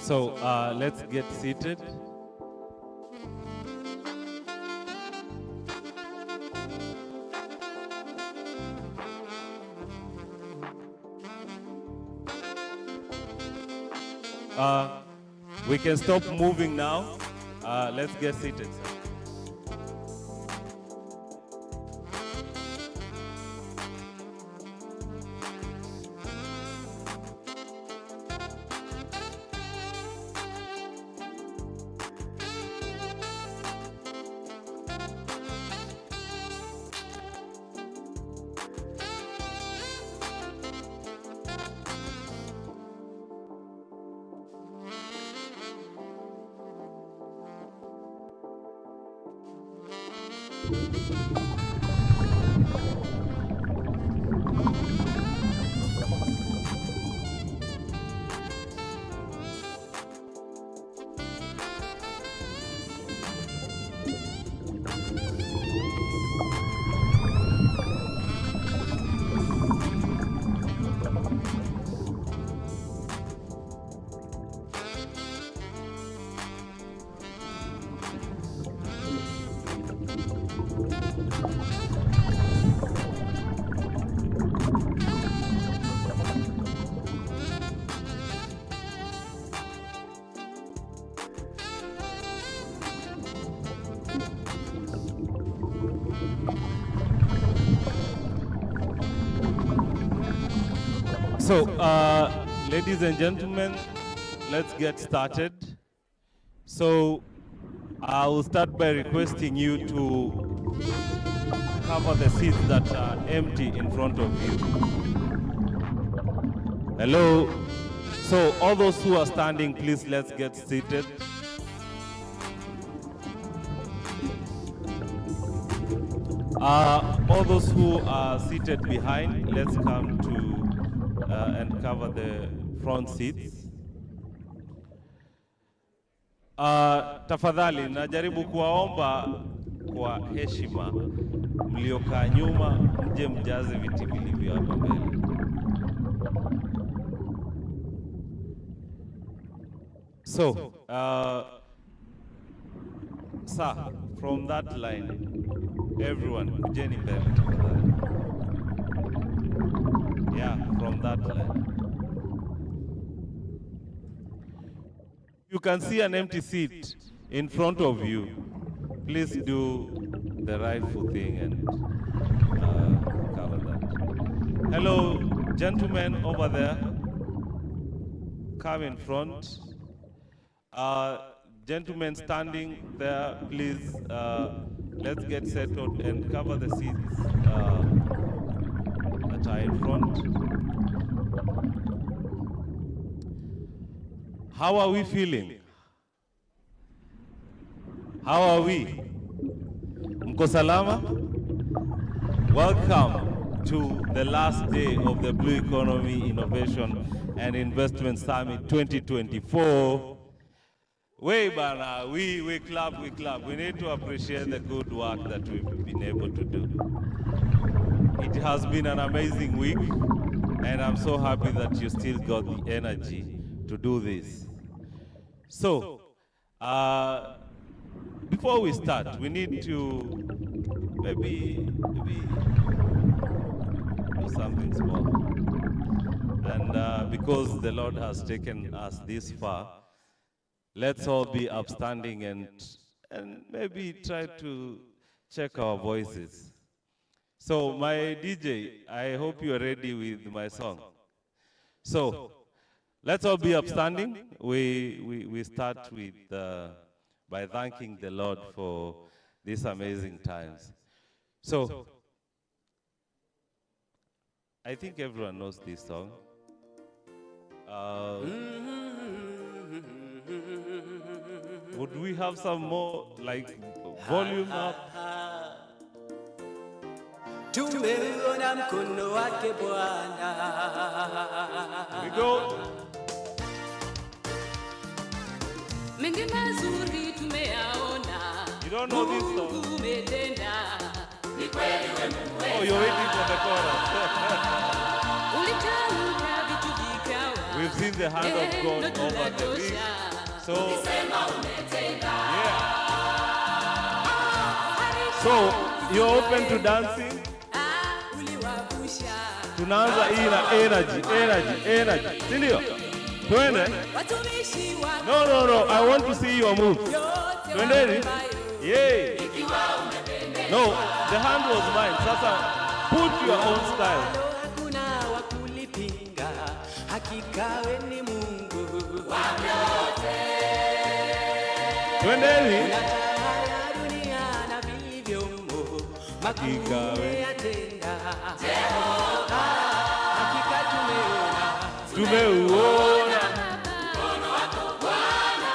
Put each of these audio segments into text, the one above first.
So let's get seated. We can stop moving now. Let's get seated. So, ladies and gentlemen, let's get started. So, I will start by requesting you to cover the seats that are empty in front of you. Hello. So, all those who are standing, please let's get seated. All those who are seated behind, let's come to and cover the front seats. Tafadhali najaribu kuwaomba kwa heshima mliokaa nyuma mje mjaze viti vilivyo hapa mbele. So, sir, from that line, everyone, kujeni mbele tafadhali. Yeah, from that line. You can see an empty seat in front of you. Please do the rightful thing and cover that. Hello, gentlemen over there. Come in front. Gentlemen standing there, please, let's get settled and cover the seats that are in front. How are we feeling? How are we? Mko salama? Welcome to the last day of the Blue Economy Innovation and Investment Summit 2024. We clap. We need to appreciate the good work that we've been able to do. It has been an amazing week, and I'm so happy that you still got the energy to do this. So, before we start, we need to maybe do something small. And because the Lord has taken us this far, let's all be upstanding and maybe try to check our voices. So my DJ, I hope you're ready with my song. So let's all be upstanding. We start with by thanking the Lord for these amazing times. So I think everyone knows this song. Would we have some more, like, volume up? Here we go. You don't know this song? Oh, you're waiting for the chorus. We we've seen the hand of God over the week. So, yeah. So, you're open to dancing? Tunaanza hii na energy. Sindio? Twende? No. I want to see your move. Twendeni? Yay. No, the hand was mine. Sasa, put your own style. Twendeni? Tumeuona mkono wako Bwana,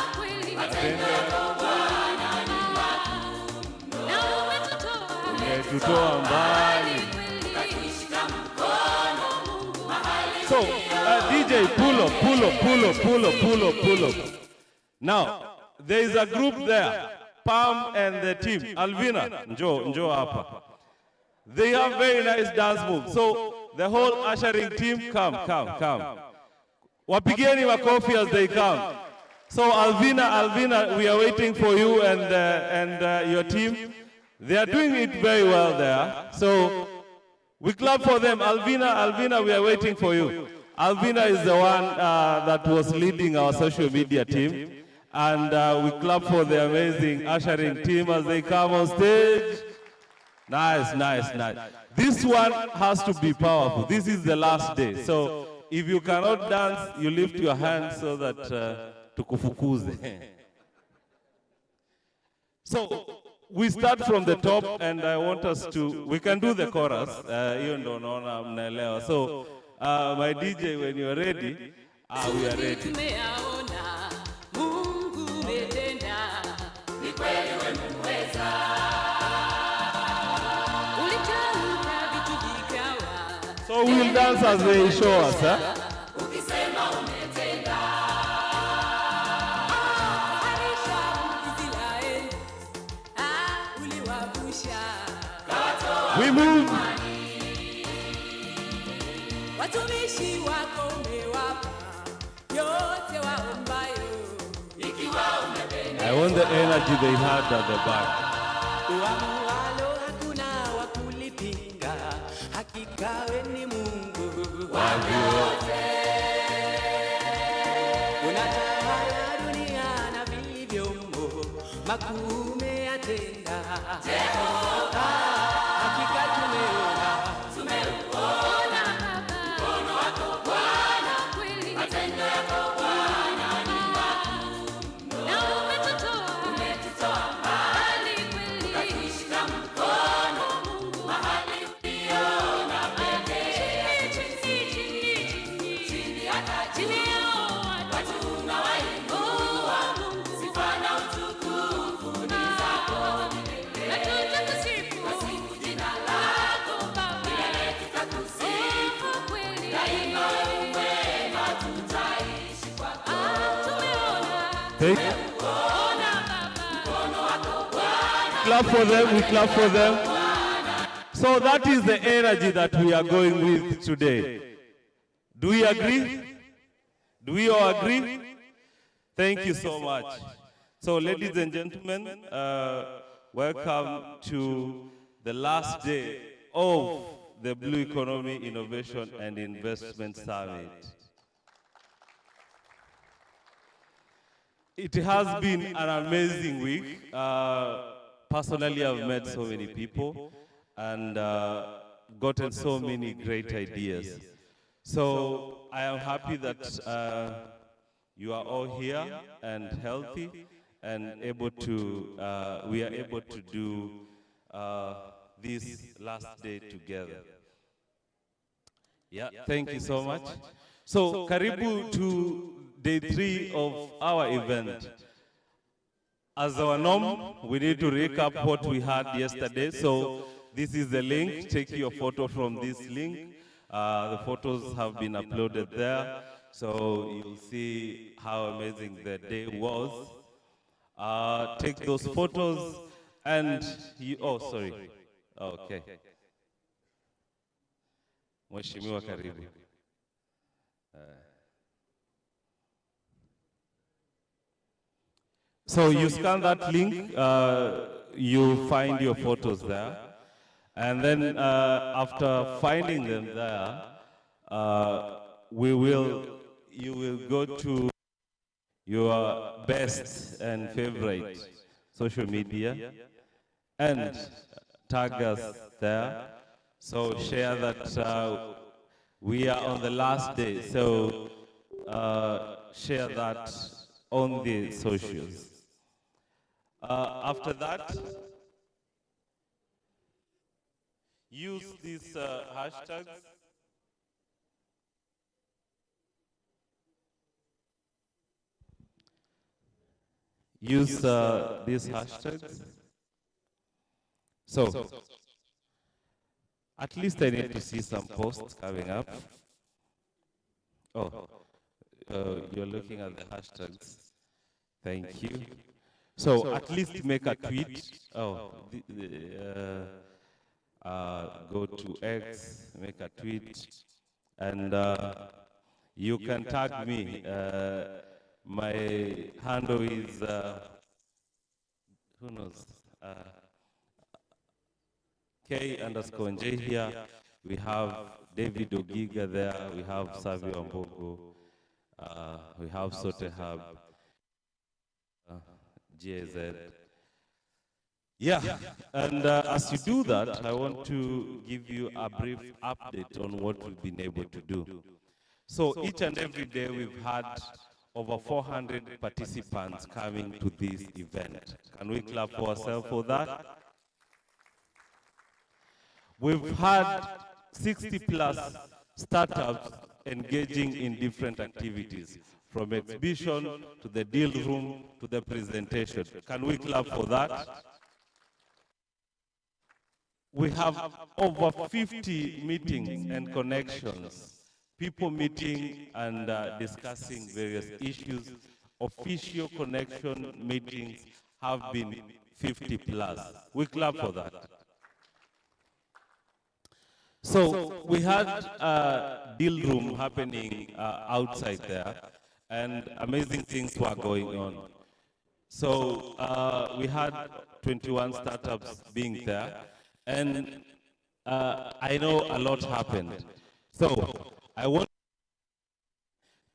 umetutoa mbali. So, DJ, pull up. Now, there is a group there, Pam and the team. Alvina, njoo hapa. They have very nice dance moves. So, the whole ushering team, come. Wapigeni makofi as they come. So, Alvina, we are waiting for you and your team. They are doing it very well there. So, we clap for them. Alvina, we are waiting for you. Alvina is the one that was leading our social media team. And we clap for the amazing ushering team as they come on stage. Nice. This one has to be powerful. This is the last day. So if you cannot dance, you lift your hand so that tukufukuze. So we start from the top, and I want us to, we can do the chorus. So my DJ, when you're ready, we are ready. So we'll dance as they show us, huh? We move. I want the energy they had at the back. Clap for them, we clap for them. So that is the energy that we are going with today. Do we agree? Do we all agree? Thank you so much. So ladies and gentlemen, welcome to the last day of the Blue Economy Innovation and Investment Summit. It has been an amazing week. Personally, I've met so many people and gotten so many great ideas. So I am happy that you are all here and healthy and able to, we are able to do this last day together. Yeah, thank you so much. So, karibu to day 3 of our event. As our norm, we need to recap what we had yesterday. So this is the link. Take your photo from this link. The photos have been uploaded there. So you'll see how amazing the day was. Take those photos and you, oh, sorry. Okay. Mheshimiwa karibu. So you scan that link, you find your photos there, and then after finding them there, you will go to your best and favorite social media and tag us there. So share that we are on the last day. So share that on the socials. After that, use these hashtags. Use these hashtags. So, at least I need to see some posts coming up. Oh, you're looking at the hashtags. Thank you. So, at least make a tweet. Oh, go to X, make a tweet, and you can tag me. My handle is, who knows, K_J here. We have David Ogiga there. We have Savio Ambogo. We have Sotehab, GAZ. Yeah, and as you do that, I want to give you a brief update on what we've been able to do. So each and every day we've had over 400 participants coming to this event. Can we clap for ourselves for that? We've had 60 plus startups engaging in different activities, from exhibition to the deal room to the presentation. Can we clap for that? We have over 50 meetings and connections, people meeting and discussing various issues. Official connection meetings have been 50 plus. We clap for that. So we had a deal room happening outside there, and amazing things were going on. So we had 21 startups being there, and I know a lot happened. So I want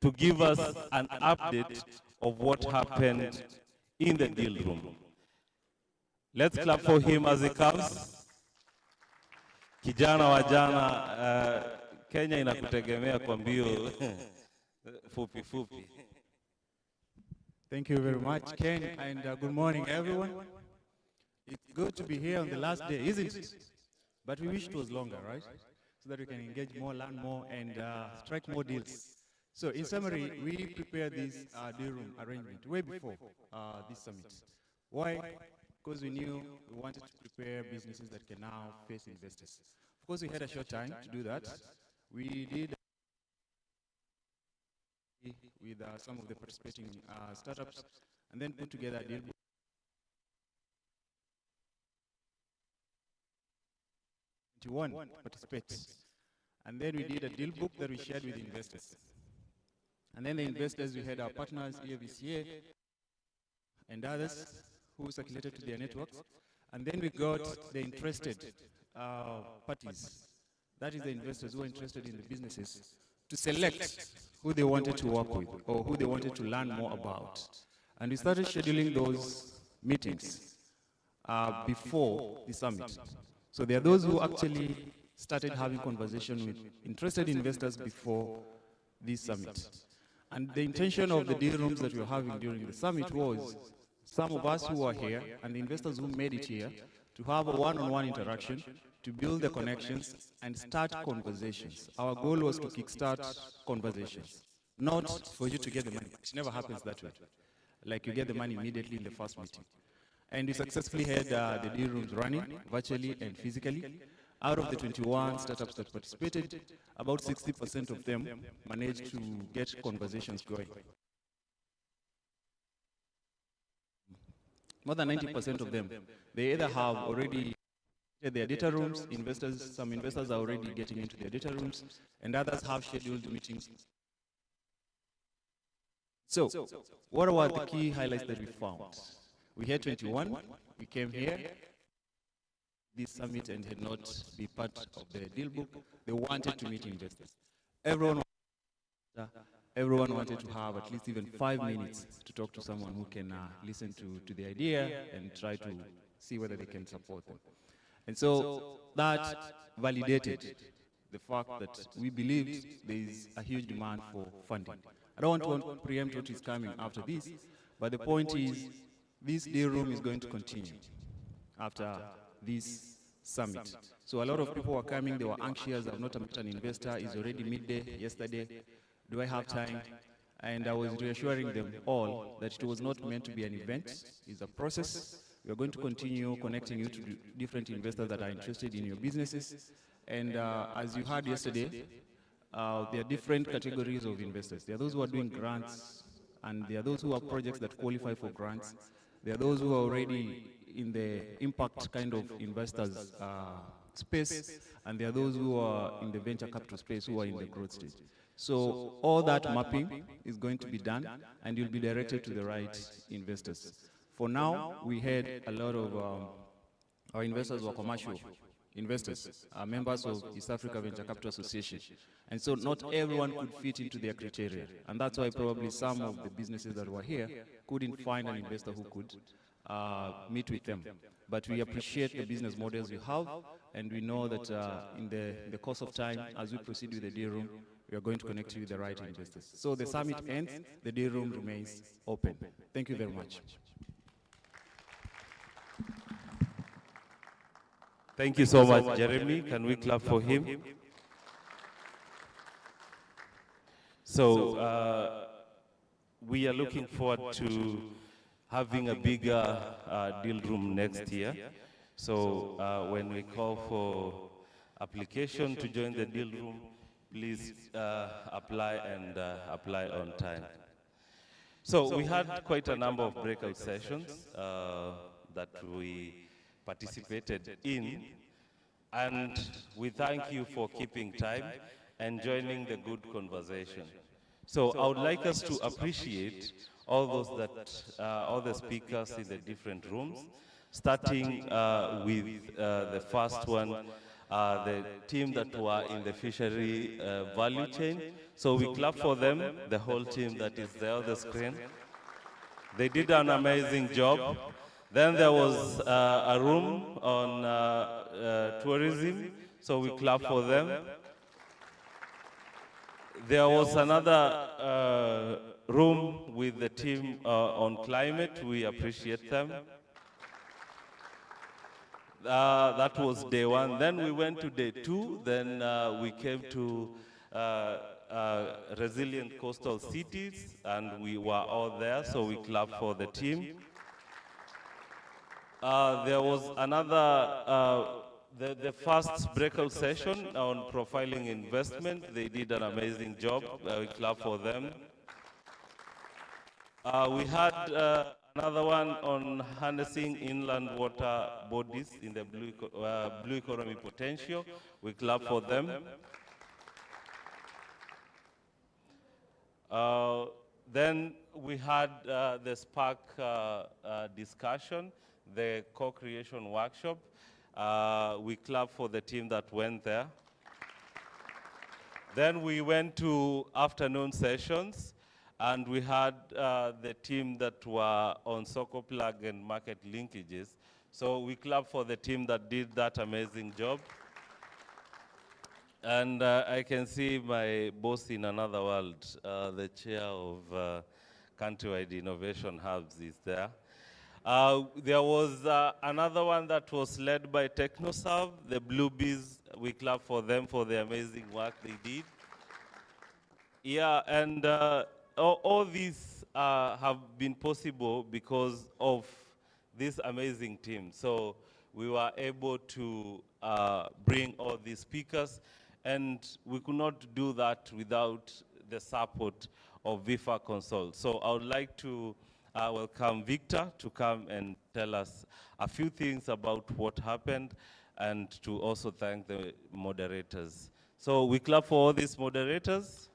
to give us an update of what happened in the deal room. Let's clap for him as he comes. Kijana wa jana, Kenya inakutegemea kwa mbio fupi fupi. Thank you very much, Ken, and good morning, everyone. It's good to be here on the last day, isn't it? But we wish it was longer, right? So that we can engage more, learn more, and strike more deals. So in summary, we prepared this deal room arrangement way before this summit. Why? Because we knew we wanted to prepare businesses that can now face investors. Of course, we had a short time to do that. We did with some of the participating startups, and then put together a deal book. Participates. And then we did a deal book that we shared with investors. And then the investors, we had our partners, EAVCA, and others who circulated to their networks. And then we got the interested parties, that is the investors who are interested in the businesses, to select who they wanted to work with or who they wanted to learn more about. And we started scheduling those meetings before the summit. So there are those who actually started having conversation with interested investors before this summit. And the intention of the deal rooms that we were having during the summit was some of us who are here and the investors who made it here to have a one-on-one interaction, to build the connections and start conversations. Our goal was to kickstart conversations, not for you to get the money. It never happens that way. Like you get the money immediately in the first meeting. And we successfully had the deal rooms running virtually and physically. Out of the 21 startups that participated, about 60% of them managed to get conversations going. More than 90% of them, they either have already their data rooms, some investors are already getting into their data rooms, and others have scheduled meetings. So, what were the key highlights that we found? We had 21, we came here, this summit, and had not been part of the deal book. They wanted to meet investors. Everyone everyone wanted to have at least even 5 minutes to talk to someone who can listen to the idea and try to see whether they can support them. And so that validated the fact that we believed there is a huge demand for funding. I don't want to preempt what is coming after this, but the point is this day room is going to continue after this summit. So a lot of people were coming, they were anxious, I'm not an investor, it's already midday yesterday, do I have time? And I was reassuring them all that it was not meant to be an event, it's a process. We are going to continue connecting you to different investors that are interested in your businesses. And as you heard yesterday, there are different categories of investors. There are those who are doing grants, and there are those who have projects that qualify for grants. There are those who are already in the impact kind of investors space, and there are those who are in the venture capital space who are in the growth stage. So all that mapping is going to be done, and you'll be directed to the right investors. For now, we had a lot of our investors were commercial investors, are members of East Africa Venture Capital Association. And so not everyone could fit into their criteria. And that's why probably some of the businesses that were here couldn't find an investor who could meet with them. But we appreciate the business models you have, and we know that in the course of time, as we proceed with the day room, we are going to connect you with the right investors. So the summit ends, the day room remains open. Thank you very much. Thank you so much, Jeremy. Can we clap for him? So we are looking forward to having a bigger deal room next year. So when we call for application to join the deal room, please apply and apply on time. So we had quite a number of breakout sessions that we participated in, and we thank you for keeping time and joining the good conversation. So I would like us to appreciate all the speakers in the different rooms, starting with the first one, the team that were in the fishery value chain. So we clap for them, the whole team that is there on the screen. They did an amazing job. Then there was a room on tourism, so we clap for them. There was another room with the team on climate. We appreciate them. That was day one. Then we went to day two. Then we came to resilient coastal cities, and we were all there, so we clap for the team. There was another, the first breakout session on profiling investment. They did an amazing job. We clap for them. We had another one on harnessing inland water bodies in the blue economy potential. We clap for them. Then we had the Spark discussion, the co-creation workshop. We clap for the team that went there. Then we went to afternoon sessions, and we had the team that were on Soko Plug and market linkages. So we clap for the team that did that amazing job. And I can see my boss in another world, the chair of Countrywide Innovation Hubs is there. There was another one that was led by TechnoServe, the Blue Bees. We clap for them for the amazing work they did. Yeah, and all these have been possible because of this amazing team. So we were able to bring all these speakers, and we could not do that without the support of VIFA Consult. So I would like to welcome Victor to come and tell us a few things about what happened, and to also thank the moderators. So we clap for all these moderators.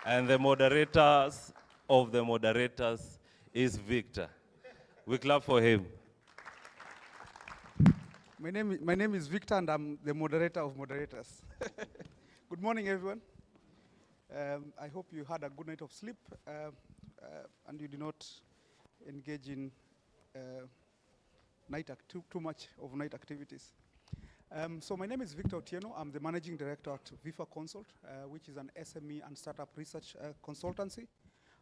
And the moderators of the moderators is Victor. We clap for him. My name is Victor, and I'm the moderator of moderators. Good morning, everyone. I hope you had a good night of sleep and you did not engage in too much of night activities. So my name is Victor Otieno. I'm the managing director at Vifa Consult, which is an SME and startup research consultancy.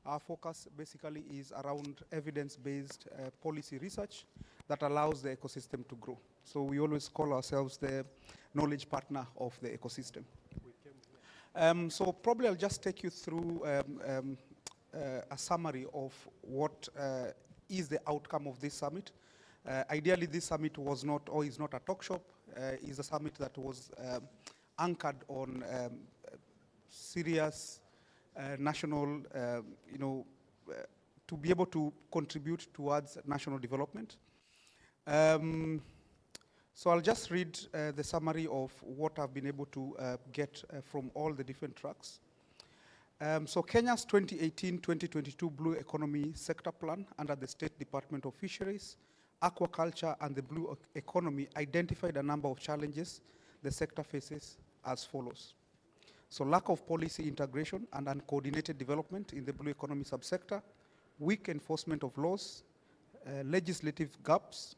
Our focus basically is around evidence-based policy research that allows the ecosystem to grow. So we always call ourselves the knowledge partner of the ecosystem. So probably I'll just take you through a summary of what is the outcome of this summit. Ideally, this summit was not, or is not, a talk shop. Is a summit that was anchored on serious national, to be able to contribute towards national development. So I'll just read the summary of what I've been able to get from all the different tracks. So Kenya's 2018-2022 Blue Economy Sector Plan under the State Department of Fisheries, Aquaculture, and the Blue Economy identified a number of challenges the sector faces as follows. So lack of policy integration and uncoordinated development in the blue economy subsector, weak enforcement of laws, legislative gaps,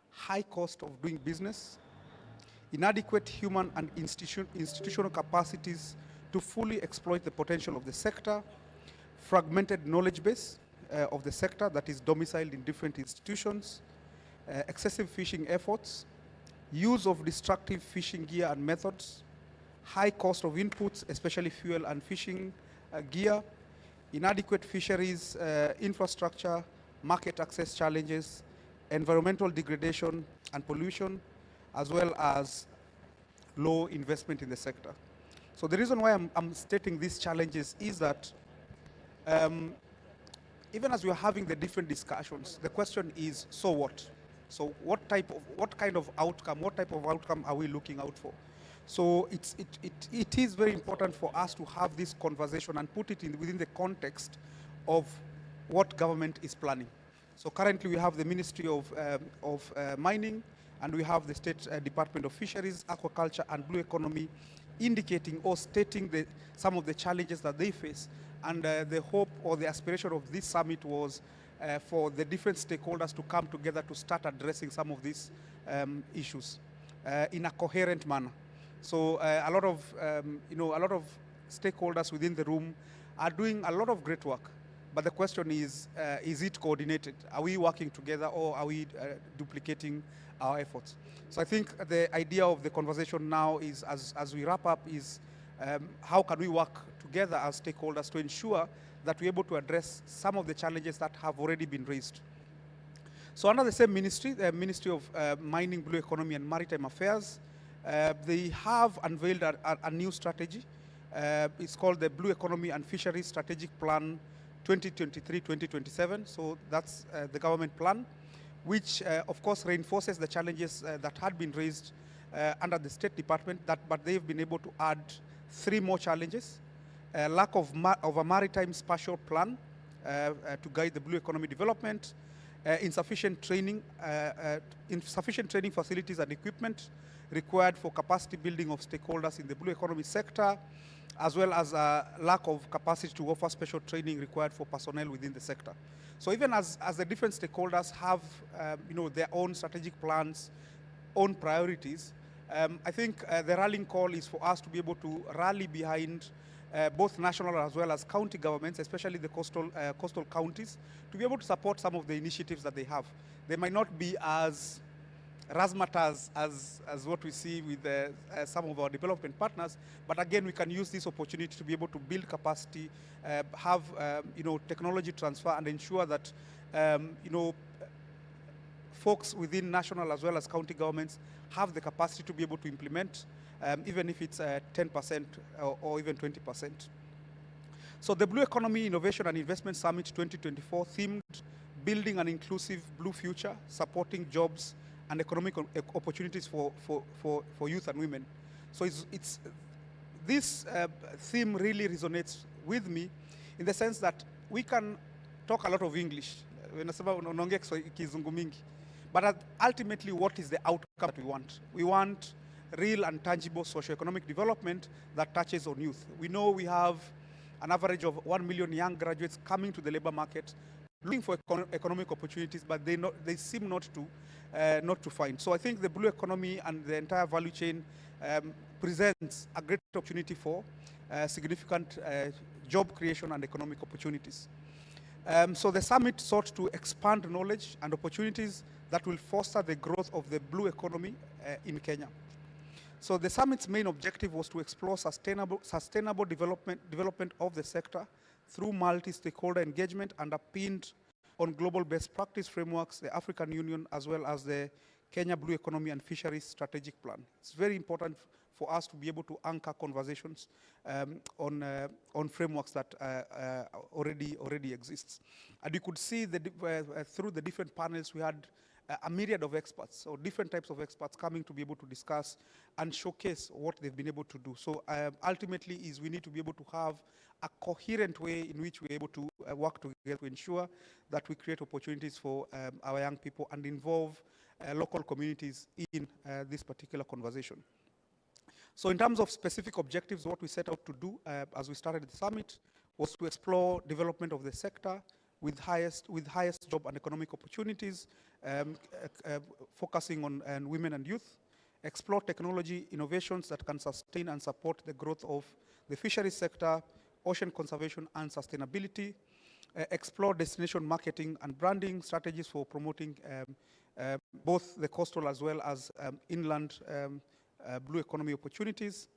high cost of doing business, inadequate human and institutional capacities to fully exploit the potential of the sector, fragmented knowledge base of the sector that is domiciled in different institutions, excessive fishing efforts, use of destructive fishing gear and methods, high cost of inputs, especially fuel and fishing gear, inadequate fisheries infrastructure, market access challenges, environmental degradation and pollution, as well as low investment in the sector. So the reason why I'm stating these challenges is that even as we're having the different discussions, the question is, so what? So what kind of outcome are we looking out for? So it is very important for us to have this conversation and put it within the context of what government is planning. So currently we have the Ministry of Mining, and we have the State Department of Fisheries, Aquaculture, and Blue Economy indicating or stating some of the challenges that they face. And the hope or the aspiration of this summit was for the different stakeholders to come together to start addressing some of these issues in a coherent manner. So a lot of stakeholders within the room are doing a lot of great work. But the question is it coordinated? Are we working together, or are we duplicating our efforts? So I think the idea of the conversation now is, as we wrap up, is how can we work together as stakeholders to ensure that we're able to address some of the challenges that have already been raised. So under the same ministry, the Ministry of Mining, Blue Economy, and Maritime Affairs, they have unveiled a new strategy. It's called the Blue Economy and Fisheries Strategic Plan 2023-2027. So that's the government plan, which of course reinforces the challenges that had been raised under the State Department, but they've been able to add 3 more challenges. Lack of a maritime spatial plan to guide the blue economy development, insufficient training facilities and equipment required for capacity building of stakeholders in the blue economy sector, as well as a lack of capacity to offer special training required for personnel within the sector. So even as the different stakeholders have their own strategic plans, own priorities, I think the rallying call is for us to be able to rally behind both national as well as county governments, especially the coastal counties, to be able to support some of the initiatives that they have. They might not be as razzmatazz as what we see with some of our development partners, but again, we can use this opportunity to be able to build capacity, have technology transfer, and ensure that folks within national as well as county governments have the capacity to be able to implement, even if it's 10% or even 20%. So the Blue Economy Innovation and Investment Summit 2024 themed building an inclusive blue future, supporting jobs and economic opportunities for youth and women. So this theme really resonates with me in the sense that we can talk a lot of English. Unasema unaongea kizungu mingi. But ultimately, what is the outcome that we want? We want real and tangible socio-economic development that touches on youth. We know we have an average of 1 million young graduates coming to the labor market, looking for economic opportunities, but they seem not to find. So I think the blue economy and the entire value chain presents a great opportunity for significant job creation and economic opportunities. So the summit sought to expand knowledge and opportunities that will foster the growth of the blue economy in Kenya. So the summit's main objective was to explore sustainable development of the sector through multi-stakeholder engagement underpinned on global best practice frameworks, the African Union, as well as the Kenya Blue Economy and Fisheries Strategic Plan. It's very important for us to be able to anchor conversations on frameworks that already exists. And you could see through the different panels we had a myriad of experts, or different types of experts coming to be able to discuss and showcase what they've been able to do. So ultimately is we need to be able to have a coherent way in which we're able to work together to ensure that we create opportunities for our young people and involve local communities in this particular conversation. So in terms of specific objectives, what we set out to do as we started the summit was to explore development of the sector with highest job and economic opportunities, focusing on women and youth, explore technology innovations that can sustain and support the growth of the fisheries sector, ocean conservation and sustainability, explore destination marketing and branding strategies for promoting both the coastal as well as inland blue economy opportunities,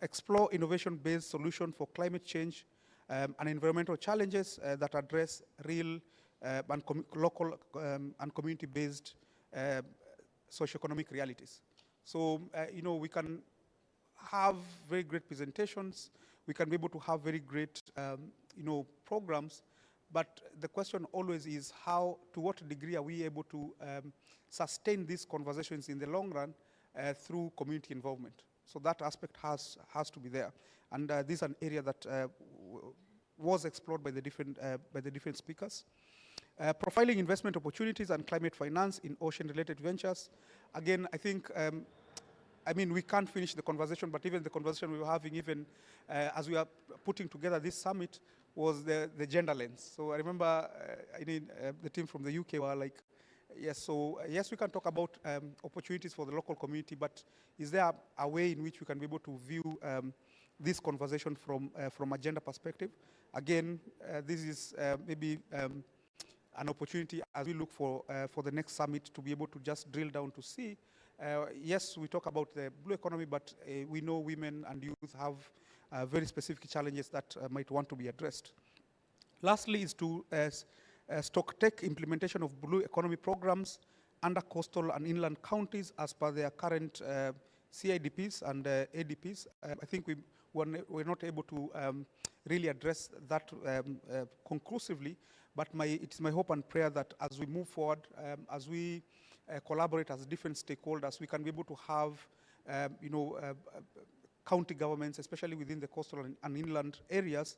explore innovation-based solutions for climate change and environmental challenges that address real and local and community-based socioeconomic realities. So, we can have very great presentations, we can be able to have very great, programs, but the question always is to what degree are we able to sustain these conversations in the long run through community involvement. So that aspect has to be there. And this is an area that was explored by the different speakers. Profiling investment opportunities and climate finance in ocean-related ventures. Again, I think, we can't finish the conversation, but even the conversation we were having, even as we are putting together this summit, was the gender lens. So I remember the team from the UK were like, yes, we can talk about opportunities for the local community, but is there a way in which we can be able to view this conversation from a gender perspective? Again, this is maybe an opportunity as we look for the next summit to be able to just drill down to see. Yes, we talk about the blue economy, but we know women and youth have very specific challenges that might want to be addressed. Lastly is to stock-take implementation of blue economy programs under coastal and inland counties as per their current CIDPs and ADPs. I think we're not able to really address that conclusively, but it is my hope and prayer that as we move forward, as we collaborate as different stakeholders, we can be able to have, county governments, especially within the coastal and inland areas,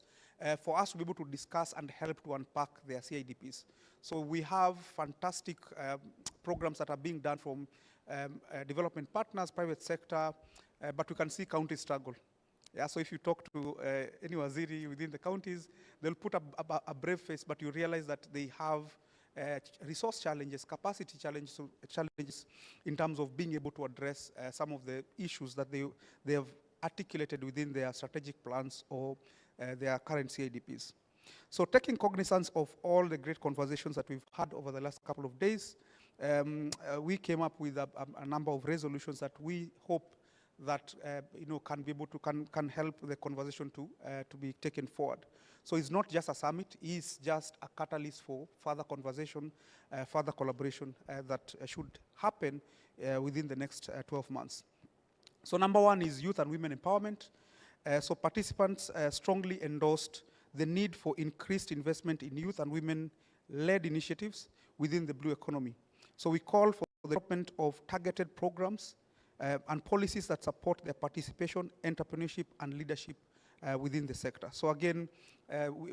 for us to be able to discuss and help to unpack their CIDPs. So we have fantastic programs that are being done from development partners, private sector, but we can see counties struggle. Yeah, so if you talk to any waziri within the counties, they'll put a brave face, but you realize that they have resource challenges, capacity challenges in terms of being able to address some of the issues that they have articulated within their strategic plans or their current CIDPs. So taking cognizance of all the great conversations that we've had over the last couple of days, we came up with a number of resolutions that we hope that can be able to can help the conversation to be taken forward. So it's not just a summit; it's just a catalyst for further conversation, further collaboration that should happen within the next 12 months. So number one is youth and women empowerment. So participants strongly endorsed the need for increased investment in youth and women-led initiatives within the blue economy. So we call for the development of targeted programs and policies that support their participation, entrepreneurship, and leadership within the sector. So again,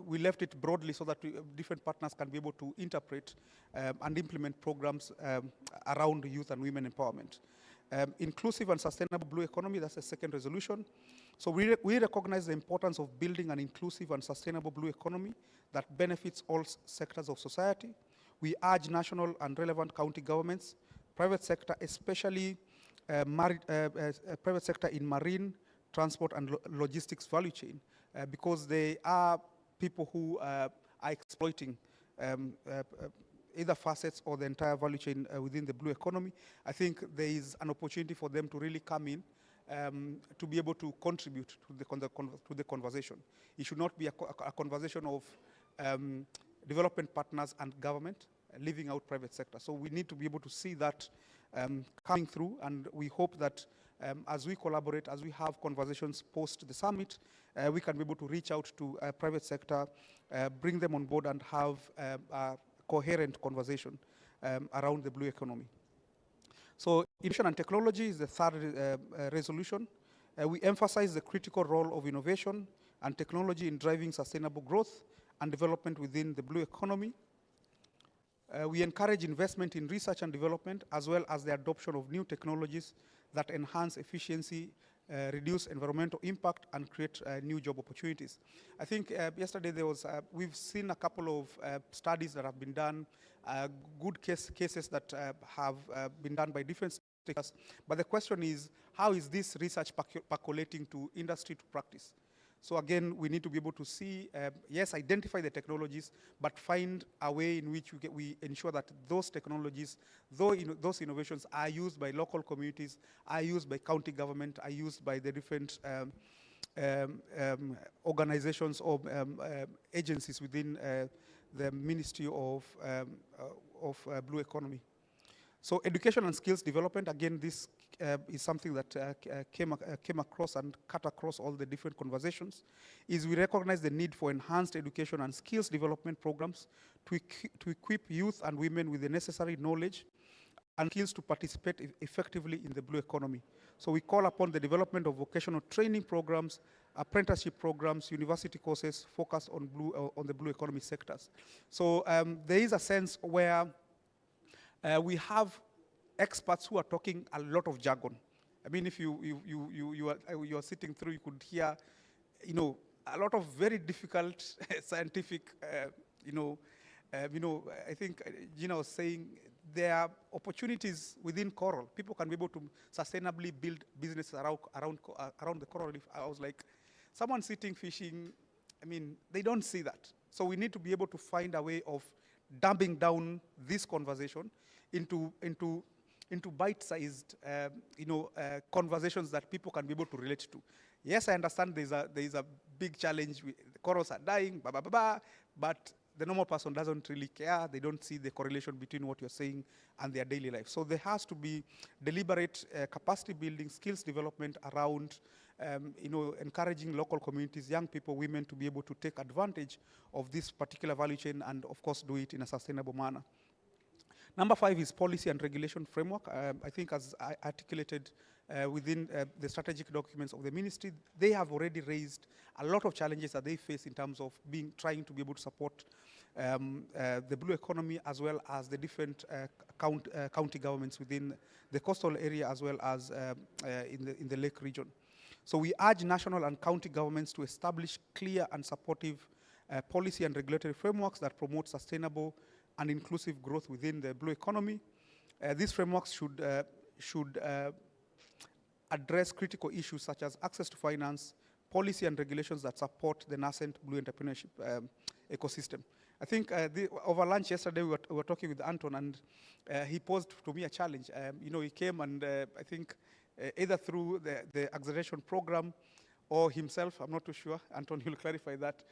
we left it broadly so that different partners can be able to interpret and implement programs around youth and women empowerment. Inclusive and sustainable blue economy, that's the second resolution. So we recognize the importance of building an inclusive and sustainable blue economy that benefits all sectors of society. We urge national and relevant county governments, private sector, especially private sector in marine, transport and logistics value chain, because they are people who are exploiting either facets or the entire value chain within the blue economy. I think there is an opportunity for them to really come in to be able to contribute to the conversation. It should not be a conversation of development partners and government leaving out private sector. So we need to be able to see that coming through, and we hope that as we collaborate, as we have conversations post the summit, we can be able to reach out to private sector, bring them on board and have a coherent conversation around the blue economy. So innovation and technology is the third resolution. We emphasize the critical role of innovation and technology in driving sustainable growth and development within the blue economy. We encourage investment in research and development, as well as the adoption of new technologies that enhance efficiency, reduce environmental impact, and create new job opportunities. I think yesterday there was, we've seen a couple of studies that have been done, good cases that have been done by different stakeholders. But the question is, how is this research percolating to industry to practice? So again, we need to be able to see, yes, identify the technologies, but find a way in which we ensure that those technologies, those innovations are used by local communities, are used by county government, are used by the different organizations or agencies within the Ministry of Blue Economy. So education and skills development, again, this is something that came across and cut across all the different conversations, is we recognize the need for enhanced education and skills development programs to equip youth and women with the necessary knowledge and skills to participate effectively in the blue economy. So we call upon the development of vocational training programs, apprenticeship programs, university courses focused on the blue economy sectors. So there is a sense where we have experts who are talking a lot of jargon. I mean, if you are sitting through, you could hear, a lot of very difficult scientific, I think Gina was saying there are opportunities within coral. People can be able to sustainably build businesses around the coral reef. I was like, someone sitting fishing, I mean, they don't see that. So we need to be able to find a way of dumbing down this conversation into bite-sized, conversations that people can be able to relate to. Yes, I understand there is a big challenge. The corals are dying, blah, blah, blah, blah, but the normal person doesn't really care. They don't see the correlation between what you're saying and their daily life. So there has to be deliberate capacity building, skills development around, encouraging local communities, young people, women to be able to take advantage of this particular value chain and, of course, do it in a sustainable manner. Number 5 is policy and regulation framework. I think as I articulated within the strategic documents of the ministry, they have already raised a lot of challenges that they face in terms of trying to be able to support the blue economy, as well as the different county governments within the coastal area, as well as in the lake region. So we urge national and county governments to establish clear and supportive policy and regulatory frameworks that promote sustainable and inclusive growth within the blue economy. These frameworks should address critical issues such as access to finance, policy and regulations that support the nascent blue entrepreneurship ecosystem. I think over lunch yesterday we were talking with Anton, and he posed to me a challenge. He came and I think either through the acceleration program or himself, I'm not too sure, Anton, you'll clarify that.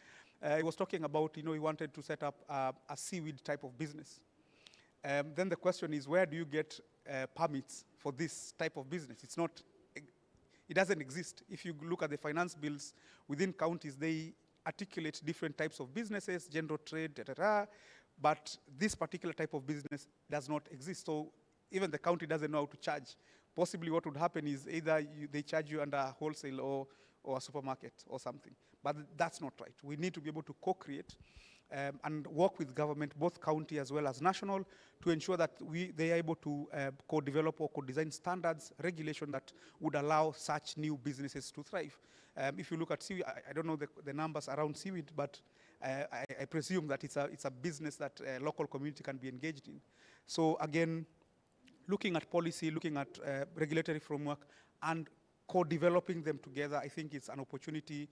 He was talking about, he wanted to set up a seaweed type of business. Then the question is, where do you get permits for this type of business? It doesn't exist. If you look at the finance bills within counties, they articulate different types of businesses, general trade, but this particular type of business does not exist. So even the county doesn't know how to charge. Possibly what would happen is either they charge you under wholesale or a supermarket or something. But that's not right. We need to be able to co-create and work with government, both county as well as national, to ensure that they are able to co-develop or co-design standards, regulation that would allow such new businesses to thrive. If you look at seaweed, I don't know the numbers around seaweed, but I presume that it's a business that local community can be engaged in. So again, looking at policy, looking at regulatory framework, and co-developing them together, I think it's an opportunity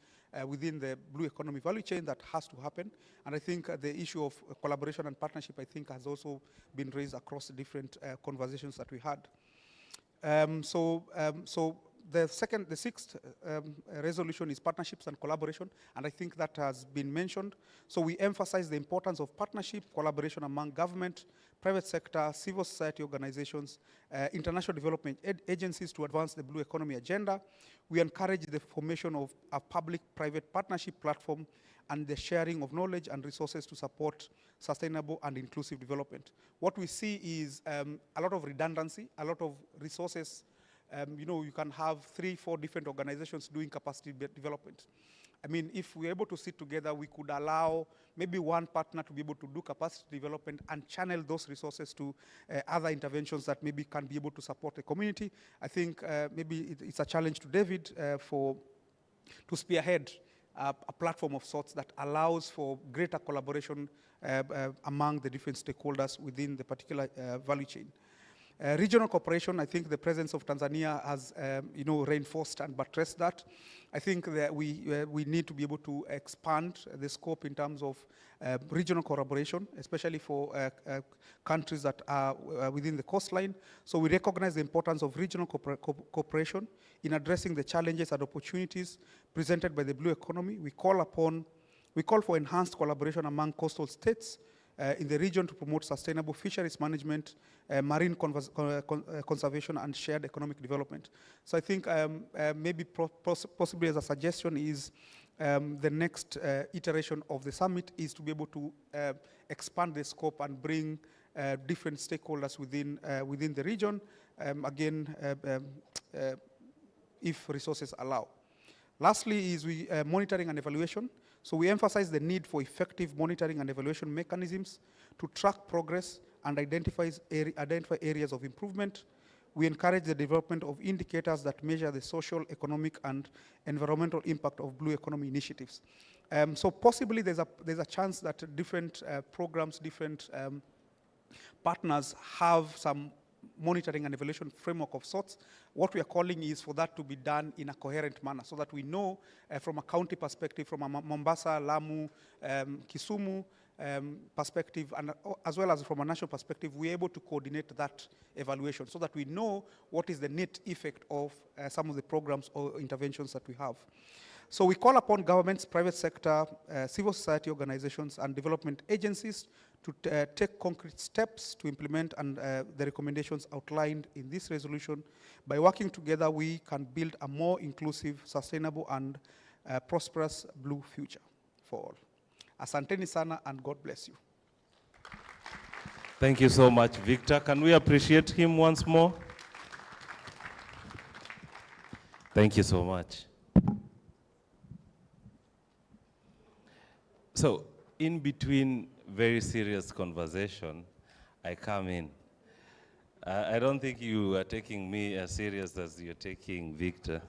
within the blue economy value chain that has to happen. And I think the issue of collaboration and partnership, I think, has also been raised across the different conversations that we had. So the sixth resolution is partnerships and collaboration, and I think that has been mentioned. So we emphasize the importance of partnership, collaboration among government, private sector, civil society organizations, international development agencies to advance the blue economy agenda. We encourage the formation of a public-private partnership platform and the sharing of knowledge and resources to support sustainable and inclusive development. What we see is a lot of redundancy, a lot of resources. You can have 3, 4 different organizations doing capacity development. I mean, if we're able to sit together, we could allow maybe one partner to be able to do capacity development and channel those resources to other interventions that maybe can be able to support the community. I think maybe it's a challenge to David to spearhead a platform of sorts that allows for greater collaboration among the different stakeholders within the particular value chain. Regional cooperation, I think the presence of Tanzania has reinforced and buttressed that. I think that we need to be able to expand the scope in terms of regional collaboration, especially for countries that are within the coastline. So we recognize the importance of regional cooperation in addressing the challenges and opportunities presented by the blue economy. We call for enhanced collaboration among coastal states in the region to promote sustainable fisheries management, marine conservation, and shared economic development. So I think maybe possibly as a suggestion is the next iteration of the summit is to be able to expand the scope and bring different stakeholders within the region, again, if resources allow. Lastly is monitoring and evaluation. So we emphasize the need for effective monitoring and evaluation mechanisms to track progress and identify areas of improvement. We encourage the development of indicators that measure the social, economic, and environmental impact of blue economy initiatives. So possibly there's a chance that different programs, different partners have some monitoring and evaluation framework of sorts. What we are calling is for that to be done in a coherent manner so that we know from a county perspective, from a Mombasa, Lamu, Kisumu perspective, and as well as from a national perspective, we're able to coordinate that evaluation so that we know what is the net effect of some of the programs or interventions that we have. So we call upon governments, private sector, civil society organizations, and development agencies to take concrete steps to implement and the recommendations outlined in this resolution. By working together, we can build a more inclusive, sustainable, and prosperous blue future for all. Asanteni sana, and God bless you. Thank you so much, Victor. Can we appreciate him once more? Thank you so much. So, in between very serious conversation, I come in. I don't think you are taking me as serious as you're taking Victor.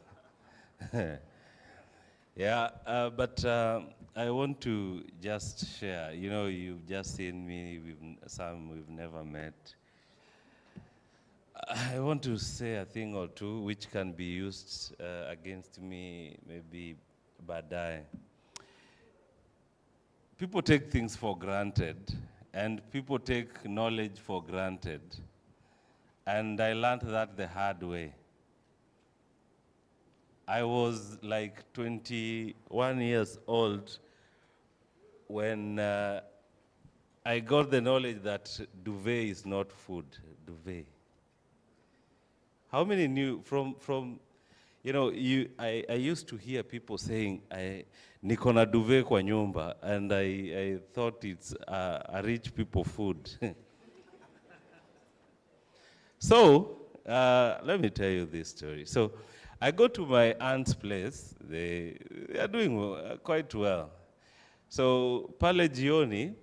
Yeah, but I want to just share. You know, you've just seen me, some we've never met. I want to say a thing or two which can be used against me maybe baadaye. People take things for granted, and people take knowledge for granted. And I learned that the hard way. I was like 21 years old when I got the knowledge that duvet is not food, duvet. How many knew from you know, I used to hear people saying, niko na duvet kwa nyumba, and I thought it's a rich people food. So, let me tell you this story. So, I go to my aunt's place. They are doing quite well. So pale jioni,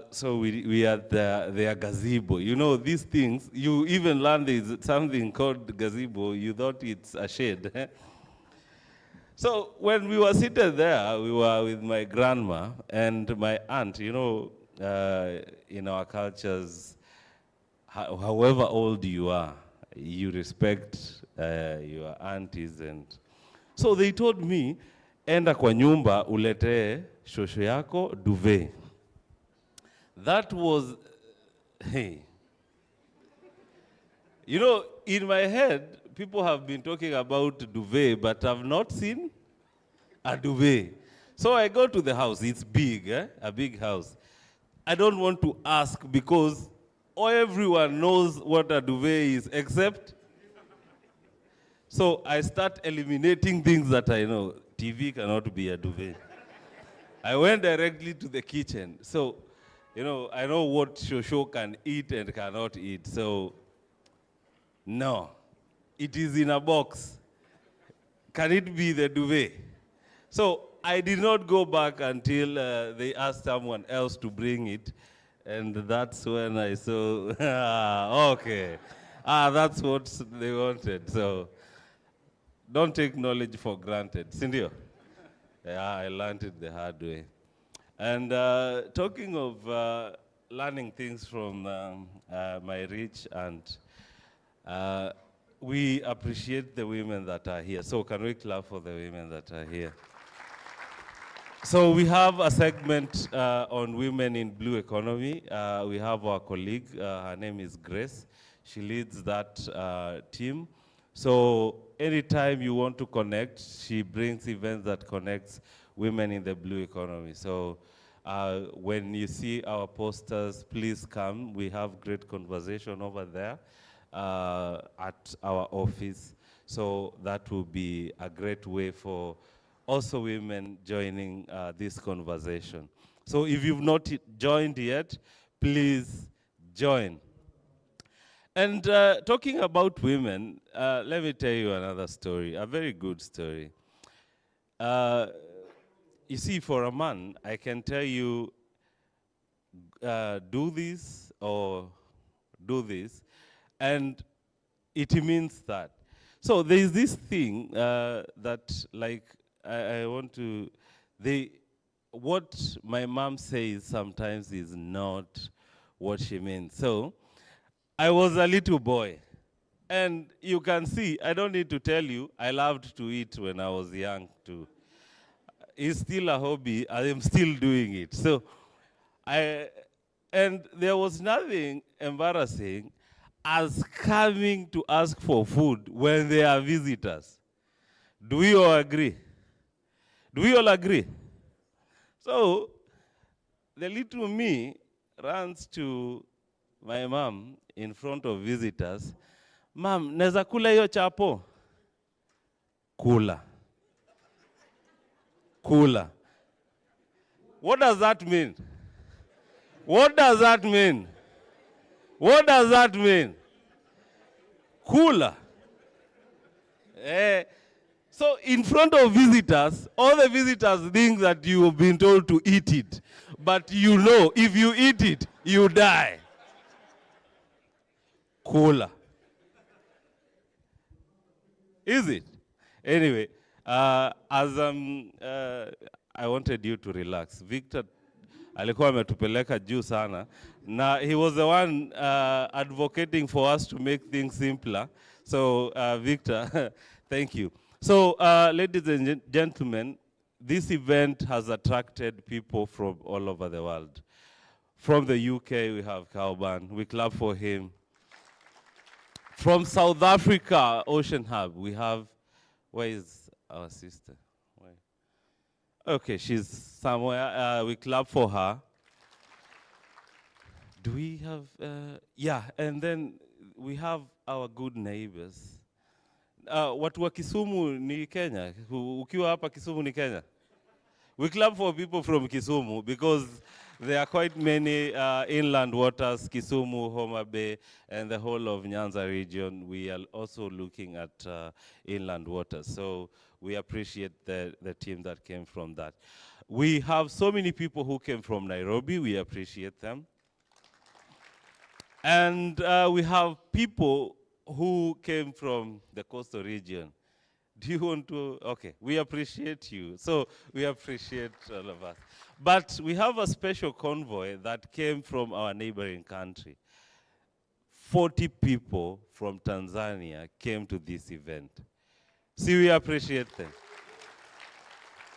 so we had their gazebo. You know, these things, you even learn there's something called gazebo. You thought it's a shed. So when we were seated there, we were with my grandma and my aunt. You know, in our cultures, however old you are, you respect your aunties. And so they told me, enda kwa nyumba ulete shosho yako duvet. That was, hey. You know, in my head, people have been talking about duvet, but I've not seen a duvet. So I go to the house. It's big, a big house. I don't want to ask because everyone knows what a duvet is, except. So I start eliminating things that I know. TV cannot be a duvet. I went directly to the kitchen. So, you know, I know what Shosho can eat and cannot eat. So, no, it is in a box. Can it be the duvet? So I did not go back until they asked someone else to bring it. And that's when I saw, okay, that's what they wanted. So don't take knowledge for granted. Cindy? Yeah, I learned it the hard way. And talking of learning things from my rich aunt, we appreciate the women that are here. So can we clap for the women that are here? So we have a segment on women in blue economy. We have our colleague, her name is Grace. She leads that team. So anytime you want to connect, she brings events that connects women in the blue economy. So when you see our posters, please come. We have great conversation over there at our office. So that will be a great way for also women joining this conversation. So if you've not joined yet, please join. And talking about women, let me tell you another story, a very good story. You see, for a man, I can tell you, do this or do this, and it means that. So there is this thing that, like, I want to, what my mom says sometimes is not what she means. So I was a little boy. And you can see, I don't need to tell you, I loved to eat when I was young too. It's still a hobby, I am still doing it. So and there was nothing embarrassing as coming to ask for food when there are visitors. Do we all agree? Do we all agree? So the little me runs to my mom in front of visitors. Mom, naweza kula hiyo chapo? Kula. Kula. What does that mean? What does that mean? What does that mean? Kula. So in front of visitors, all the visitors think that you have been told to eat it. But you know, if you eat it, you die. Kula. Is it? Anyway, I wanted you to relax. Victor alikuwa ametupeleka juu sana. Na he was the one advocating for us to make things simpler. So Victor, thank you. So ladies and gentlemen, this event has attracted people from all over the world. From the UK, we have Calban. We clap for him. From South Africa, Ocean Hub, we have, where is our sister? Where? Okay, she's somewhere. We clap for her. Do we have, yeah, and then we have our good neighbors. Watu wa Kisumu ni Kenya? Ukiwa hapa Kisumu ni Kenya? We clap for people from Kisumu because There are quite many inland waters, Kisumu, Homa Bay, and the whole of Nyanza region. We are also looking at inland waters. So we appreciate the team that came from that. We have so many people who came from Nairobi. We appreciate them. And we have people who came from the coastal region. Do you want to? Okay, we appreciate you. So we appreciate all of us. But we have a special convoy that came from our neighboring country. 40 people from Tanzania came to this event. See, we appreciate them.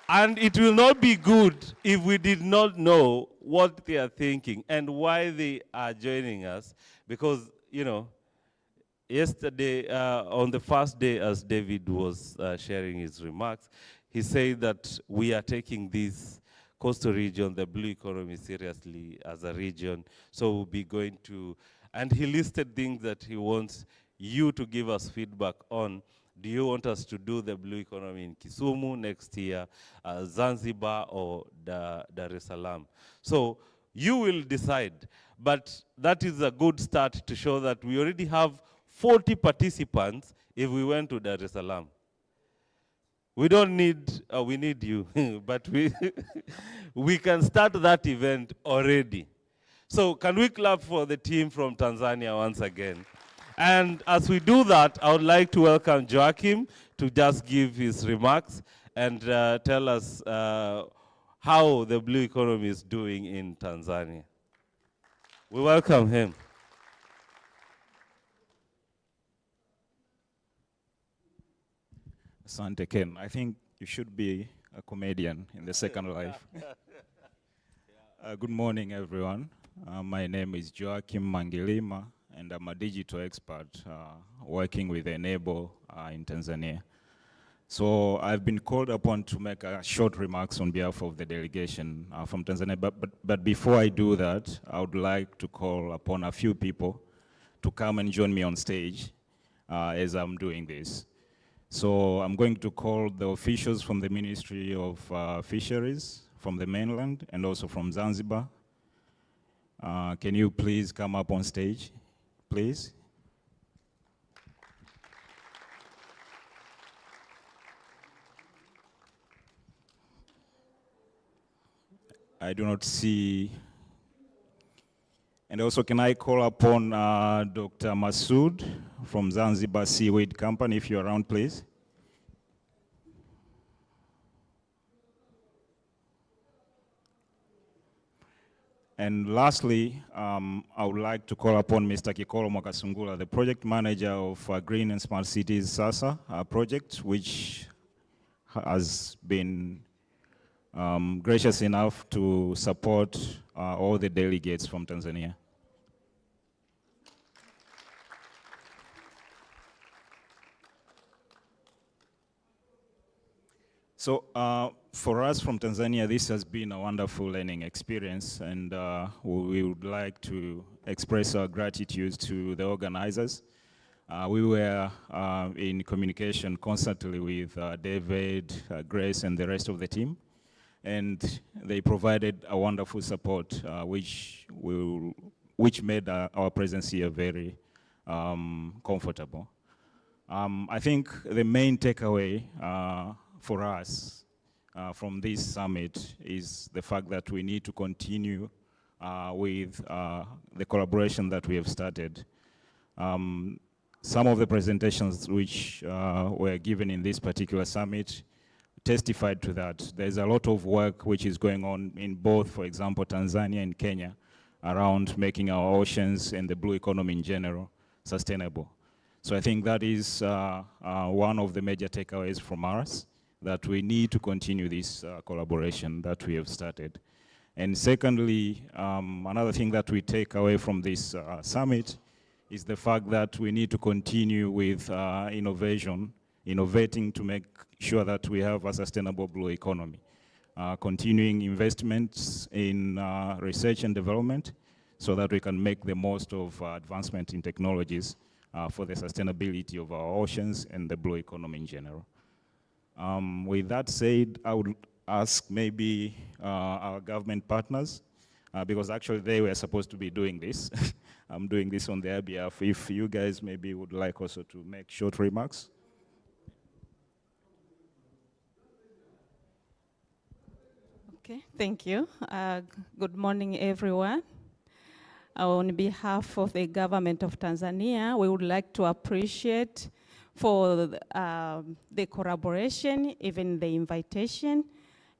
And it will not be good if we did not know what they are thinking and why they are joining us. Because, you know, yesterday, on the first day, as David was sharing his remarks, he said that we are taking this coastal region, the blue economy, seriously as a region. So we'll be going to, and he listed things that he wants you to give us feedback on. Do you want us to do the blue economy in Kisumu next year, Zanzibar, or Dar es Salaam? So you will decide. But that is a good start to show that we already have 40 participants if we went to Dar es Salaam. We don't need, we need you, but we can start that event already. So can we clap for the team from Tanzania once again? And as we do that, I would like to welcome Joachim to just give his remarks and tell us how the blue economy is doing in Tanzania. We welcome him. Asante Ken. I think you should be a comedian in the second life. Good morning, everyone. My name is Joachim Mangilima, and I'm a digital expert working with Enable in Tanzania. So I've been called upon to make short remarks on behalf of the delegation from Tanzania. But before I do that, I would like to call upon a few people to come and join me on stage as I'm doing this. So I'm going to call the officials from the Ministry of Fisheries, from the mainland, and also from Zanzibar. Can you please come up on stage, please? I do not see. And also, can I call upon Dr. Masood from Zanzibar Seaweed Company, if you're around, please? And lastly, I would like to call upon Mr. Kikolo Mwakasungula, the project manager of Green and Smart Cities SASA project, which has been gracious enough to support all the delegates from Tanzania. So for us from Tanzania, this has been a wonderful learning experience, and we would like to express our gratitude to the organizers. We were in communication constantly with David, Grace, and the rest of the team, and they provided a wonderful support, which made our presence here very comfortable. I think the main takeaway for us from this summit is the fact that we need to continue with the collaboration that we have started. Some of the presentations which were given in this particular summit testified to that. There's a lot of work which is going on in both, for example, Tanzania and Kenya, around making our oceans and the blue economy in general sustainable. So I think that is one of the major takeaways from us, that we need to continue this collaboration that we have started. And secondly, another thing that we take away from this summit is the fact that we need to continue with innovating to make sure that we have a sustainable blue economy. Continuing investments in research and development so that we can make the most of advancement in technologies for the sustainability of our oceans and the blue economy in general. With that said, I would ask maybe our government partners because actually they were supposed to be doing this. I'm doing this on their behalf. If you guys maybe would like also to make short remarks. Okay, thank you. Good morning, everyone. On behalf of the government of Tanzania, we would like to appreciate for the collaboration, even the invitation.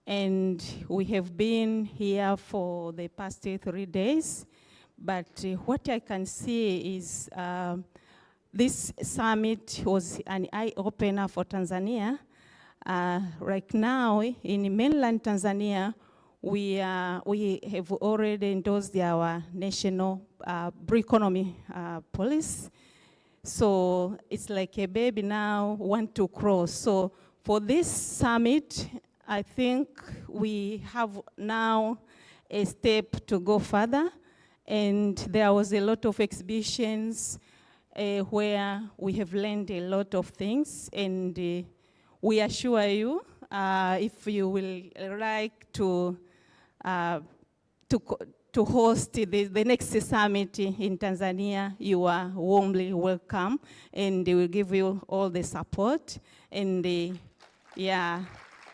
And we have been here for the past 3 days. But what I can see is this summit was an eye-opener for Tanzania. Right now, in mainland Tanzania, we have already endorsed our national blue economy policy. So it's like a baby now want to cross. So for this summit, I think we have now a step to go further. And there was a lot of exhibitions where we have learned a lot of things. And we assure you, if you will like to host the next summit in Tanzania, you are warmly welcome, and they will give you all the support. And yeah,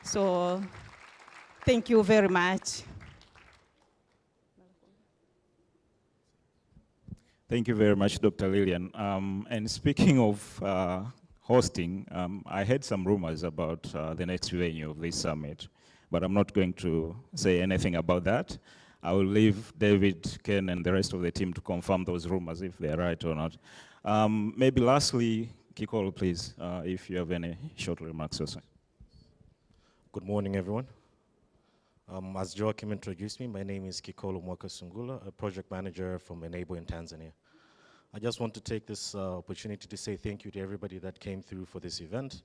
so thank you very much. Thank you very much, Dr. Lillian. And speaking of hosting, I heard some rumors about the next venue of this summit, but I'm not going to say anything about that. I will leave David, Ken, and the rest of the team to confirm those rumors if they're right or not. Maybe lastly, Kikolo, please, if you have any short remarks also. Good morning, everyone. As Joachim introduced me, my name is Kikolo Mwakasungula, a project manager from Enable in Tanzania. I just want to take this opportunity to say thank you to everybody that came through for this event.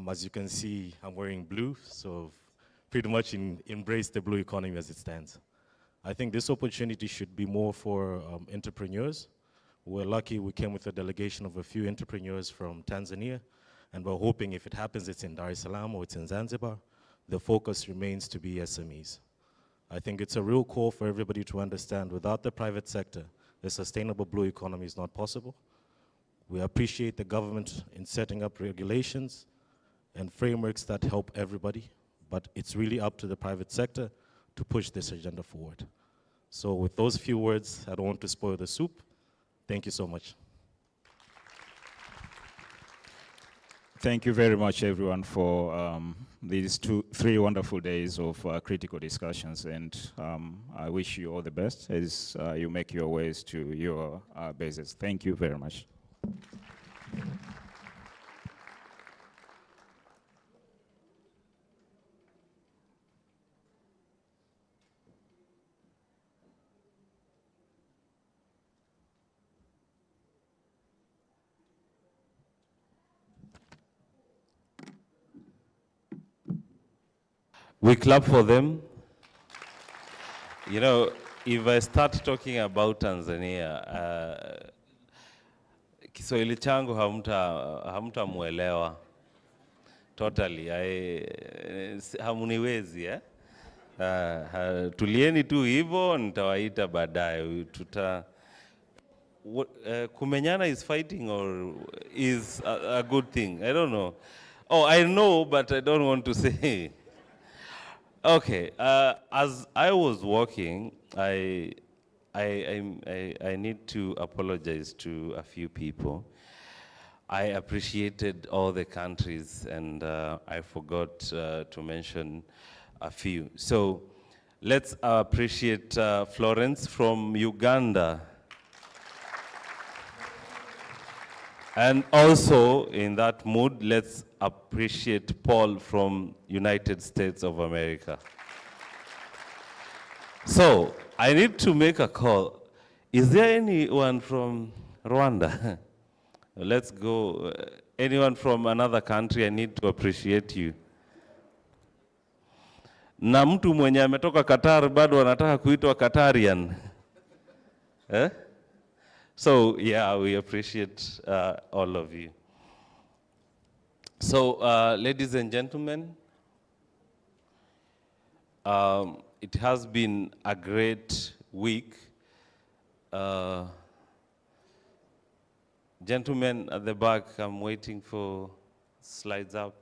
As you can see, I'm wearing blue, so pretty much embrace the blue economy as it stands. I think this opportunity should be more for entrepreneurs. We're lucky we came with a delegation of a few entrepreneurs from Tanzania, and we're hoping if it happens it's in Dar es Salaam or it's in Zanzibar, the focus remains to be SMEs. I think it's a real call for everybody to understand without the private sector, the sustainable blue economy is not possible. We appreciate the government in setting up regulations and frameworks that help everybody, but it's really up to the private sector to push this agenda forward. So with those few words, I don't want to spoil the soup. Thank you so much. Thank you very much, everyone, for these 3 wonderful days of critical discussions, and I wish you all the best as you make your ways to your bases. Thank you very much. We clap for them. You know, if I start talking about Tanzania, Kiswahili changu hamtamuelewa totally. Hamuniwezi, eh? Tulieni tu hivyo, nitawaita baadaye. Kumenyana is fighting or is a good thing? I don't know. Oh, I know, but I don't want to say. Okay, as I was walking, I need to apologize to a few people. I appreciated all the countries, and I forgot to mention a few. So let's appreciate Florence from Uganda. And also, in that mood, let's appreciate Paul from United States of America. So, I need to make a call. Is there anyone from Rwanda? Let's go. Anyone from another country, I need to appreciate you. Na mtu mwenye ametoka Qatar bado anataka kuitwa Qatarian. Eh? So, yeah, we appreciate all of you. So, ladies and gentlemen, it has been a great week. Gentlemen at the back, I'm waiting for slides up.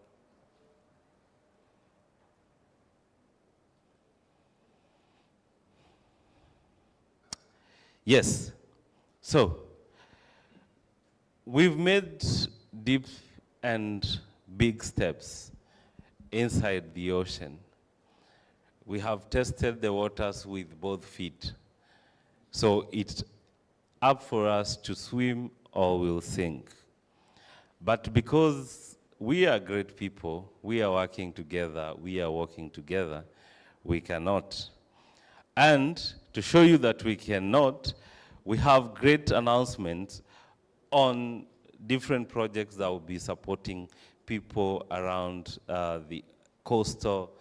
Yes. So, we've made deep and big steps inside the ocean. We have tested the waters with both feet. So it's up for us to swim or we'll sink. But because we are great people, we are working together, we are working together, we cannot. And to show you that we cannot, we have great announcements on different projects that will be supporting people around the coastal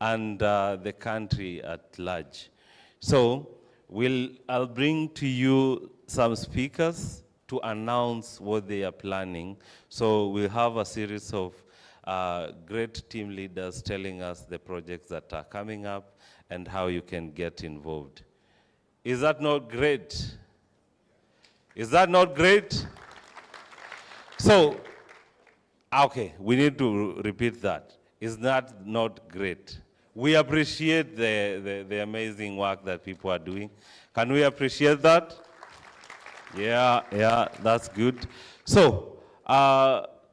and the country at large. So I'll bring to you some speakers to announce what they are planning. So we'll have a series of great team leaders telling us the projects that are coming up and how you can get involved. Is that not great? Is that not great? So, okay, we need to repeat that. Is that not great? We appreciate the amazing work that people are doing. Can we appreciate that? Yeah, that's good. So,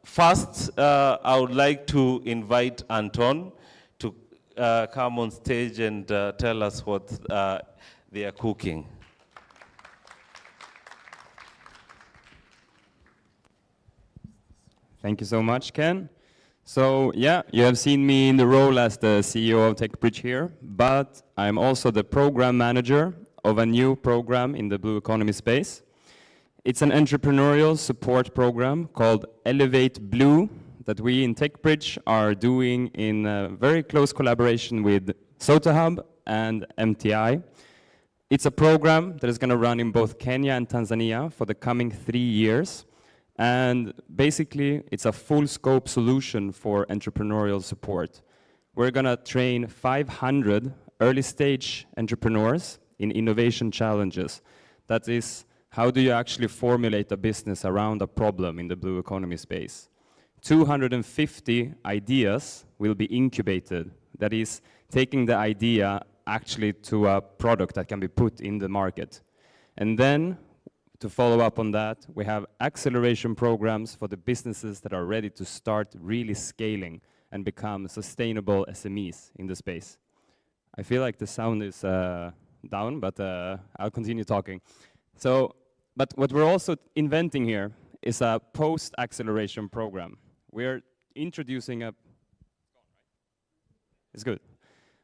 first, I would like to invite Anton to come on stage and tell us what they are cooking. Thank you so much, Ken. So yeah, you have seen me in the role as the CEO of TechBridge here, but I'm also the program manager of a new program in the blue economy space. It's an entrepreneurial support program called Elevate Blue that we in TechBridge are doing in very close collaboration with SotaHub and MTI. It's a program that is going to run in both Kenya and Tanzania for the coming 3 years. And basically, it's a full scope solution for entrepreneurial support. We're going to train 500 early stage entrepreneurs in innovation challenges. That is, how do you actually formulate a business around a problem in the blue economy space? 250 ideas will be incubated. That is, taking the idea actually to a product that can be put in the market. And then, to follow up on that, we have acceleration programs for the businesses that are ready to start really scaling and become sustainable SMEs in the space. I feel like the sound is down, but I'll continue talking. So, but what we're also inventing here is a post-acceleration program. We're introducing a... It's good.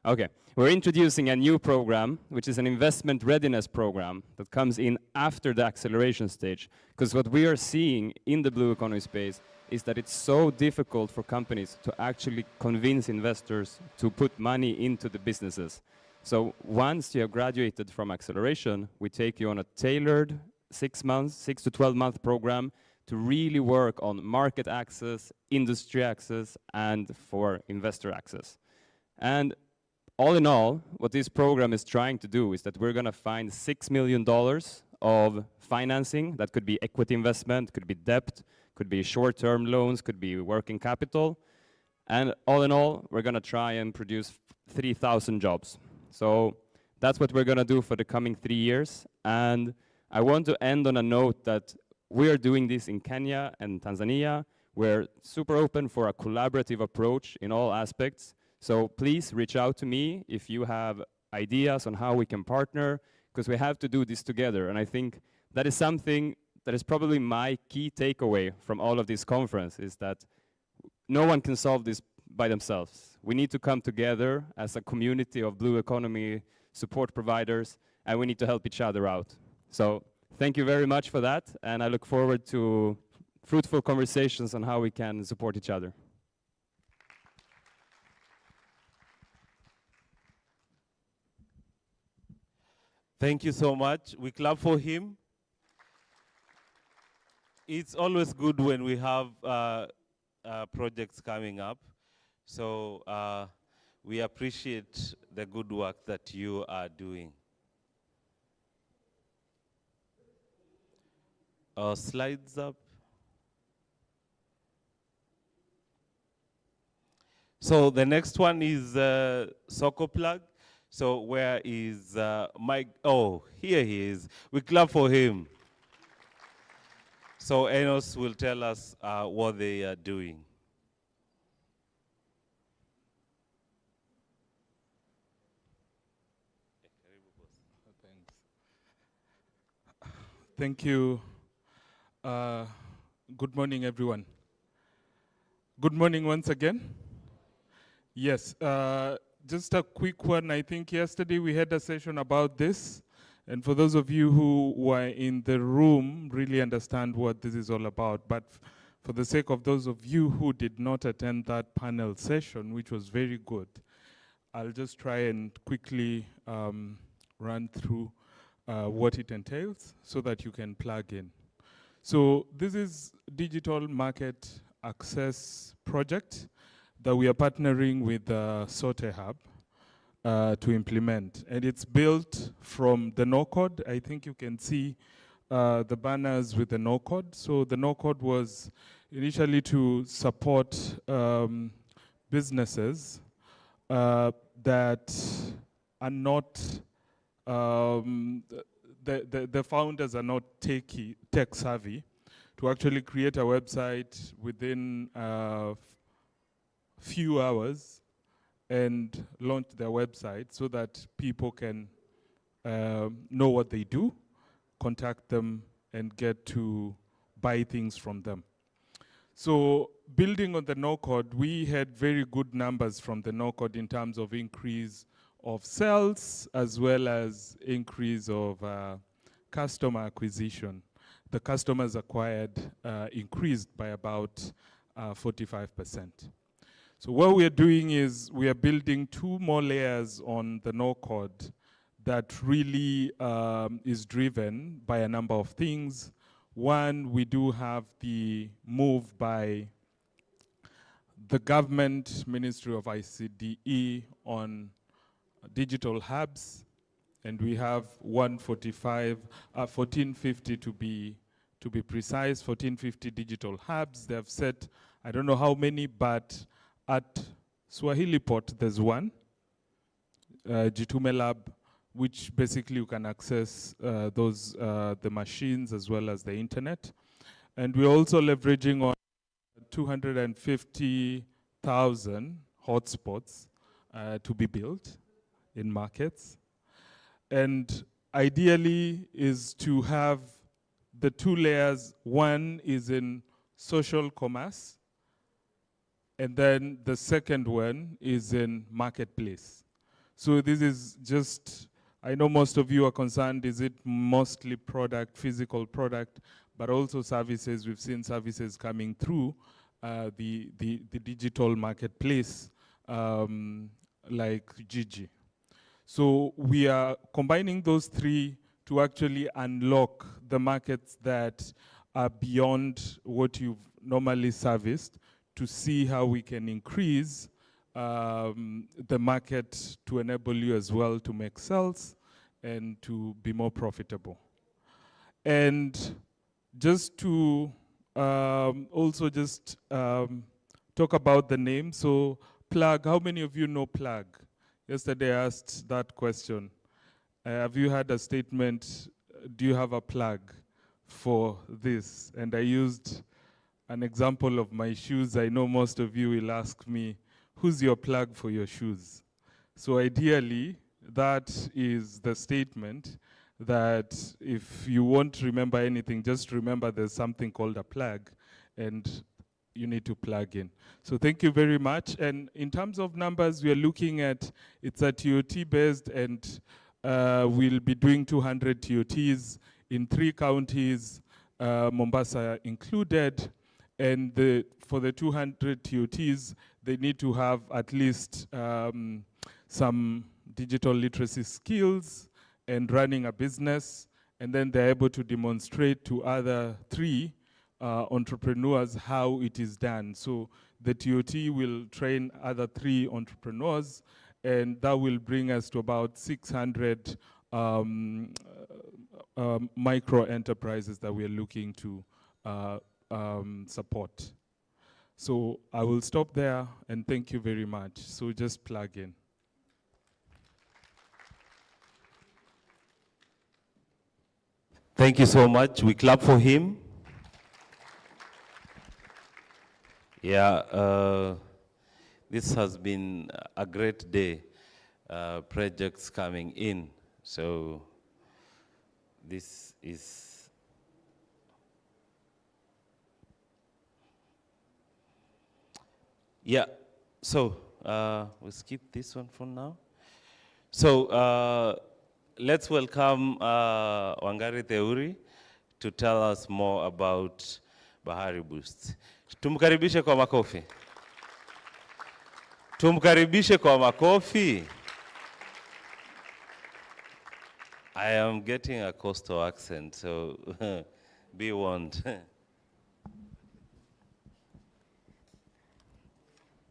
Okay, we're introducing a new program, which is an investment readiness program that comes in after the acceleration stage. Because what we are seeing in the blue economy space is that it's so difficult for companies to actually convince investors to put money into the businesses. So once you have graduated from acceleration, we take you on a tailored 6 to 12 month program to really work on market access, industry access, and for investor access. And all in all, what this program is trying to do is that we're going to find $6 million of financing. That could be equity investment, could be debt, could be short-term loans, could be working capital. And all in all, we're going to try and produce 3,000 jobs. So that's what we're going to do for the coming 3 years. And I want to end on a note that we are doing this in Kenya and Tanzania. We're super open for a collaborative approach in all aspects. So please reach out to me if you have ideas on how we can partner, because we have to do this together. And I think that is something that is probably my key takeaway from all of this conference, is that no one can solve this by themselves. We need to come together as a community of blue economy support providers, and we need to help each other out. So thank you very much for that, and I look forward to fruitful conversations on how we can support each other. Thank you so much. We clap for him. It's always good when we have projects coming up. So We appreciate the good work that you are doing. Slides up. So the next one is Soko Plug. So where is Mike? Oh, here he is. We clap for him. So Enos will tell us what they are doing. Thank you. Good morning, everyone. Good morning once again. Yes, just a quick one. I think yesterday we had a session about this. And for those of you who were in the room, really understand what this is all about. But for the sake of those of you who did not attend that panel session, which was very good, I'll just try and quickly run through what it entails so that you can plug in. So this is Digital Market Access Project that we are partnering with Sote Hub to implement. And it's built from the no-code. I think you can see the banners with the no-code. So the no-code was initially to support businesses that are not, the founders are not tech savvy, to actually create a website within few hours and launch their website so that people can know what they do, contact them, and get to buy things from them. So building on the no-code, we had very good numbers from the no-code in terms of increase of sales as well as increase of customer acquisition. The customers acquired increased by about 45%. So what we are doing is we are building 2 more layers on the no-code that really is driven by a number of things. One, we do have the move by the government, Ministry of ICDE, on digital hubs, and we have 1450 to be precise, 1450 digital hubs. They have set, I don't know how many, but at Swahili Port there's one, Jitume Lab, which basically you can access the machines as well as the internet. And we're also leveraging on 250,000 hotspots to be built in markets. And ideally is to have the 2 layers. One is in social commerce, and then the second one is in marketplace. So this is just, I know most of you are concerned, is it mostly product, physical product, but also services. We've seen services coming through the digital marketplace like Gigi. So we are combining those 3 to actually unlock the markets that are beyond what you've normally serviced, to see how we can increase the market to enable you as well to make sales and to be more profitable. And just to also just talk about the name. So Plug, how many of you know Plug? Yesterday I asked that question. Have you had a statement, do you have a plug for this? And I used an example of my shoes. I know most of you will ask me, who's your plug for your shoes? So ideally, that is the statement that if you won't remember anything, just remember there's something called a plug, and you need to plug in. So thank you very much. And in terms of numbers, we are looking at, it's a TOT based, and we'll be doing 200 TOTs in 3 counties, Mombasa included. And for the 200 TOTs, they need to have at least some digital literacy skills and running a business. And then they're able to demonstrate to other 3 entrepreneurs how it is done. So The TOT will train other 3 entrepreneurs, and that will bring us to about 600 micro enterprises that we are looking to support. So I will stop there, and thank you very much. So just plug in. Thank you so much. We clap for him. Yeah, this has been a great day. Projects coming in. So this is yeah. So we'll skip this one for now. So let's welcome Wangari Theuri to tell us more about Bahari Boost. Tumkaribishe kwa makofi. Tumkaribishe kwa makofi. I am getting a coastal accent, so be warned.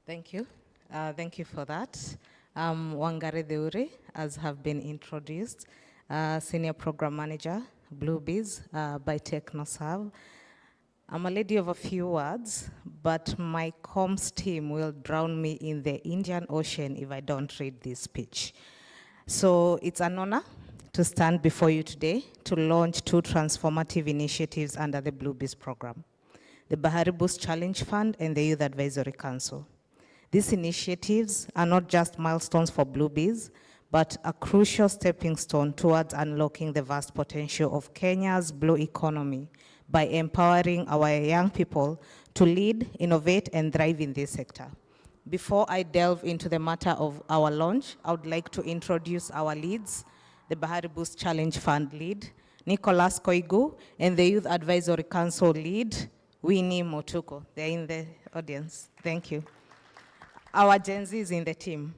Thank you. Thank you for that. Wangari Theuri, as have been introduced, Senior Program Manager, Bluebees by TechnoServe. I'm a lady of a few words, but my comms team will drown me in the Indian Ocean if I don't read this speech. So it's an honor to stand before you today to launch 2 transformative initiatives under the Bluebees program, the Bahari Boost Challenge Fund and the Youth Advisory Council. These initiatives are not just milestones for Bluebees, but a crucial stepping stone towards unlocking the vast potential of Kenya's blue economy by empowering our young people to lead, innovate, and thrive in this sector. Before I delve into the matter of our launch, I would like to introduce our leads, the Bahari Boost Challenge Fund lead, Nicholas Koigu, and the Youth Advisory Council lead, Winnie Motuko. They're in the audience. Thank you. Our Gen Zs in the team.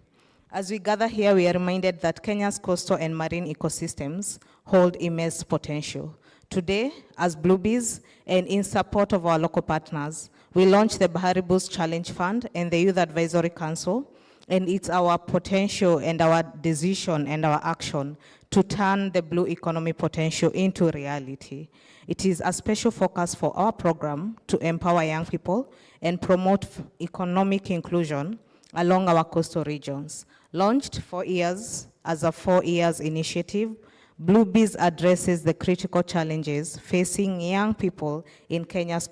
As we gather here, we are reminded that Kenya's coastal and marine ecosystems hold immense potential. Today, as Bluebees and in support of our local partners, we launched the Bahari Boost Challenge Fund and the Youth Advisory Council, and it's our potential and our decision and our action to turn the blue economy potential into reality. It is a special focus for our program to empower young people and promote economic inclusion along our coastal regions. Launched 4 years as a 4 years initiative, Bluebees addresses the critical challenges facing young people in Kenya's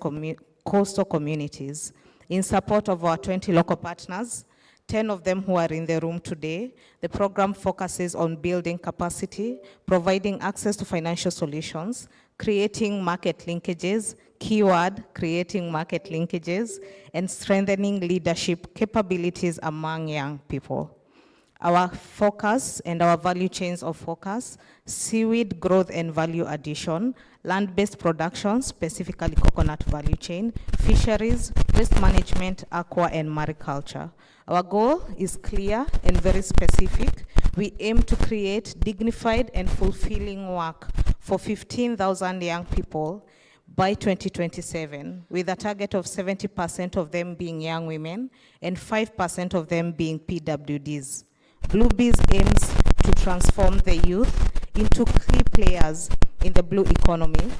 coastal communities. In support of our 20 local partners, 10 of them who are in the room today, the program focuses on building capacity, providing access to financial solutions, creating market linkages, keyword, creating market linkages, and strengthening leadership capabilities among young people. Our focus and our value chains of focus, seaweed growth and value addition, land-based production, specifically coconut value chain, fisheries, waste management, aqua and mariculture. Our goal is clear and very specific. We aim to create dignified and fulfilling work for 15,000 young people by 2027, with a target of 70% of them being young women and 5% of them being PWDs. Bluebees aims to transform the youth into key players in the blue economy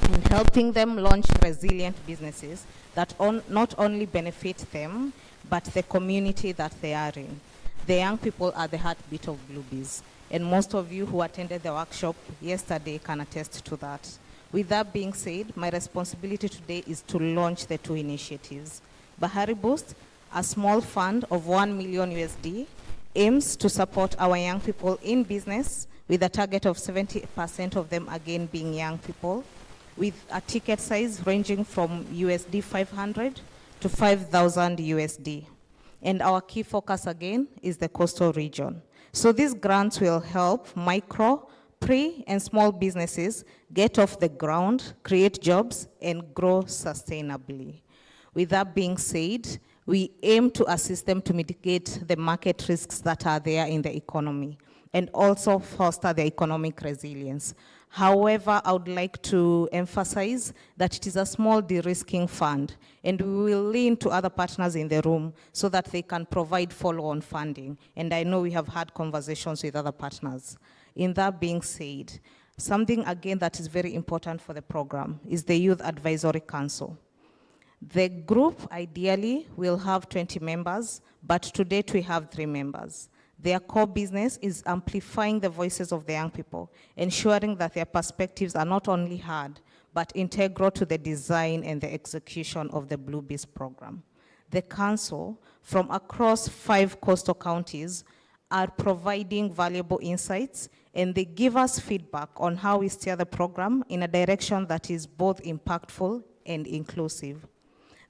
and helping them launch resilient businesses that not only benefit them, but the community that they are in. The young people are the heartbeat of Bluebees, and most of you who attended the workshop yesterday can attest to that. With that being said, my responsibility today is to launch the 2 initiatives. Bahari Boost, a small fund of 1 million USD, aims to support our young people in business with a target of 70% of them again being young people, with a ticket size ranging from USD 500 to 5,000 USD. And our key focus again is the coastal region. So these grants will help micro, pre, and small businesses get off the ground, create jobs, and grow sustainably. With that being said, we aim to assist them to mitigate the market risks that are there in the economy. and also foster their economic resilience. However, I would like to emphasize that it is a small de-risking fund, and we will lean to other partners in the room so that they can provide follow-on funding. And I know we have had conversations with other partners. In that being said, something again that is very important for the program is the Youth Advisory Council. The group ideally will have 20 members, but to date we have 3 members. Their core business is amplifying the voices of the young people, ensuring that their perspectives are not only heard, but integral to the design and the execution of the Blue Beast program. The council, from across 5 coastal counties, are providing valuable insights, and they give us feedback on how we steer the program in a direction that is both impactful and inclusive.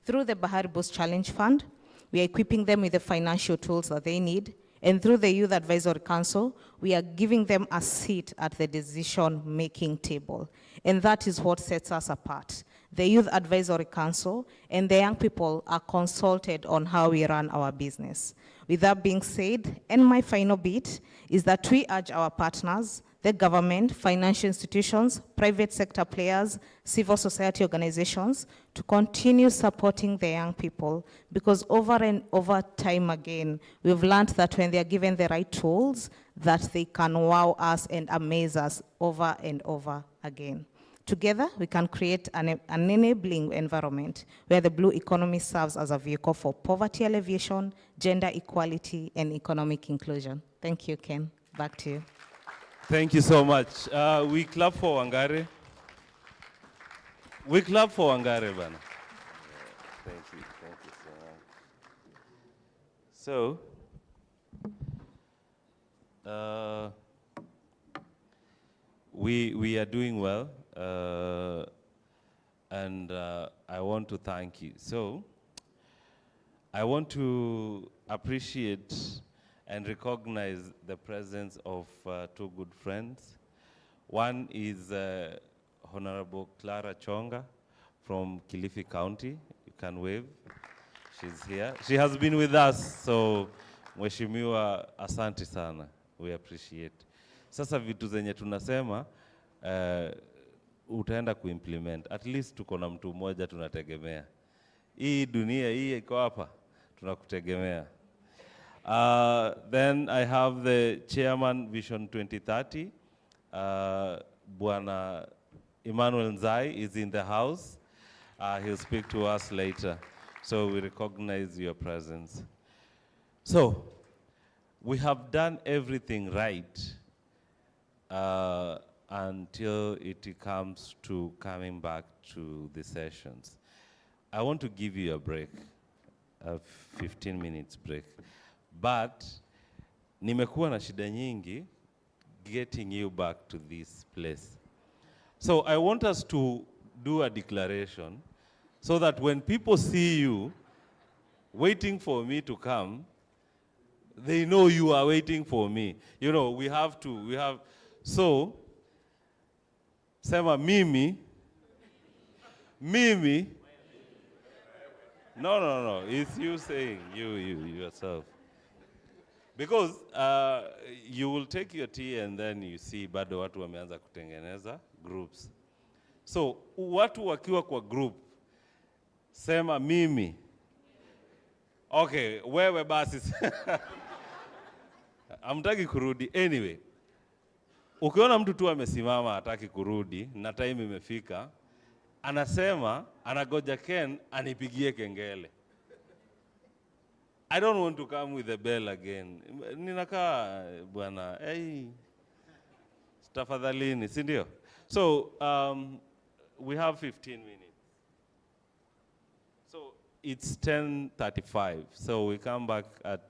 Through the Bahari Boost Challenge Fund, we are equipping them with the financial tools that they need, and through the Youth Advisory Council, we are giving them a seat at the decision-making table. And that is what sets us apart. The Youth Advisory Council and the young people are consulted on how we run our business. With that being said, and my final bit is that we urge our partners, the government, financial institutions, private sector players, civil society organizations, to continue supporting the young people, because over and over time again, we've learned that when they're given the right tools, that they can wow us and amaze us over and over again. Together, we can create an enabling environment where the blue economy serves as a vehicle for poverty alleviation, gender equality, and economic inclusion. Thank you, Ken. Back to you. Thank you so much. We clap for Wangari. We clap for Wangari, Bana. Thank you so much. We are doing well, and I want to thank you. So I want to appreciate and recognize the presence of 2 good friends. One is Honorable Clara Chonga from Kilifi County. You can wave. She's here. She has been with us, so Mheshimiwa, asante sana. We appreciate. Sasa vitu zenye tunasema utaenda kuimplement. At least tuko na mtu mmoja tunategemea. Hii dunia hii iko hapa, tunakutegemea. Then I have the chairman, Vision 2030. Bwana Emmanuel Nzai is in the house. He'll speak to us later. So we recognize your presence. So we have done everything right until it comes to coming back to the sessions. I want to give you a break, a 15 minutes break. But nimekuwa na shida nyingi getting you back to this place. So I want us to do a declaration so that when people see you waiting for me to come, they know you are waiting for me. You know, we have, so, sema mimi, no, it's you saying, you yourself. Because you will take your tea and then you see bado watu wameanza kutengeneza groups. So watu wakiwa kwa group, sema mimi. Okay, wewe basi. Hamtaki kurudi. Anyway, ukiona mtu tu amesimama hataki kurudi na time imefika, anasema anagoja Ken anipigie kengele. I don't want to come with the bell again. Ninakaa bwana, hey, tafadhalini, si ndio? So we have 15 minutes. So it's 10:35. So we come back at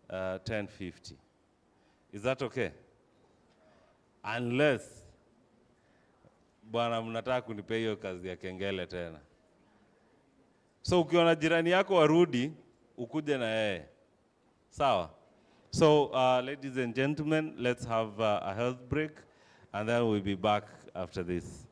10:50. Is that okay? Unless bwana mnataka kunipea hiyo kazi ya kengele tena. So ukiona jirani yako warudi, ukuje na yeye. Sawa? So ladies and gentlemen, let's have a health break and then we'll be back after this.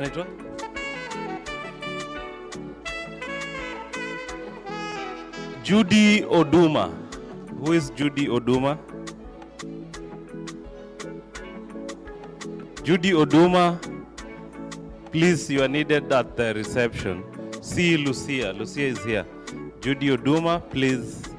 Anaitwa? Judy Oduma. Who is Judy Oduma? Judy Oduma, please, you are needed at the reception. See Lucia. Lucia is here. Judy Oduma, please.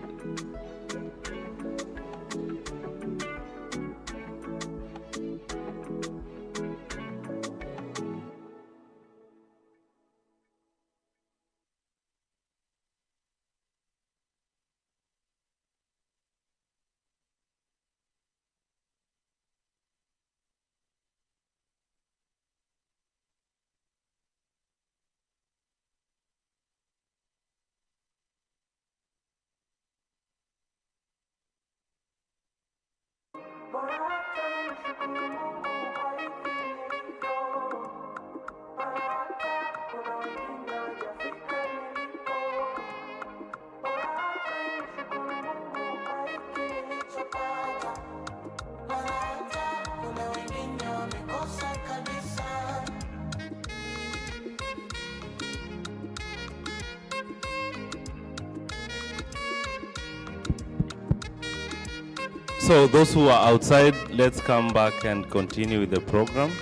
So those who are outside, let's come back and continue with the program.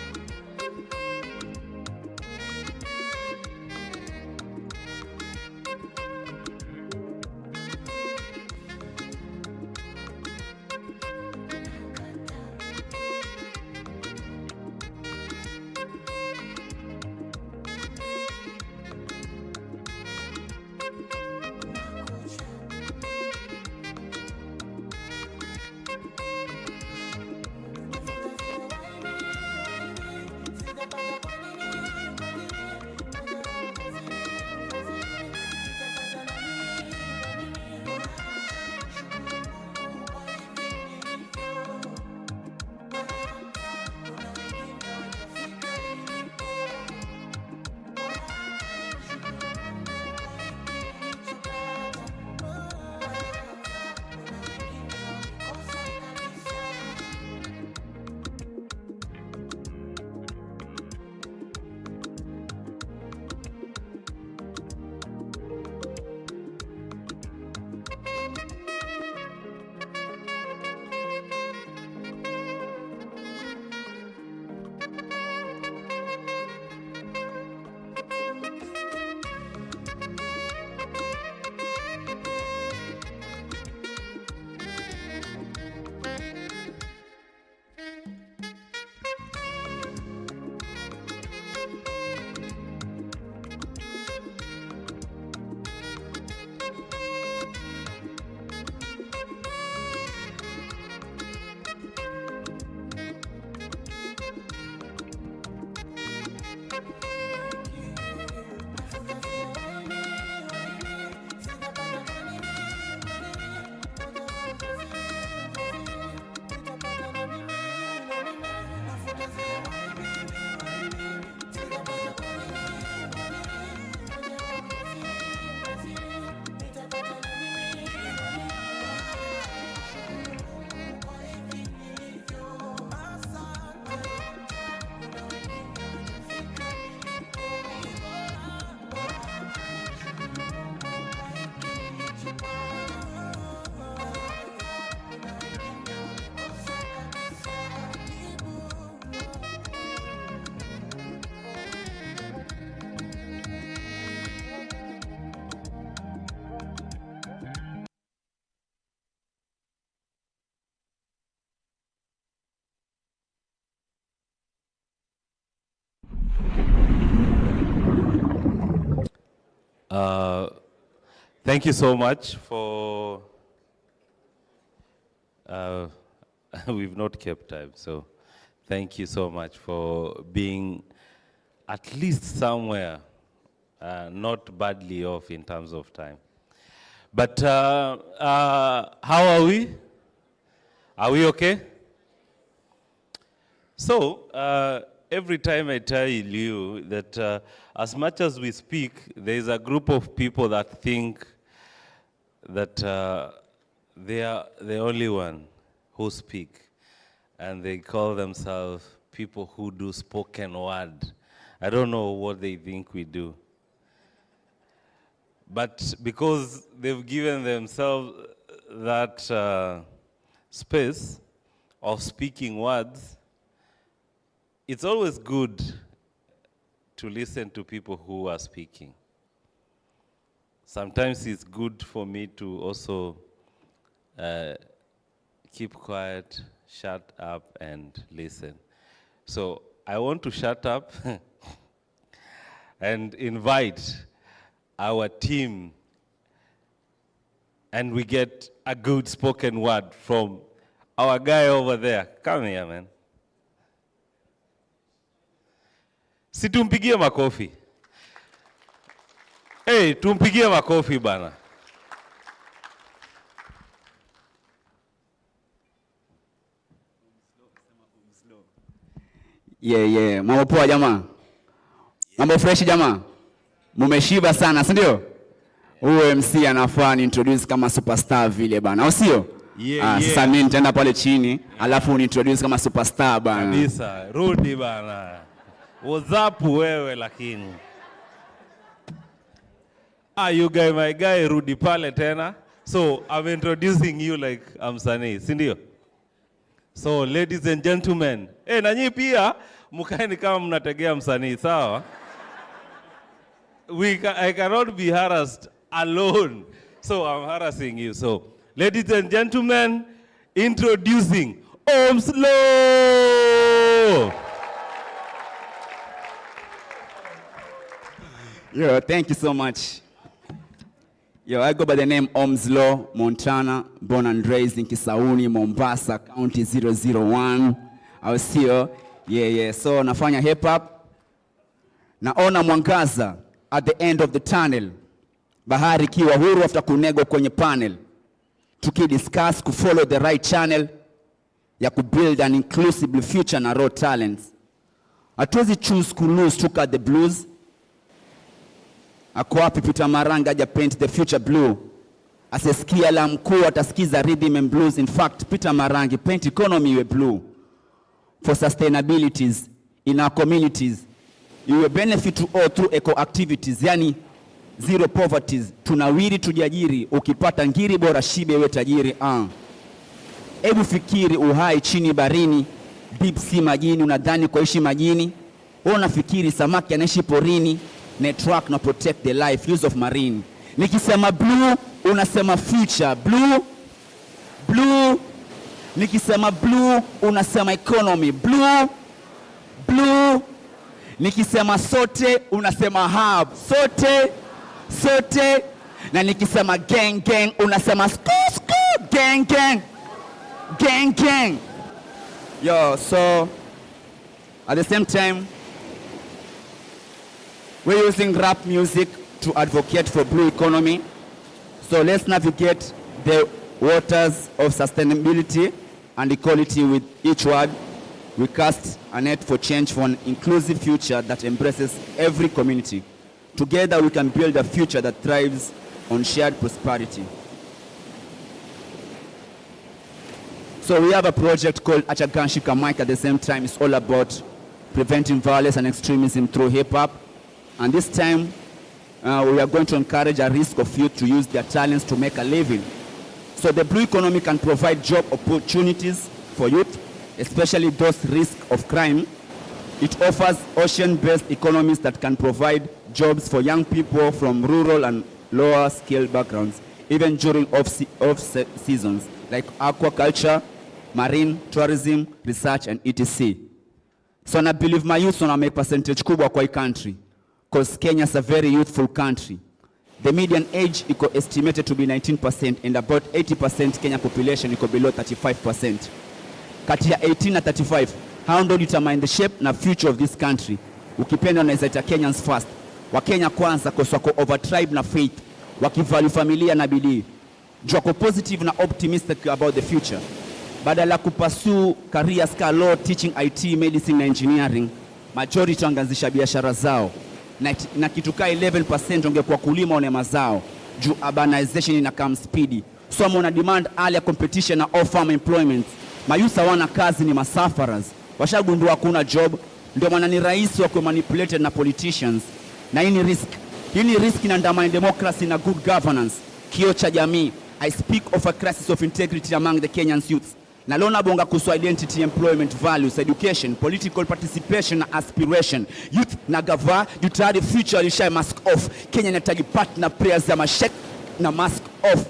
Thank you so much for, we've not kept time, so thank you so much for being at least somewhere, not badly off in terms of time. But how are we? Are we okay? So, every time I tell you that as much as we speak, there is a group of people that think that they are the only one who speak, and they call themselves people who do spoken word. I don't know what they think we do. But because they've given themselves that space of speaking words, it's always good to listen to people who are speaking. Sometimes it's good for me to also keep quiet, shut up, and listen. So I want to shut up and invite our team, and we get a good spoken word from our guy over there. Come here, man. Si tumpigie makofi. Hey, tumpigie makofi bana. Yeah. Mambo poa jamaa. Mambo fresh jamaa. Mumeshiba sana, si ndio? Huyo MC anafaa ni introduce kama superstar vile bana. Au sio? Sasa mimi nitaenda pale chini, alafu ni introduce kama superstar bana. Kabisa, rudi bana. WhatsApp wewe lakini. You guy, my guy, rudi pale tena. So I'm introducing you like I'm Sani, si ndio? So ladies and gentlemen, nanyi pia mukaeni kama mnategea msanii, sawa? I cannot be harassed alone. So I'm harassing you. So ladies and gentlemen, introducing Omslo. Yo, thank you so much. Yo, I go by the name Omslo, Montana, born and raised in Kisauni, Mombasa, County 001. I was here. Yeah. So nafanya hip hop. Naona mwangaza at the end of the tunnel. Bahari kiwa huru after kunego kwenye panel. Tukidiscuss kufollow the right channel ya kubuild an inclusive future na raw talents. Hatuwezi choose kulose tuka the blues. Ako wapi Peter Maranga aja paint the future blue. Asesikia la mkuu atasikiza rhythm and blues. In fact, Peter Marangi paint economy iwe blue. For sustainabilities in our communities. Iwe benefit to all through eco activities. Yani zero poverties. Tunawiri tujiajiri. Ukipata ngiri bora shibe we tajiri. Ebu fikiri uhai chini barini. Deep sea majini. Unadhani kuishi majini. Unafikiri samaki anaishi porini. Network na protect the life use of marine. Nikisema blue unasema future. Blue. Nikisema blue unasema economy. Blue. Nikisema sote unasema hub. Sote. Na nikisema gang unasema gang. Yo, so at the same time we're using rap music to advocate for blue economy. So let's navigate the waters of sustainability and equality with each word. We cast a net for change for an inclusive future that embraces every community. Together we can build a future that thrives on shared prosperity. So we have a project called Achaganshika Mike. At the same time, it's all about preventing violence and extremism through hip-hop. And this time, we are going to encourage a risk of youth to use their talents to make a living. So the blue economy can provide job opportunities for youth, especially those at risk of crime. It offers ocean-based economies that can provide jobs for young people from rural and lower-scale backgrounds, even during off-seasons, like aquaculture, marine, tourism, research, and etc. So I believe my youth will make percentage kubwa kwa country. Because Kenya is a very youthful country. The median age is estimated to be 19% and about 80% Kenya population is below 35%. Kati ya 18 na 35, how do you determine the shape na future of this country? Ukipenda na zaita Kenyans first. Wakenya kwanza kwa wako over tribe na faith. Wakivalue familia na bidii. Wako positive na optimistic about the future. Badala kupursue careers ka law, teaching, IT, medicine na engineering, majority wangaanzisha biashara zao. Na kitu ka 11% ungekuwa kulima one mazao juu urbanization ina come speedy. So mona demand earlier competition na off-farm employment. Mayusa wana kazi ni masafaras. Washagundua hakuna job, ndio maana ni rahisi wa manipulated na politicians. Na hii ni risk. Hii ni risk inaandamana democracy na good governance. Kio cha jamii. I speak of a crisis of integrity among the Kenyan youths. Na lona bonga kuhusu identity, employment, values, education, political participation na aspiration. Youth na gava, jutari future lisha mask off. Kenya inahitaji partner prayers za mashek na mask off.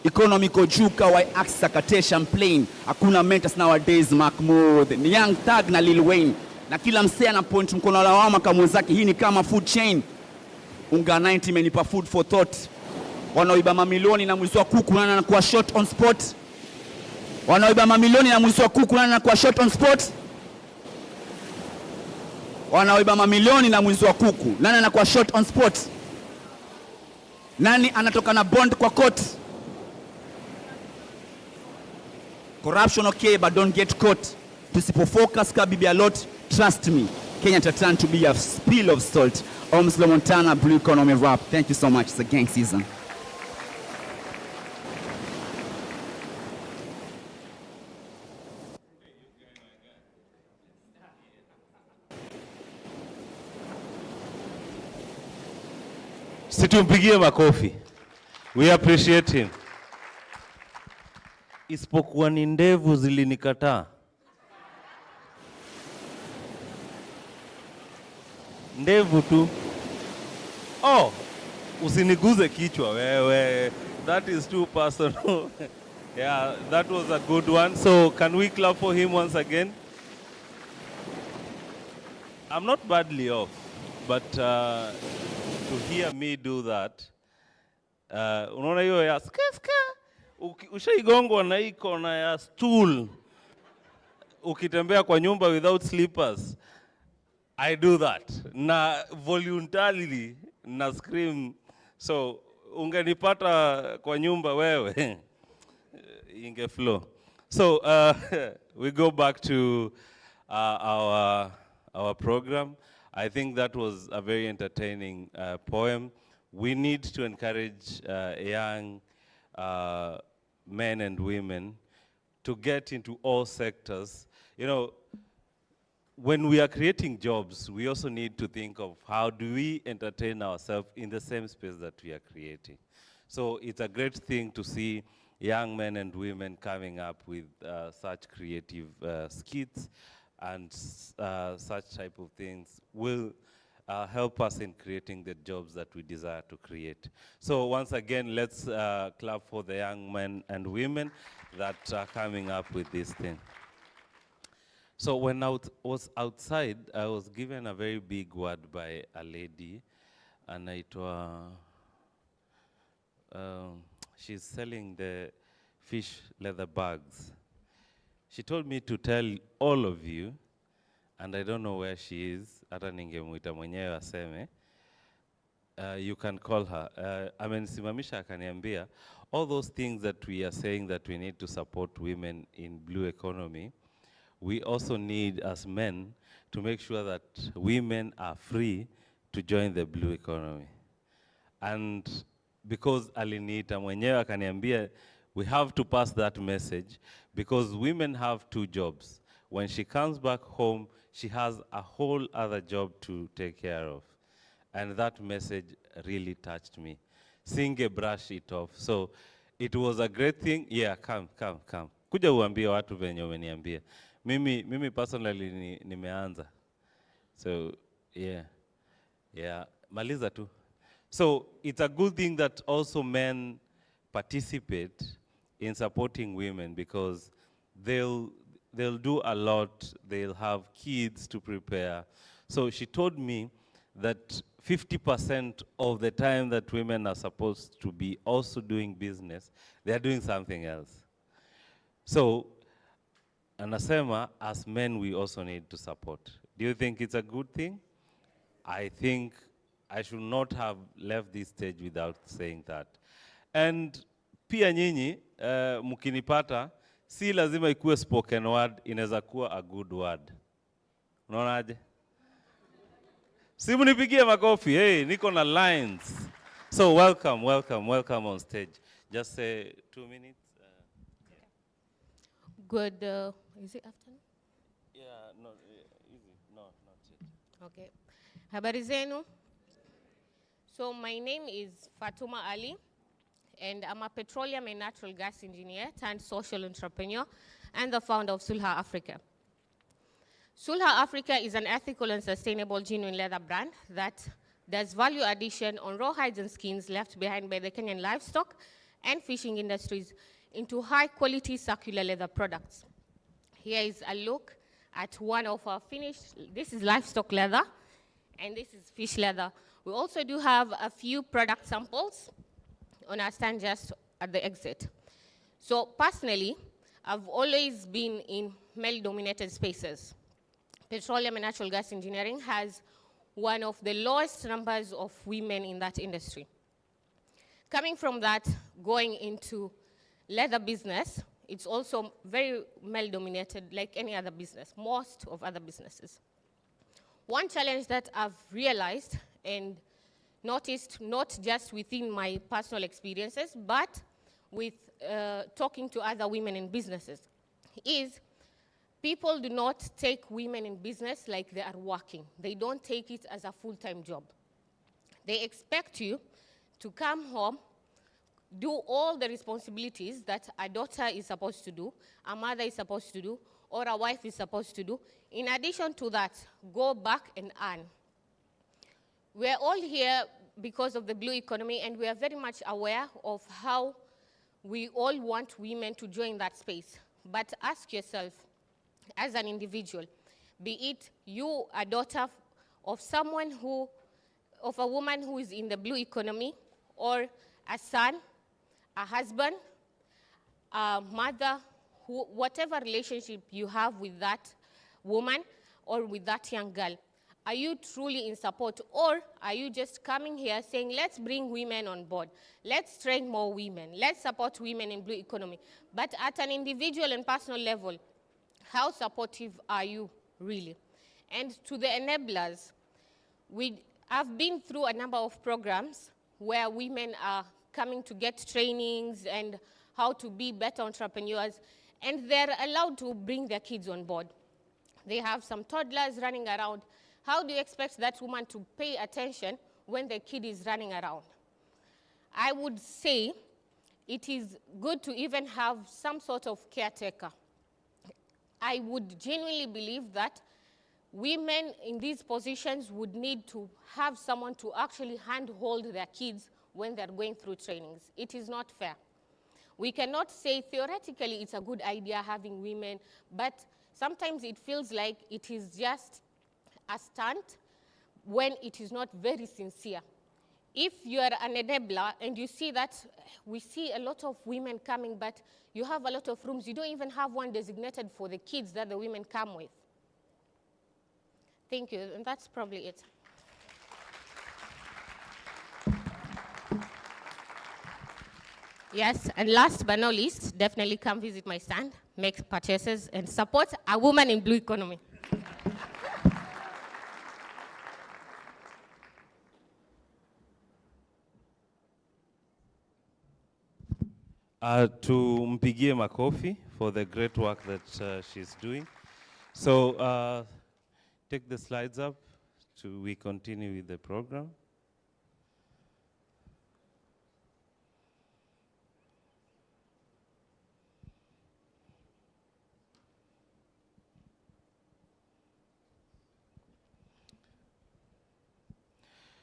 Economy ko juu kawai aksa kate Champlain. Hakuna mentors nowadays Mahmoud. Ni Young Thug na Lil Wayne. Na kila msee ana point mkono lawama kama mwenzake. Hii ni kama food chain. Unga 90 imenipa food for thought. Wanaoiba mamilioni na mwizi wa kuku nana na kuwa short on spot. Wanaoiba mamilioni na mwizi wa kuku nana na kuwa short on spot. Wanaoiba mamilioni na mwizi wa kuku nana na kuwa short on spot. Nani anatoka na bond kwa court? Corruption okay, but don't get caught. Tusipofocus ka bibi a lot, trust me, Kenya turn to be a spill of salt. Omslo Montana, blue economy rap. Thank you so much. It's a gang season. Situmpigie makofi. We appreciate him. Isipokuwa ni ndevu zilinikataa. Ndevu tu. Oh, usiniguze kichwa wewe. That is too personal. Yeah, that was a good one. So can we clap for him once again? I'm not badly off, but to hear me do that, unaona hiyo ya ska, ushaigongwa na hii kona ya stool, ukitembea kwa nyumba without slippers, I do that. Na voluntarily, na scream. So, ungenipata kwa nyumba wewe, inge flow. So, we go back to our program. I think that was a very entertaining poem. We need to encourage young men and women to get into all sectors. You know, when we are creating jobs, we also need to think of how do we entertain ourselves in the same space that we are creating. So it's a great thing to see young men and women coming up with such creative skits, and such type of things will help us in creating the jobs that we desire to create. So once again, let's clap for the young men and women that are coming up with this thing. So when I was outside, I was given a very big word by a lady, and she's selling the fish leather bags. She told me to tell all of you, and I don't know where she is, hata ningemuita mwenyewe aseme, you can call her. Amenisimamisha akaniambia, all those things that we are saying that we need to support women in blue economy, we also need as men to make sure that women are free to join the blue economy. And because aliniita mwenyewe akaniambia, we have to pass that message, because women have two jobs. When she comes back home, she has a whole other job to take care of. And that message really touched me. Singe brush it off. So it was a great thing. Yeah, come. Kuja uambie watu venye umeniambia. Mimi personally nimeanza. So yeah, maliza tu. So it's a good thing that also men participate in supporting women, because they'll do a lot, they'll have kids to prepare. So she told me that 50% of the time that women are supposed to be also doing business, they are doing something else. So, anasema, as men, we also need to support. Do you think it's a good thing? I think I should not have left this stage without saying that. And pia nyinyi, mkinipata, si lazima ikuwe spoken word, inaweza kuwa a good word. Unaonaje? Si munipigie makofi, hey, niko na lines. So welcome on stage. Just say 2 minutes. Good, is it afternoon? Yeah, no, easy. No, not yet. Okay. Habari zenu. So my name is Fatuma Ali, and I'm a petroleum and natural gas engineer turned social entrepreneur and the founder of Sulha Africa. Sulha Africa is an ethical and sustainable genuine leather brand that does value addition on raw hides and skins left behind by the Kenyan livestock and fishing industries into high-quality circular leather products. Here is a look at one of our finished, this is livestock leather, and this is fish leather. We also do have a few product samples on our stand just at the exit. So personally, I've always been in male-dominated spaces. Petroleum and natural gas engineering has one of the lowest numbers of women in that industry. Coming from that, going into leather business, it's also very male-dominated like any other business, most of other businesses. One challenge that I've realized and noticed, not just within my personal experiences, but with talking to other women in businesses, is people do not take women in business like they are working. They don't take it as a full-time job. They expect you to come home, do all the responsibilities that a daughter is supposed to do, a mother is supposed to do, or a wife is supposed to do. In addition to that, go back and earn. We're all here because of the blue economy, and we are very much aware of how we all want women to join that space. But ask yourself, as an individual, be it you, a daughter of someone who, of a woman who is in the blue economy, or a son, a husband, a mother, whatever relationship you have with that woman or with that young girl, are you truly in support, or are you just coming here saying, let's bring women on board, let's train more women, let's support women in blue economy? But at an individual and personal level, how supportive are you really? And to the enablers, I've been through a number of programs where women are coming to get trainings and how to be better entrepreneurs, and they're allowed to bring their kids on board. They have some toddlers running around. How do you expect that woman to pay attention when the kid is running around? I would say it is good to even have some sort of caretaker. I would genuinely believe that women in these positions would need to have someone to actually handhold their kids when they're going through trainings. It is not fair. We cannot say theoretically it's a good idea having women, but sometimes it feels like it is just a stunt when it is not very sincere. If you are an enabler and you see that we see a lot of women coming, but you have a lot of rooms, you don't even have one designated for the kids that the women come with. Thank you, and that's probably it. Yes, and last but not least, definitely come visit my stand, make purchases, and support a woman in blue economy. Tumpigie makofi for the great work that she's doing. So take the slides up we continue with the program.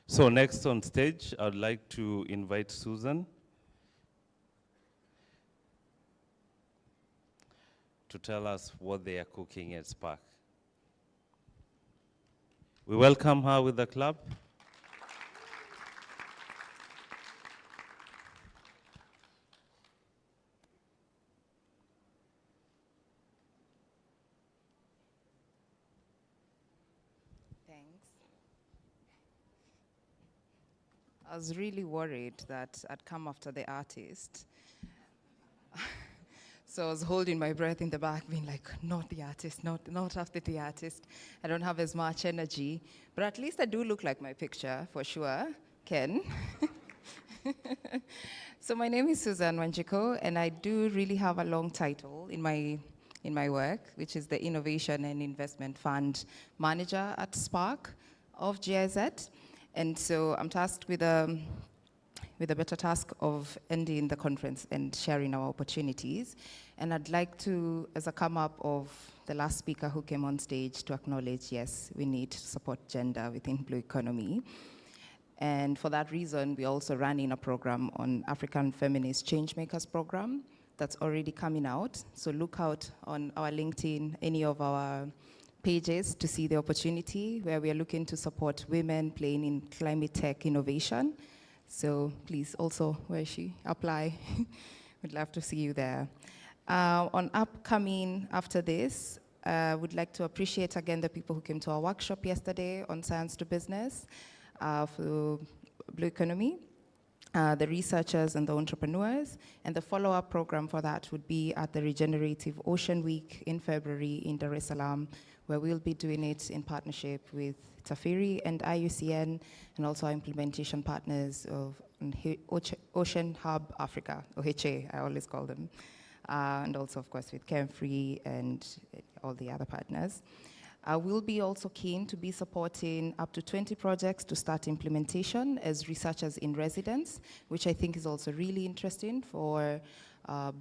So next on stage, I'd like to invite Susan to tell us what they are cooking at Spark. We welcome her with the clap. Thanks. I was really worried that I'd come after the artist. So I was holding my breath in the back, being like, not the artist, not after the artist. I don't have as much energy, but at least I do look like my picture, for sure, Ken. So my name is Susan Wanjiko, and I do really have a long title in my work, which is the Innovation and Investment Fund Manager at Spark of GIZ. And so I'm tasked with a better task of ending the conference and sharing our opportunities. And I'd like to, as a come up of the last speaker who came on stage, to acknowledge, yes, we need to support gender within blue economy. And for that reason, we're also running a program on African Feminist Changemakers program that's already coming out. So look out on our LinkedIn, any of our pages to see the opportunity where we are looking to support women playing in climate tech innovation. So please also, where is she? Apply. We'd love to see you there. On upcoming after this, would like to appreciate again the people who came to our workshop yesterday on Science to Business for Blue Economy, the researchers and the entrepreneurs, and the follow-up program for that would be at the Regenerative Ocean Week in February in Dar es Salaam, where we'll be doing it in partnership with Tafiri and IUCN, and also our implementation partners of Ocean Hub Africa, OHA, I always call them, and also, of course, with Carefree and all the other partners. We'll be also keen to be supporting up to 20 projects to start implementation as researchers in residence, which I think is also really interesting for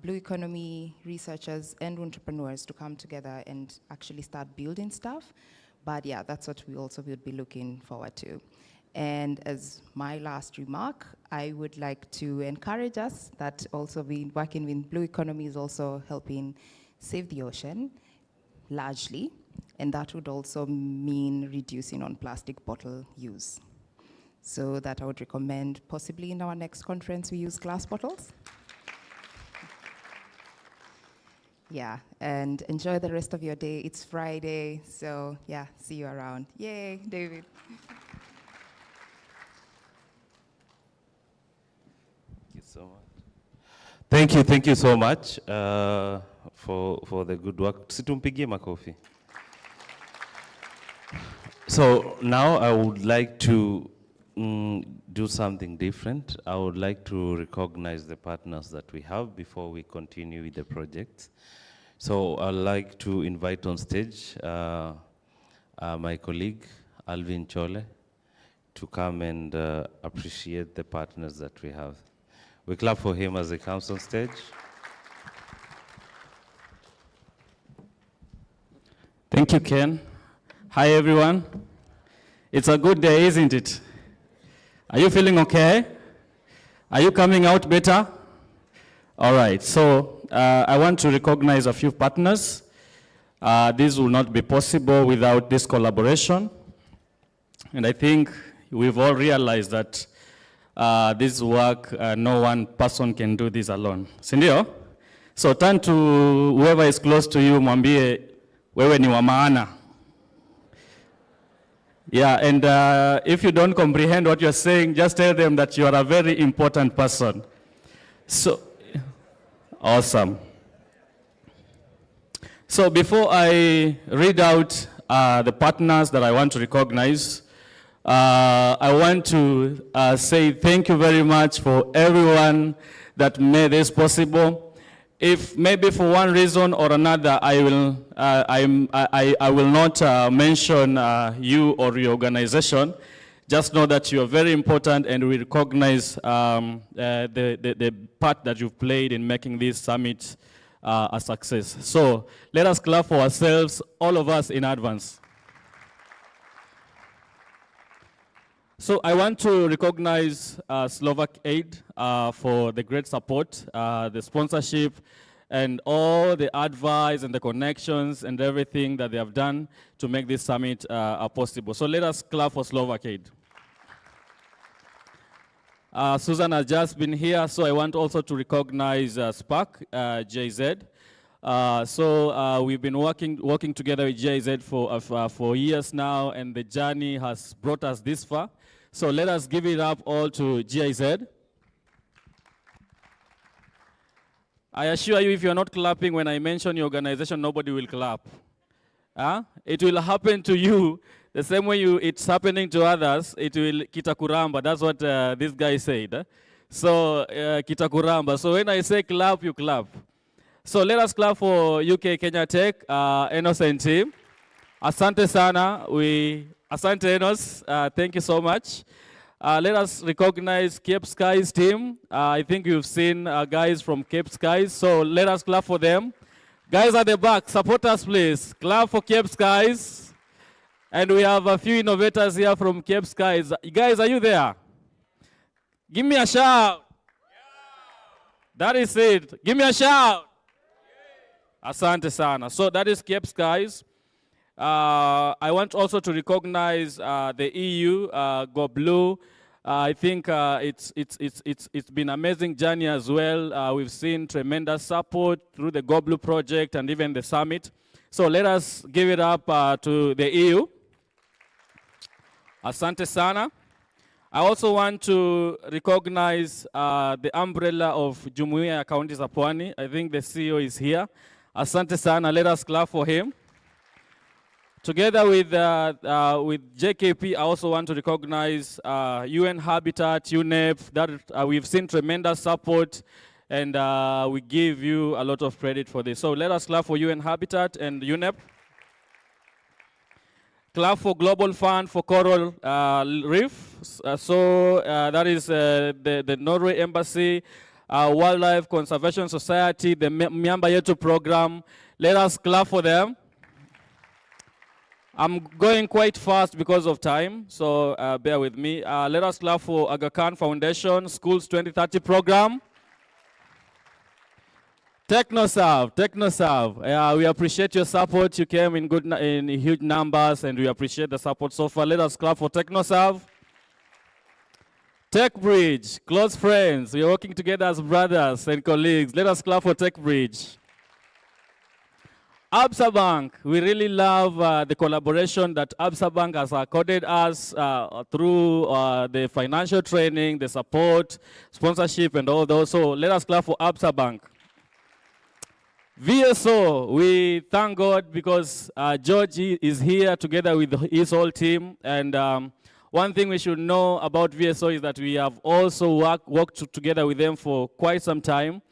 blue economy researchers and entrepreneurs to come together and actually start building stuff. But yeah, that's what we also will be looking forward to. And as my last remark, I would like to encourage us that also working with Blue Economy is also helping save the ocean largely, and that would also mean reducing on plastic bottle use. So that I would recommend possibly in our next conference we use glass bottles. Yeah, and enjoy the rest of your day. It's Friday, so yeah, see you around. Yay, David. Thank you so much. Thank you so much for the good work. Situmpigie makofi. So now I would like to do something different. I would like to recognize the partners that we have before we continue with the project. So I'd like to invite on stage my colleague, Alvin Chole, to come and appreciate the partners that we have. We clap for him as he comes on stage. Thank you, Ken. Hi, everyone. It's a good day, isn't it? Are you feeling okay? Are you coming out better? All right, so I want to recognize a few partners. This will not be possible without this collaboration. And I think we've all realized that this work, no one person can do this alone. Sindio? So turn to whoever is close to you, mwambie, wewe ni wa maana. Yeah, and if you don't comprehend what you're saying, just tell them that you are a very important person. So, awesome. So before I read out the partners that I want to recognize, I want to say thank you very much for everyone that made this possible. If maybe for one reason or another I will not mention you or your organization, just know that you are very important and we recognize the part that you've played in making this summit a success. So let us clap for ourselves, all of us in advance. So I want to recognize Slovak Aid for the great support, the sponsorship, and all the advice and the connections and everything that they have done to make this summit possible. So let us clap for Slovak Aid. Susan has just been here, so I want also to recognize Spark, JZ. So we've been working together with JZ for years now, and the journey has brought us this far. So let us give it up all to GIZ. I assure you, if you're not clapping when I mention your organization, nobody will clap. It will happen to you the same way it's happening to others. It will kitakuramba. That's what this guy said. So kitakuramba. So when I say clap, you clap. So let us clap for UK Kenya Tech, Innocent team. Asante sana. Asante Enos, thank you so much. Let us recognize Cape Skies team. I think you've seen guys from Cape Skies, so let us clap for them. Guys at the back, support us please. Clap for Cape Skies. And we have a few innovators here from Cape Skies. Guys, are you there? Give me a shout. That is it. Give me a shout. Asante sana. So that is Cape Skies. I want also to recognize the EU, Go Blue. I think it's been an amazing journey as well. We've seen tremendous support through the Go Blue project and even the summit. So let us give it up to the EU. Asante sana. I also want to recognize the umbrella of Jumuiya ya Kaunti za Pwani. I think the CEO is here. Asante sana. Let us clap for him. Together with JKP, I also want to recognize UN Habitat, UNEP, that we've seen tremendous support, and we give you a lot of credit for this. So let us clap for UN Habitat and UNEP. Clap for Global Fund for Coral Reef. That is the Norway Embassy, Wildlife Conservation Society, the Miamba Yetu program. Let us clap for them. I'm going quite fast because of time, so bear with me. Let us clap for Aga Khan Foundation Schools 2030 program. TechnoServe. We appreciate your support. You came in huge numbers, and we appreciate the support so far. Let us clap for TechnoServe. TechBridge, close friends. We are working together as brothers and colleagues. Let us clap for TechBridge. Absa Bank, we really love the collaboration that Absa Bank has accorded us through the financial training, the support, sponsorship, and all those. So let us clap for Absa Bank. VSO, we thank God because George is here together with his whole team. And one thing we should know about VSO is that we have also worked together with them for quite some time.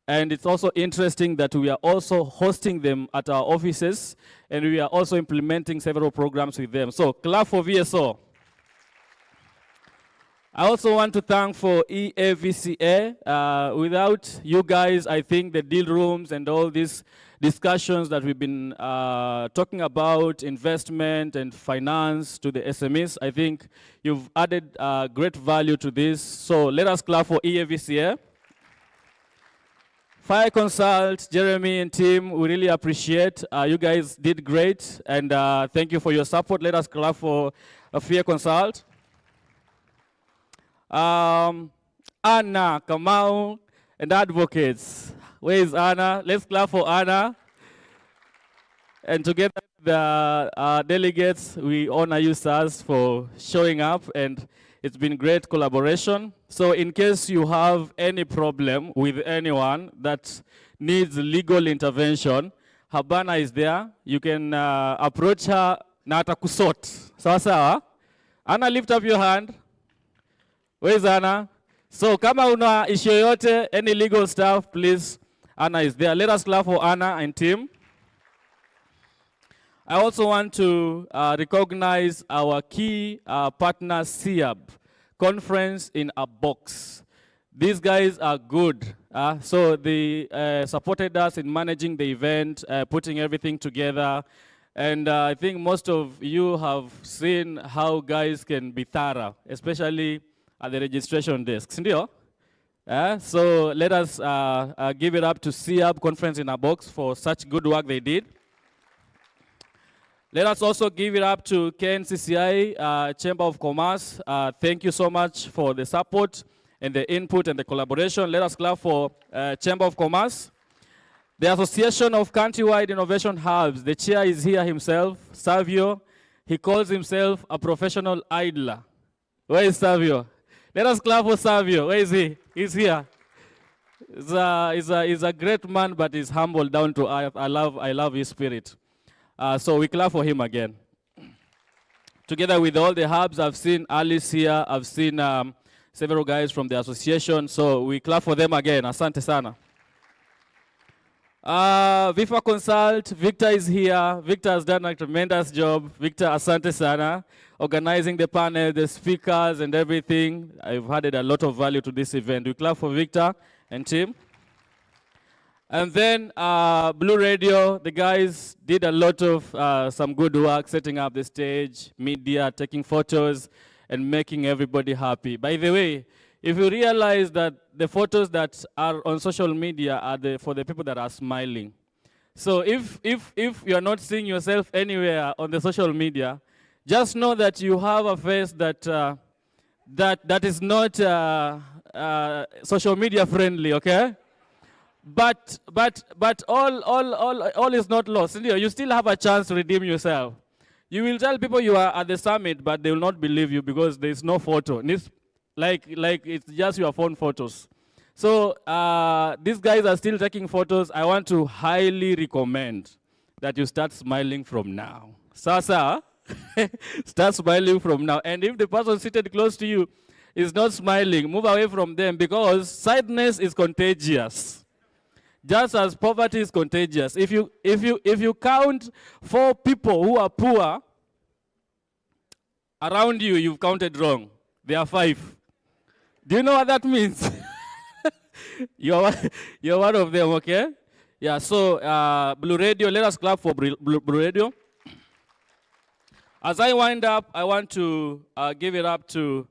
And it's also interesting that we are also hosting them at our offices, and we are also implementing several programs with them. So clap for VSO. I also want to thank for EAVCA. Without you guys, I think the deal rooms and all these discussions that we've been talking about, investment and finance to the SMEs, I think you've added great value to this. So let us clap for EAVCA. Fire Consult, Jeremy and team, we really appreciate. You guys did great, and thank you for your support. Let us clap for Fire Consult. Anna, Kamau, and advocates. Where is Anna? Let's clap for Anna. And together with the delegates, we honor you, sirs, for showing up, and it's been great collaboration. So in case you have any problem with anyone that needs legal intervention, Habana is there. You can approach her na atakusort. Sawa sawa? Anna, lift up your hand. Where is Anna? So kama una issue yote, any legal stuff, please, Anna is there. Let us clap for Anna and team. I also want to recognize our key partner, SIAB, Conference in a Box. These guys are good. So they supported us in managing the event, putting everything together. And I think most of you have seen how guys can be thorough, especially at the registration desks. So let us give it up to SIAB, Conference in a Box, for such good work they did. Let us also give it up to KNCCI, Chamber of Commerce. Thank you so much for the support and the input and the collaboration. Let us clap for Chamber of Commerce. The Association of Countrywide Innovation Hubs, the chair is here himself, Savio. He calls himself a professional idler. Where is Savio? Let us clap for Savio. Where is he? He's here. He's a great man, but he's humble, down to earth. I love his spirit. So we clap for him again. Together with all the hubs, I've seen Alice here, I've seen several guys from the association, so we clap for them again. Asante sana. Vifa Consult, Victor is here. Victor has done a tremendous job. Victor, asante sana. Organizing the panel, the speakers and everything. I've added a lot of value to this event. We clap for Victor and team. And then Blue Radio, the guys did a lot of some good work, setting up the stage, media, taking photos, and making everybody happy. By the way, if you realize that the photos that are on social media are for the people that are smiling. So if you're not seeing yourself anywhere on the social media, just know that you have a face that, that is not social media friendly, okay? But all is not lost. You still have a chance to redeem yourself. You will tell people you are at the summit, but they will not believe you because there is no photo. It's like it's just your phone photos. So these guys are still taking photos. I want to highly recommend that you start smiling from now. Sasa, start smiling from now. And if the person seated close to you is not smiling, move away from them because sadness is contagious. Just as poverty is contagious. If you count 4 people who are poor around you, you've counted wrong. There are 5. Do you know what that means? you're one of them, okay? Yeah, so Blue Radio, let us clap for Blue Radio. As I wind up, I want to give it up to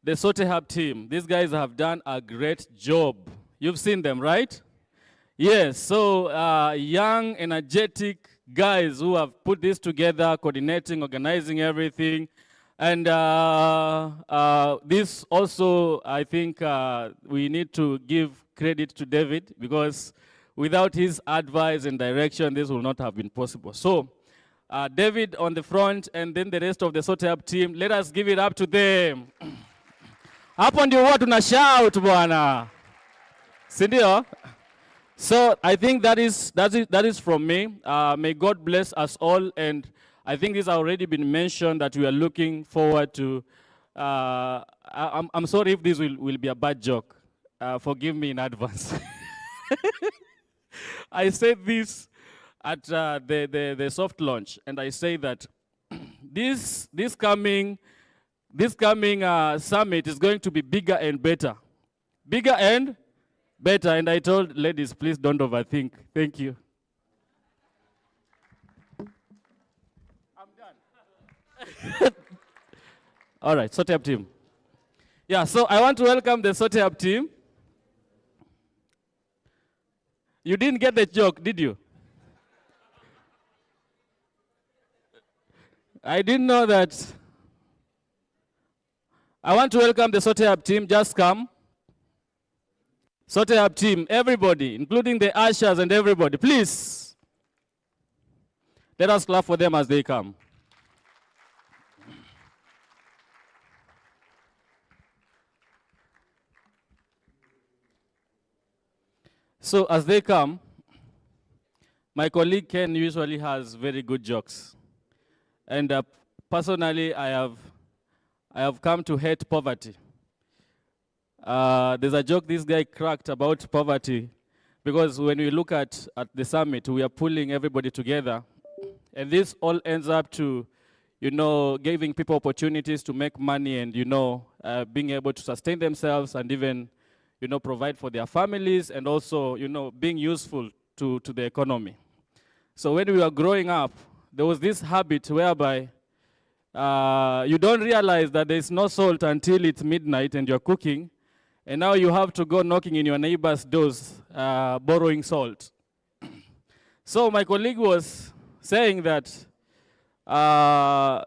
the Sote Hub team. These guys have done a great job. You've seen them, right? Yes, so young, energetic guys who have put this together, coordinating, organizing everything. And this also, I think we need to give credit to David, because without his advice and direction, this will not have been possible. So, David on the front, and then the rest of the Sote Hub team, let us give it up to them. Hapo ndio huwa tuna shout bwana. Si ndio? So I think that is from me. May God bless us all, and I think this has already been mentioned that we are looking forward to. I'm sorry if this will be a bad joke. Forgive me in advance. I said this at the soft launch, and I say that this coming summit is going to be bigger and better. Bigger and better. And I told ladies, please don't overthink. Thank you. I'm done. All right, Sote Hub team. Yeah, so I want to welcome the Sote Hub team. You didn't get the joke, did you? I didn't know that. I want to welcome the Sote Hub team. Just come. Sote Hub team, everybody, including the ushers and everybody, please. Let us clap for them as they come. So as they come, my colleague Ken usually has very good jokes. And personally, I have come to hate poverty. There's a joke this guy cracked about poverty, because when we look at the summit, we are pulling everybody together. And this all ends up to, giving people opportunities to make money and, being able to sustain themselves and even, provide for their families, and also, being useful to the economy. So when we were growing up, there was this habit whereby you don't realize that there's no salt until it's midnight and you're cooking. And now you have to go knocking in your neighbor's doors, borrowing salt. So my colleague was saying that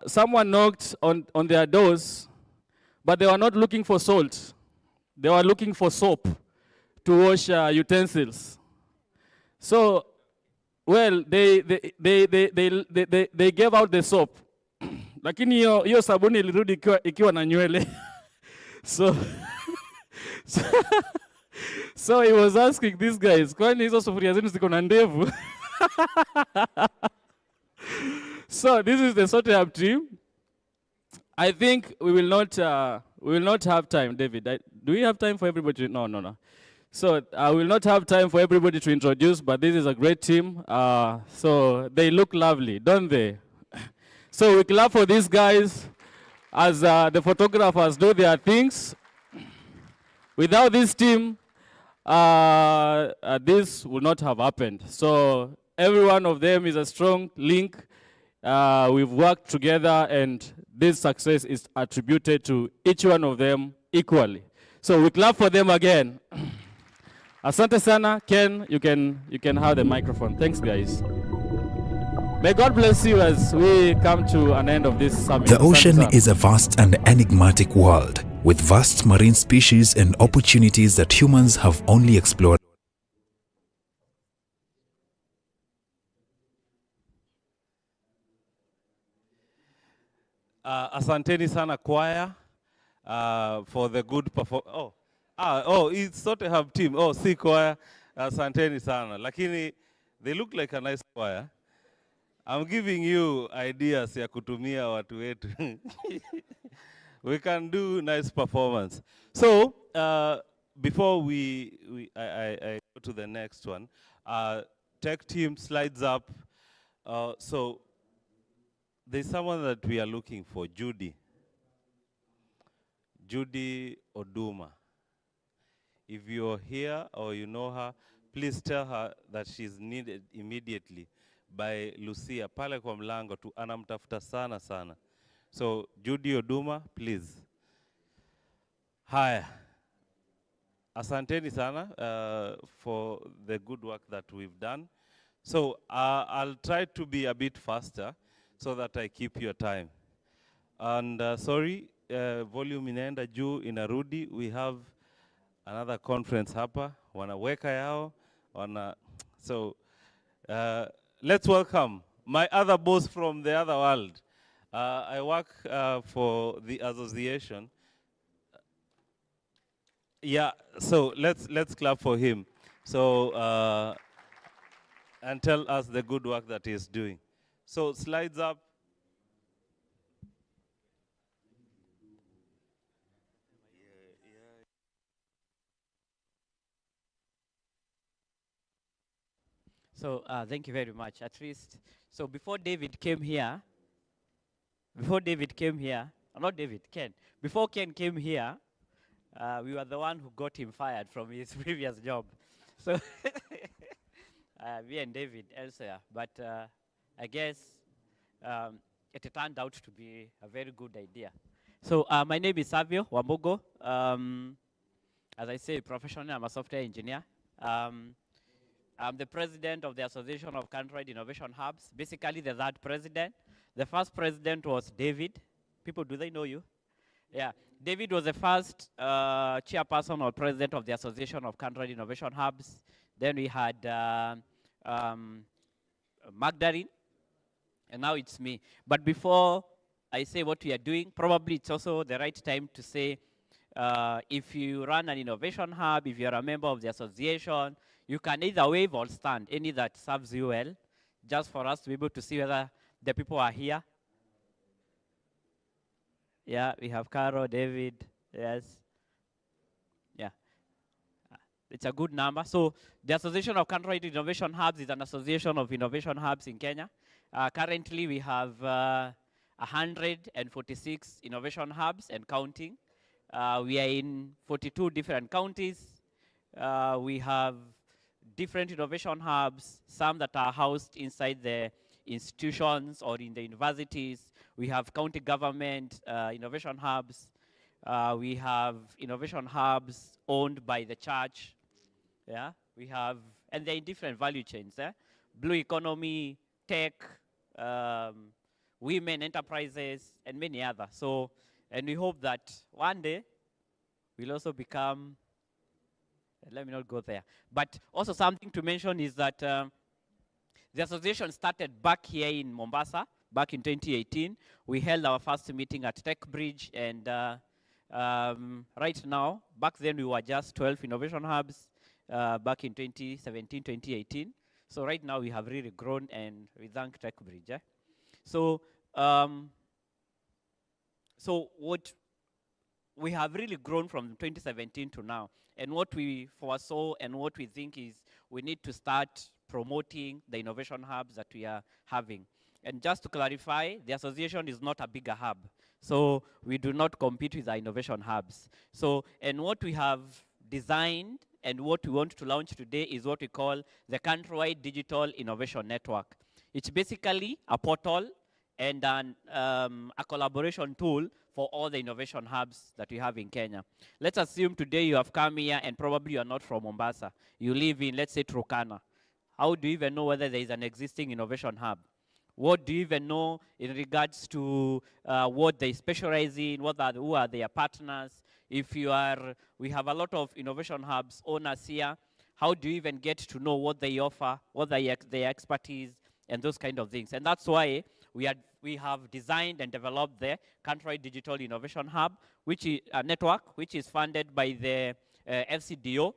someone knocked on their doors, but they were not looking for salt. They were looking for soap to wash utensils. So, well, they gave out the soap. Lakini hiyo sabuni ilirudi ikiwa na nywele. So he was asking these guys, kwani hizo sufuria zenu ziko na ndevu? So this is the Sote Hub team. I think we will not have time, David. Do we have time for everybody? No. So I will not have time for everybody to introduce, but this is a great team. So they look lovely, don't they? So we clap for these guys as the photographers do their things. Without this team, this would not have happened. So every one of them is a strong link. We've worked together, and this success is attributed to each one of them equally. So we clap for them again. Asante sana. Ken, you can have the microphone. Thanks, guys. May God bless you as we come to an end of this summit. The ocean is a vast and enigmatic world with vast marine species and opportunities that humans have only explored. Asanteni sana choir for the good performance. It's Sote Hub team. Si choir. Asanteni sana. Lakini they look like a nice choir. I'm giving you ideas ya kutumia watu wetu. We can do nice performance. So before I go to the next one, tech team slides up. So there's someone that we are looking for, Judy Oduma. If you're here or you know her, please tell her that she's needed immediately by Lucia pale kwa mlango tu, anamtafuta sana sana. So Judy Oduma, please. Haya, asanteni sana for the good work that we've done. So I'll try to be a bit faster so that I keep your time. And sorry, volume inaenda juu inarudi. We have another conference hapa, wanaweka yao, so let's welcome my other boss from the other world. I work for the association. Yeah, so let's clap for him. So, and tell us the good work that he's doing. So slides up. So thank you very much. At least, so before David came here, not David, Ken. Before Ken came here, we were the one who got him fired from his previous job. So me and David elsewhere, but I guess it turned out to be a very good idea. So my name is Savio Wambogo. As I say, professionally, I'm a software engineer. I'm the president of the Association of Country Innovation Hubs, basically the third president. The first president was David. People, do they know you? Yeah, David was the first chairperson or president of the Association of Country Innovation Hubs. Then we had Magdalene, and now it's me. But before I say what we are doing, probably it's also the right time to say, if you run an innovation hub, if you're a member of the association, you can either wave or stand, any that serves you well, just for us to be able to see whether the people are here. Yeah, we have Carol, David, yes. Yeah, it's a good number. So the Association of Country Innovation Hubs is an association of innovation hubs in Kenya. Currently, we have 146 innovation hubs and counting. We are in 42 different counties. We have different innovation hubs, some that are housed inside the institutions or in the universities. We have county government innovation hubs. We have innovation hubs owned by the church. Yeah, we have, and they're in different value chains. Blue economy, tech, women enterprises, and many others. So, and we hope that one day we'll also become, let me not go there. But also something to mention is that the association started back here in Mombasa, back in 2018. We held our first meeting at Tech Bridge, and right now, back then we were just 12 innovation hubs back in 2017, 2018. So right now we have really grown, and we thank Tech Bridge. So, so what we have really grown from 2017 to now. And what we foresaw and what we think is we need to start promoting the innovation hubs that we are having. And just to clarify, the association is not a bigger hub. So we do not compete with our innovation hubs. So, and what we have designed and what we want to launch today is what we call the Countrywide Digital Innovation Network. It's basically a portal and a collaboration tool for all the innovation hubs that we have in Kenya. Let's assume today you have come here and probably you are not from Mombasa. You live in, let's say, Turkana. How do you even know whether there is an existing innovation hub? What do you even know in regards to what they specialize in, who are their partners? If you are, we have a lot of innovation hubs owners here. How do you even get to know what they offer, what their expertise, and those kind of things? And that's why we have designed and developed the Countrywide Digital Innovation Hub, which is a network which is funded by the FCDO.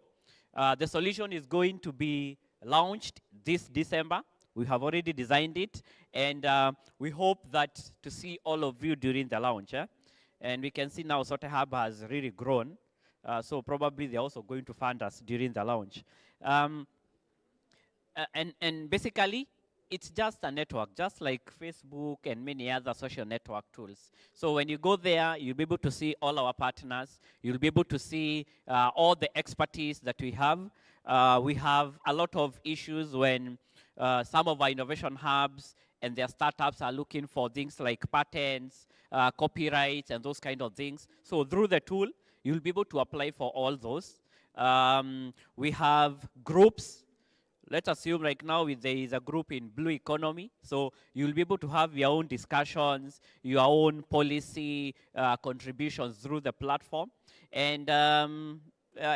The solution is going to be launched this December. We have already designed it, and we hope that to see all of you during the launch. And we can see now Sote Hub has really grown, so probably they're also going to fund us during the launch. And basically, it's just a network, just like Facebook and many other social network tools. So when you go there, you'll be able to see all our partners. You'll be able to see all the expertise that we have. We have a lot of issues when some of our innovation hubs and their startups are looking for things like patents, copyrights, and those kind of things. So through the tool, you'll be able to apply for all those. We have groups. Let's assume right now there is a group in Blue Economy, so you'll be able to have your own discussions, your own policy contributions through the platform. And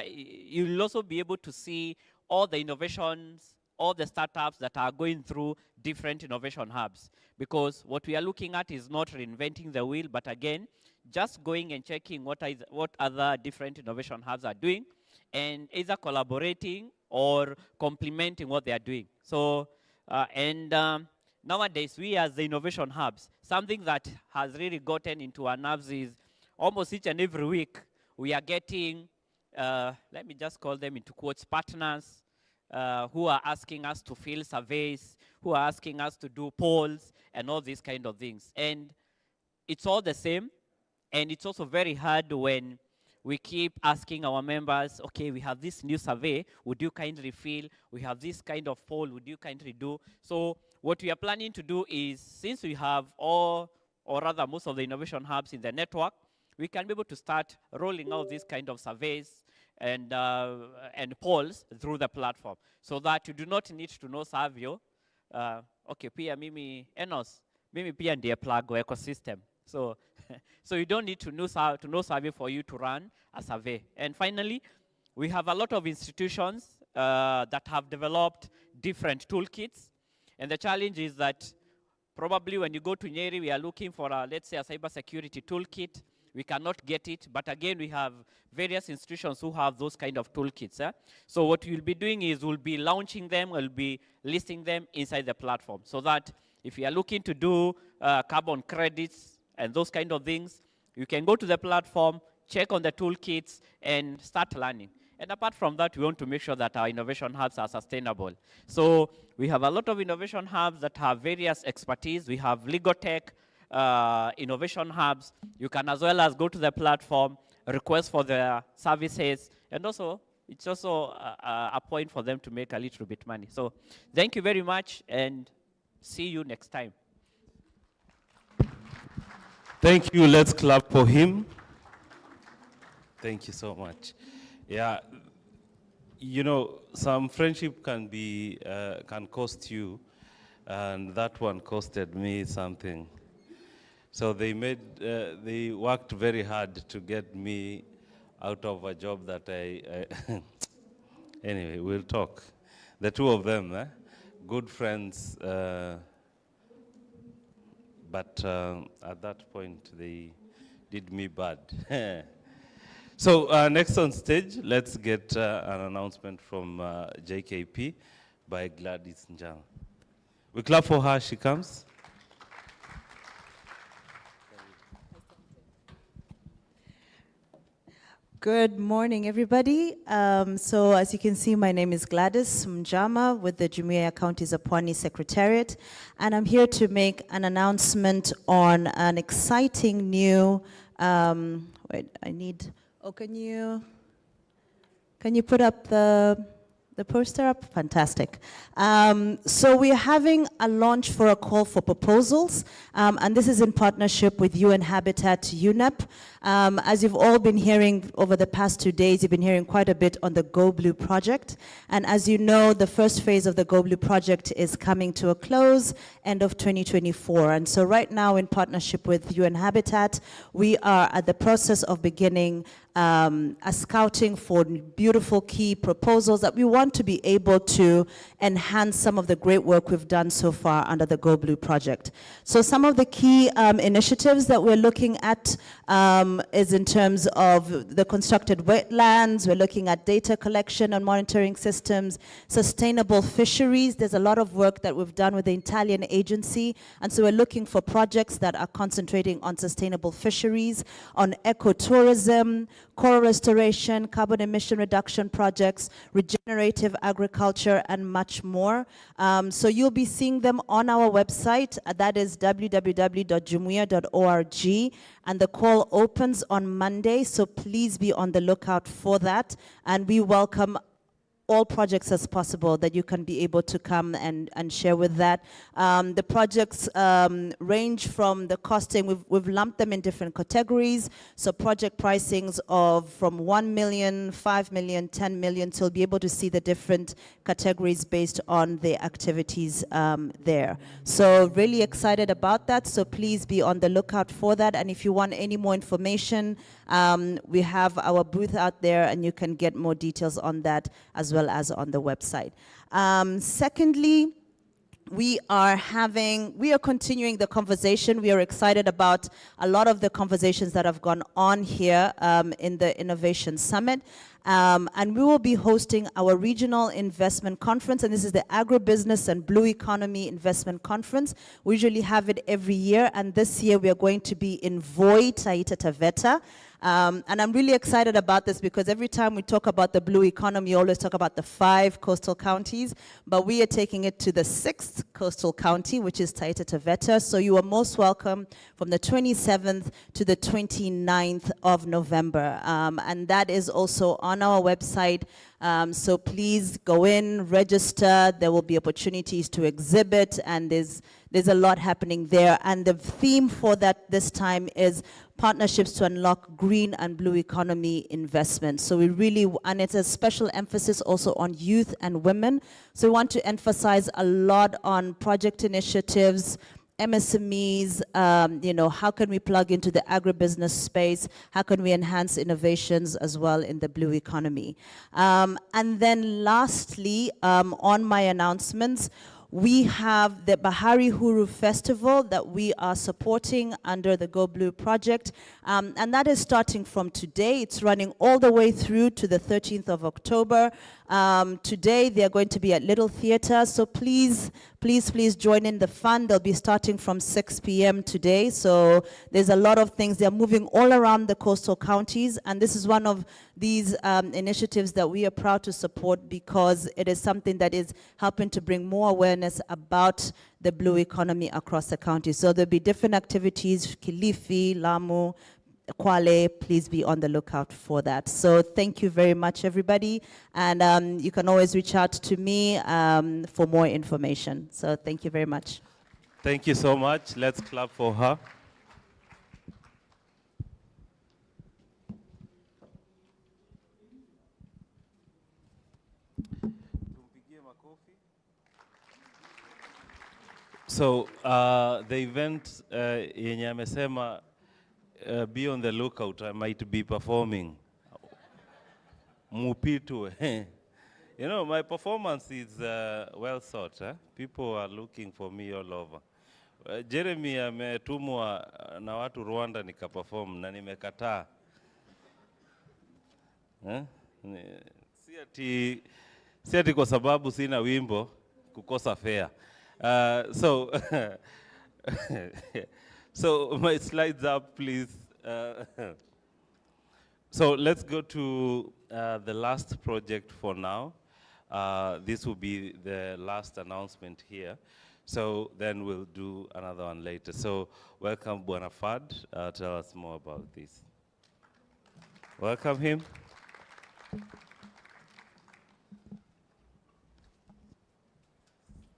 you'll also be able to see all the innovations, all the startups that are going through different innovation hubs. Because what we are looking at is not reinventing the wheel, but again, just going and checking what other different innovation hubs are doing, and either collaborating or complementing what they are doing. So, nowadays, we as the innovation hubs, something that has really gotten into our nerves is almost each and every week, we are getting, let me just call them into quotes, partners who are asking us to fill surveys, who are asking us to do polls, and all these kind of things. And it's all the same, and it's also very hard when we keep asking our members, okay, we have this new survey, would you kindly fill? We have this kind of poll, would you kindly do? So what we are planning to do is, since we have all, or rather most of the innovation hubs in the network, we can be able to start rolling out these kind of surveys and polls through the platform, so that you do not need to know Savio. Okay, pia mimi Enos, mimi pia ndiye plug wa ecosystem. So, so you don't need to know survey for you to run a survey. And finally, we have a lot of institutions that have developed different toolkits. And the challenge is that probably when you go to Nyeri, we are looking for, let's say, a cybersecurity toolkit. We cannot get it, but again, we have various institutions who have those kind of toolkits. So what we'll be doing is we'll be launching them, we'll be listing them inside the platform, so that if you are looking to do carbon credits and those kind of things, you can go to the platform, check on the toolkits, and start learning. And apart from that, we want to make sure that our innovation hubs are sustainable. So we have a lot of innovation hubs that have various expertise. We have legal tech, innovation hubs. You can as well as go to the platform, request for their services, and also it's also a point for them to make a little bit money. So thank you very much, and see you next time. Thank you. Let's clap for him. Thank you so much. Yeah, you know, some friendship can be can cost you, and that one costed me something. So they they worked very hard to get me out of a job that I anyway, we'll talk. The two of them, good friends, but at that point they did me bad. So next on stage, let's get an announcement from JKP by Gladys Njang. We clap for her, she comes. Good morning, everybody. So as you can see, my name is Gladys Mjama with the Jumuiya County Zapwani Secretariat, and I'm here to make an announcement on an exciting new, can you put up the poster up? Fantastic. So we're having a launch for a call for proposals, and this is in partnership with UN Habitat UNEP. As you've all been hearing over the past 2 days, you've been hearing quite a bit on the Go Blue project. And as you know, the first phase of the Go Blue project is coming to a close end of 2024. And so right now, in partnership with UN Habitat, we are at the process of beginning a scouting for beautiful key proposals that we want to be able to enhance some of the great work we've done so far under the Go Blue project. So some of the key initiatives that we're looking at is in terms of the constructed wetlands. We're looking at data collection and monitoring systems, sustainable fisheries. There's a lot of work that we've done with the Italian agency, and so we're looking for projects that are concentrating on sustainable fisheries, on ecotourism, coral restoration, carbon emission reduction projects, regenerative agriculture, and much more. So you'll be seeing them on our website. That is www.jumuiya.org, and the call opens on Monday, so please be on the lookout for that. And we welcome all projects as possible that you can be able to come and share with that. The projects range from the costing, we've lumped them in different categories. So project pricings of from 1 million, 5 million, 10 million, so you'll be able to see the different categories based on the activities there. So really excited about that, so please be on the lookout for that. And if you want any more information, we have our booth out there and you can get more details on that as well as on the website. Secondly, we are continuing the conversation. We are excited about a lot of the conversations that have gone on here in the Innovation Summit. And we will be hosting our regional investment conference, and this is the Agribusiness and Blue Economy Investment Conference. We usually have it every year, and this year we are going to be in Voi, Taita Taveta. And I'm really excited about this because every time we talk about the blue economy, we always talk about the 5 coastal counties, but we are taking it to the 6th coastal county, which is Taita Taveta. So you are most welcome from the 27th to the 29th of November. And that is also on our website. So please go in, register. There will be opportunities to exhibit, and there's a lot happening there. And the theme for that this time is partnerships to unlock green and blue economy investment. So we really, and it's a special emphasis also on youth and women. So we want to emphasize a lot on project initiatives, MSMEs, how can we plug into the agribusiness space? How can we enhance innovations as well in the blue economy? And then lastly, on my announcements, we have the Bahari Huru Festival that we are supporting under the Go Blue project. And that is starting from today. It's running all the way through to the 13th of October. Today, they are going to be at Little Theatre. So please join in the fun. They'll be starting from 6 p.m. today. So there's a lot of things. They're moving all around the coastal counties. And this is one of these initiatives that we are proud to support because it is something that is helping to bring more awareness about the blue economy across the county. So there'll be different activities, Kilifi, Lamu, Kwale. Please be on the lookout for that. So thank you very much, everybody. And you can always reach out to me for more information. So thank you very much. Thank you so much. Let's clap for her. So the event yenye amesema be on the lookout, I might be performing. Mupitu. You know, my performance is well sought. People are looking for me all over. Jeremy ametumwa na watu Rwanda nikaperform na nimekataa. Si ati kwa sababu sina wimbo kukosa fare. So my slides up, please. So let's go to the last project for now. This will be the last announcement here. So then we'll do another one later. So welcome Bwana Fad. Tell us more about this. Welcome him.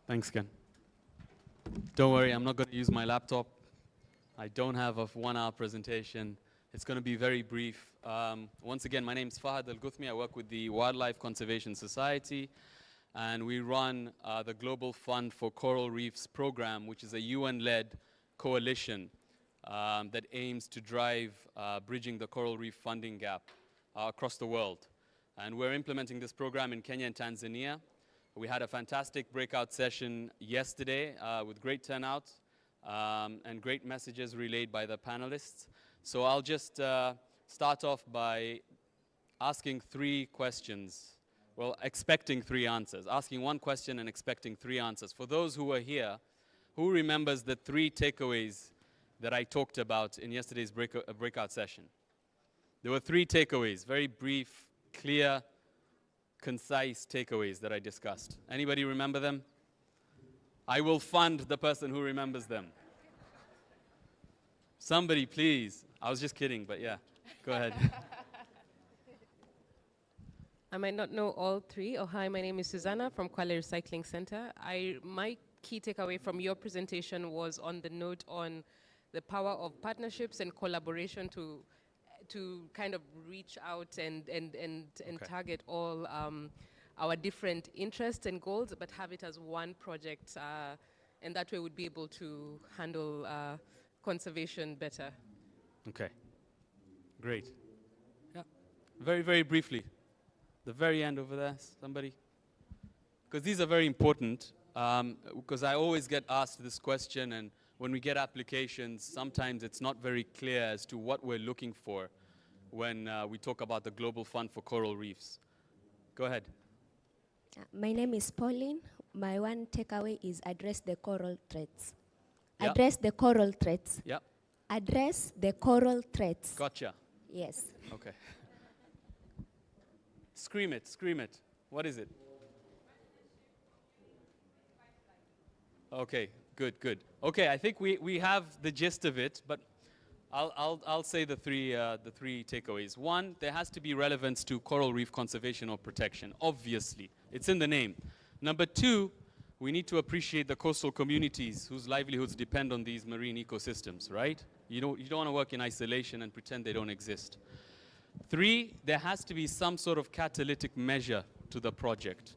Thanks, Ken. Don't worry, I'm not going to use my laptop. I don't have a 1-hour presentation. It's going to be very brief. Once again, my name is Fahad Al-Guthmi. I work with the Wildlife Conservation Society, and we run the Global Fund for Coral Reefs program, which is a UN-led coalition that aims to drive bridging the coral reef funding gap across the world. And we're implementing this program in Kenya and Tanzania. We had a fantastic breakout session yesterday with great turnout and great messages relayed by the panelists. So I'll just start off by asking 3 questions. Well, expecting 3 answers. Asking 1 question and expecting 3 answers. For those who were here, who remembers the 3 takeaways that I talked about in yesterday's breakout session? There were 3 takeaways, very brief, clear, concise takeaways that I discussed. Anybody remember them? I will fund the person who remembers them. Somebody, please. I was just kidding, but yeah, go ahead. I might not know all three. Oh, hi, my name is Susanna from Kwale Recycling Center. My key takeaway from your presentation was on the note on the power of partnerships and collaboration to kind of reach out and target all our different interests and goals, but have it as one project, and that way we'd be able to handle conservation better. Okay, great. Yeah, very, very briefly. The very end over there, somebody. Because these are very important, because I always get asked this question, and when we get applications, sometimes it's not very clear as to what we're looking for when we talk about the Global Fund for Coral Reefs. Go ahead. My name is Pauline. My one takeaway is address the coral threats. Yeah. Address the coral threats. Yeah. Address the coral threats. Gotcha. Yes. Okay. Scream it, scream it. What is it? Okay, good, good. Okay, I think we have the gist of it, but I'll say the three takeaways. One, there has to be relevance to coral reef conservation or protection. Obviously, it's in the name. Number two, we need to appreciate the coastal communities whose livelihoods depend on these marine ecosystems, right? You don't want to work in isolation and pretend they don't exist. Three, there has to be some sort of catalytic measure to the project.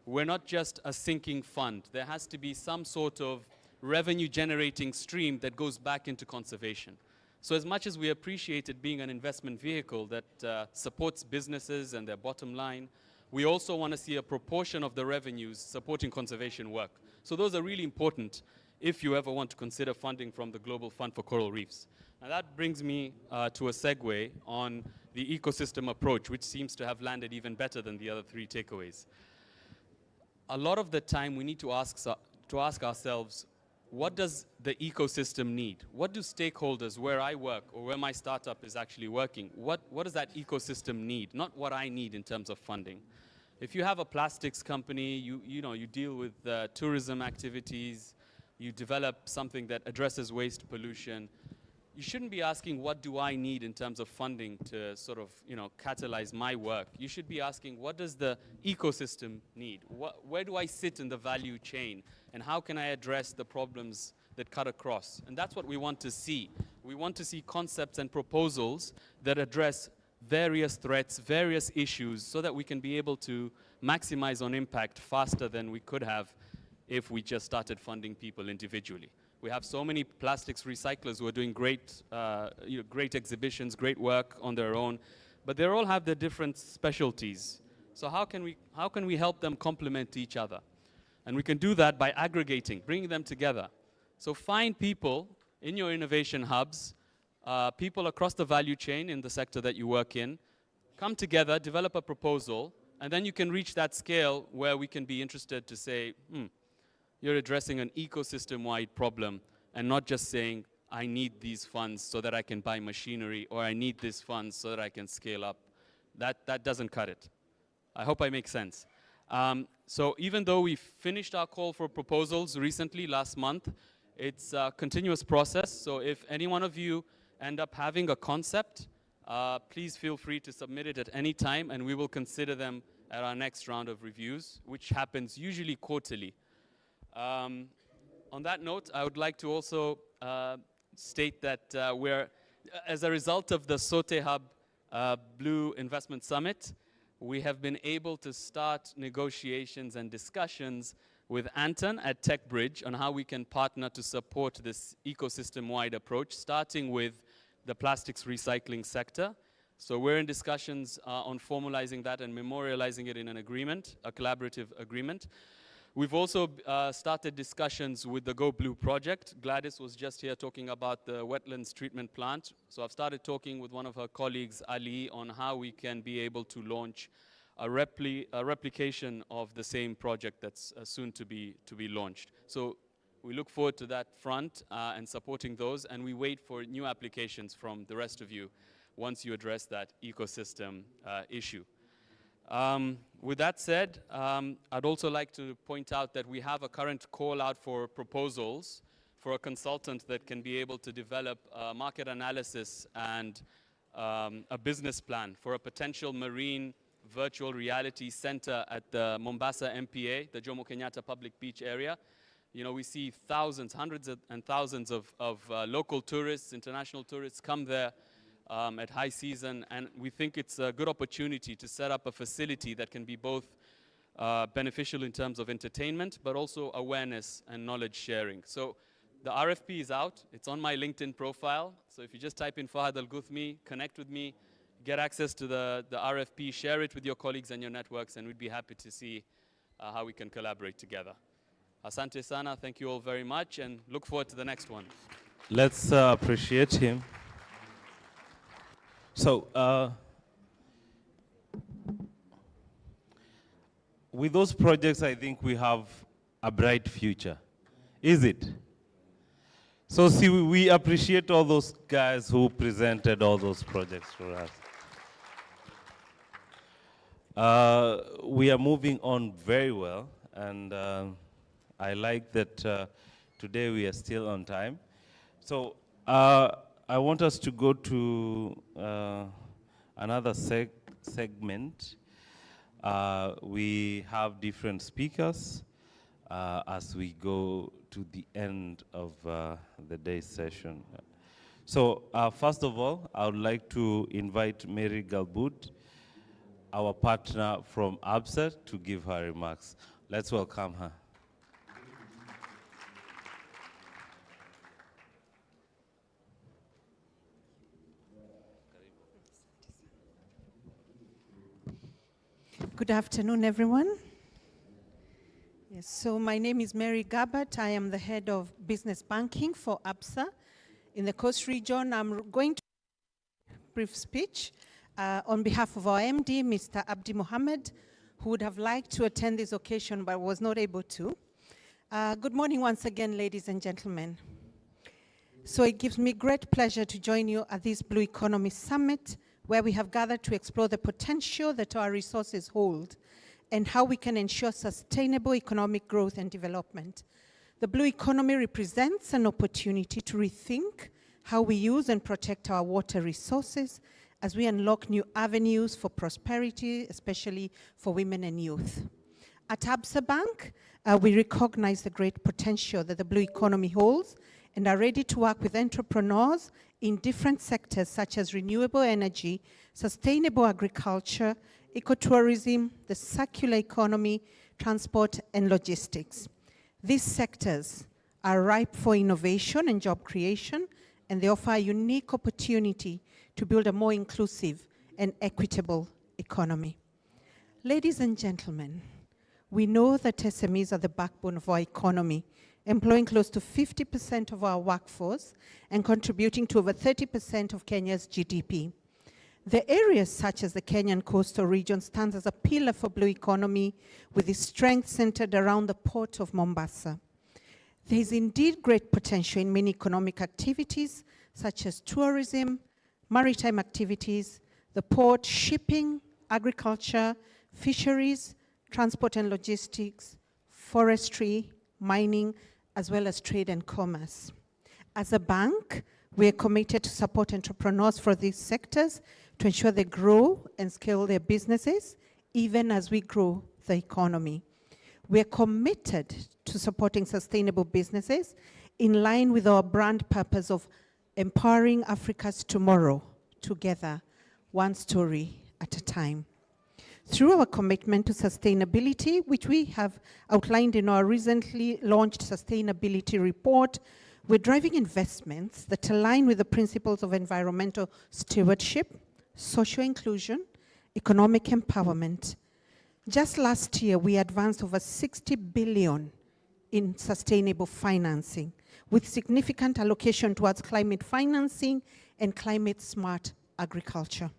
We're not just a sinking fund. There has to be some sort of revenue-generating stream that goes back into conservation. So as much as we appreciate it being an investment vehicle that supports businesses and their bottom line, we also want to see a proportion of the revenues supporting conservation work. So those are really important if you ever want to consider funding from the Global Fund for Coral Reefs. Now that brings me to a segue on the ecosystem approach, which seems to have landed even better than the other three takeaways. A lot of the time we need to ask ourselves, what does the ecosystem need? What do stakeholders where I work or where my startup is actually working, what does that ecosystem need? Not what I need in terms of funding. If you have a plastics company, you deal with tourism activities, you develop something that addresses waste pollution, you shouldn't be asking what do I need in terms of funding to sort of, catalyze my work. You should be asking what does the ecosystem need? Where do I sit in the value chain? And how can I address the problems that cut across? And that's what we want to see. We want to see concepts and proposals that address various threats, various issues, so that we can be able to maximize on impact faster than we could have if we just started funding people individually. We have so many plastics recyclers who are doing great, great exhibitions, great work on their own, but they all have their different specialties. So how can we help them complement each other? And we can do that by aggregating, bringing them together. So find people in your innovation hubs, people across the value chain in the sector that you work in, come together, develop a proposal, and then you can reach that scale where we can be interested to say, you're addressing an ecosystem-wide problem and not just saying, I need these funds so that I can buy machinery, or I need these funds so that I can scale up. That doesn't cut it. I hope I make sense. So even though we finished our call for proposals recently, last month, it's a continuous process. So if any one of you end up having a concept, please feel free to submit it at any time, and we will consider them at our next round of reviews, which happens usually quarterly. On that note, I would like to also state that as a result of the Sote Hub Blue Investment Summit, we have been able to start negotiations and discussions with Anton at TechBridge on how we can partner to support this ecosystem-wide approach, starting with the plastics recycling sector. So we're in discussions on formalizing that and memorializing it in an agreement, a collaborative agreement. We've also started discussions with the Go Blue project. Gladys was just here talking about the wetlands treatment plant. So I've started talking with one of her colleagues, Ali, on how we can be able to launch a replication of the same project that's soon to be launched. So we look forward to that front and supporting those, and we wait for new applications from the rest of you once you address that ecosystem issue. With that said, I'd also like to point out that we have a current call out for proposals for a consultant that can be able to develop a market analysis and a business plan for a potential marine virtual reality center at the Mombasa MPA, the Jomo Kenyatta Public Beach area. You know, we see thousands, hundreds and thousands of local tourists, international tourists come there at high season, and we think it's a good opportunity to set up a facility that can be both beneficial in terms of entertainment, but also awareness and knowledge sharing. So the RFP is out. It's on my LinkedIn profile. So if you just type in Fahad Al-Guthmi, connect with me, get access to the RFP, share it with your colleagues and your networks, and we'd be happy to see how we can collaborate together. Asante sana, thank you all very much, and look forward to the next one. Let's appreciate him. So, with those projects, I think we have a bright future. Is it? So see, we appreciate all those guys who presented all those projects for us. We are moving on very well, and I like that today we are still on time. So I want us to go to another segment. We have different speakers as we go to the end of the day's session. So first of all, I would like to invite Mary Galbut, our partner from ABSA, to give her remarks. Let's welcome her. Good afternoon, everyone. Yes, so my name is Mary Gabbard. I am the head of business banking for ABSA in the Coast region. I'm going to brief speech on behalf of our MD, Mr. Abdi Mohammed, who would have liked to attend this occasion but was not able to. Good morning once again, ladies and gentlemen. So it gives me great pleasure to join you at this Blue Economy Summit, where we have gathered to explore the potential that our resources hold and how we can ensure sustainable economic growth and development. The blue economy represents an opportunity to rethink how we use and protect our water resources as we unlock new avenues for prosperity, especially for women and youth. At ABSA Bank, we recognize the great potential that the blue economy holds and are ready to work with entrepreneurs in different sectors such as renewable energy, sustainable agriculture, ecotourism, the circular economy, transport, and logistics. These sectors are ripe for innovation and job creation, and they offer a unique opportunity to build a more inclusive and equitable economy. Ladies and gentlemen, we know that SMEs are the backbone of our economy, employing close to 50% of our workforce and contributing to over 30% of Kenya's GDP. The areas such as the Kenyan coastal region stands as a pillar for blue economy, with its strength centered around the port of Mombasa. There is indeed great potential in many economic activities such as tourism, maritime activities, the port, shipping, agriculture, fisheries, transport and logistics, forestry, mining, as well as trade and commerce. As a bank, we are committed to support entrepreneurs for these sectors to ensure they grow and scale their businesses, even as we grow the economy. We are committed to supporting sustainable businesses in line with our brand purpose of empowering Africa's tomorrow together, one story at a time. Through our commitment to sustainability, which we have outlined in our recently launched sustainability report, we're driving investments that align with the principles of environmental stewardship, social inclusion, economic empowerment. Just last year, we advanced over 60 billion in sustainable financing, with significant allocation towards climate financing and climate smart agriculture.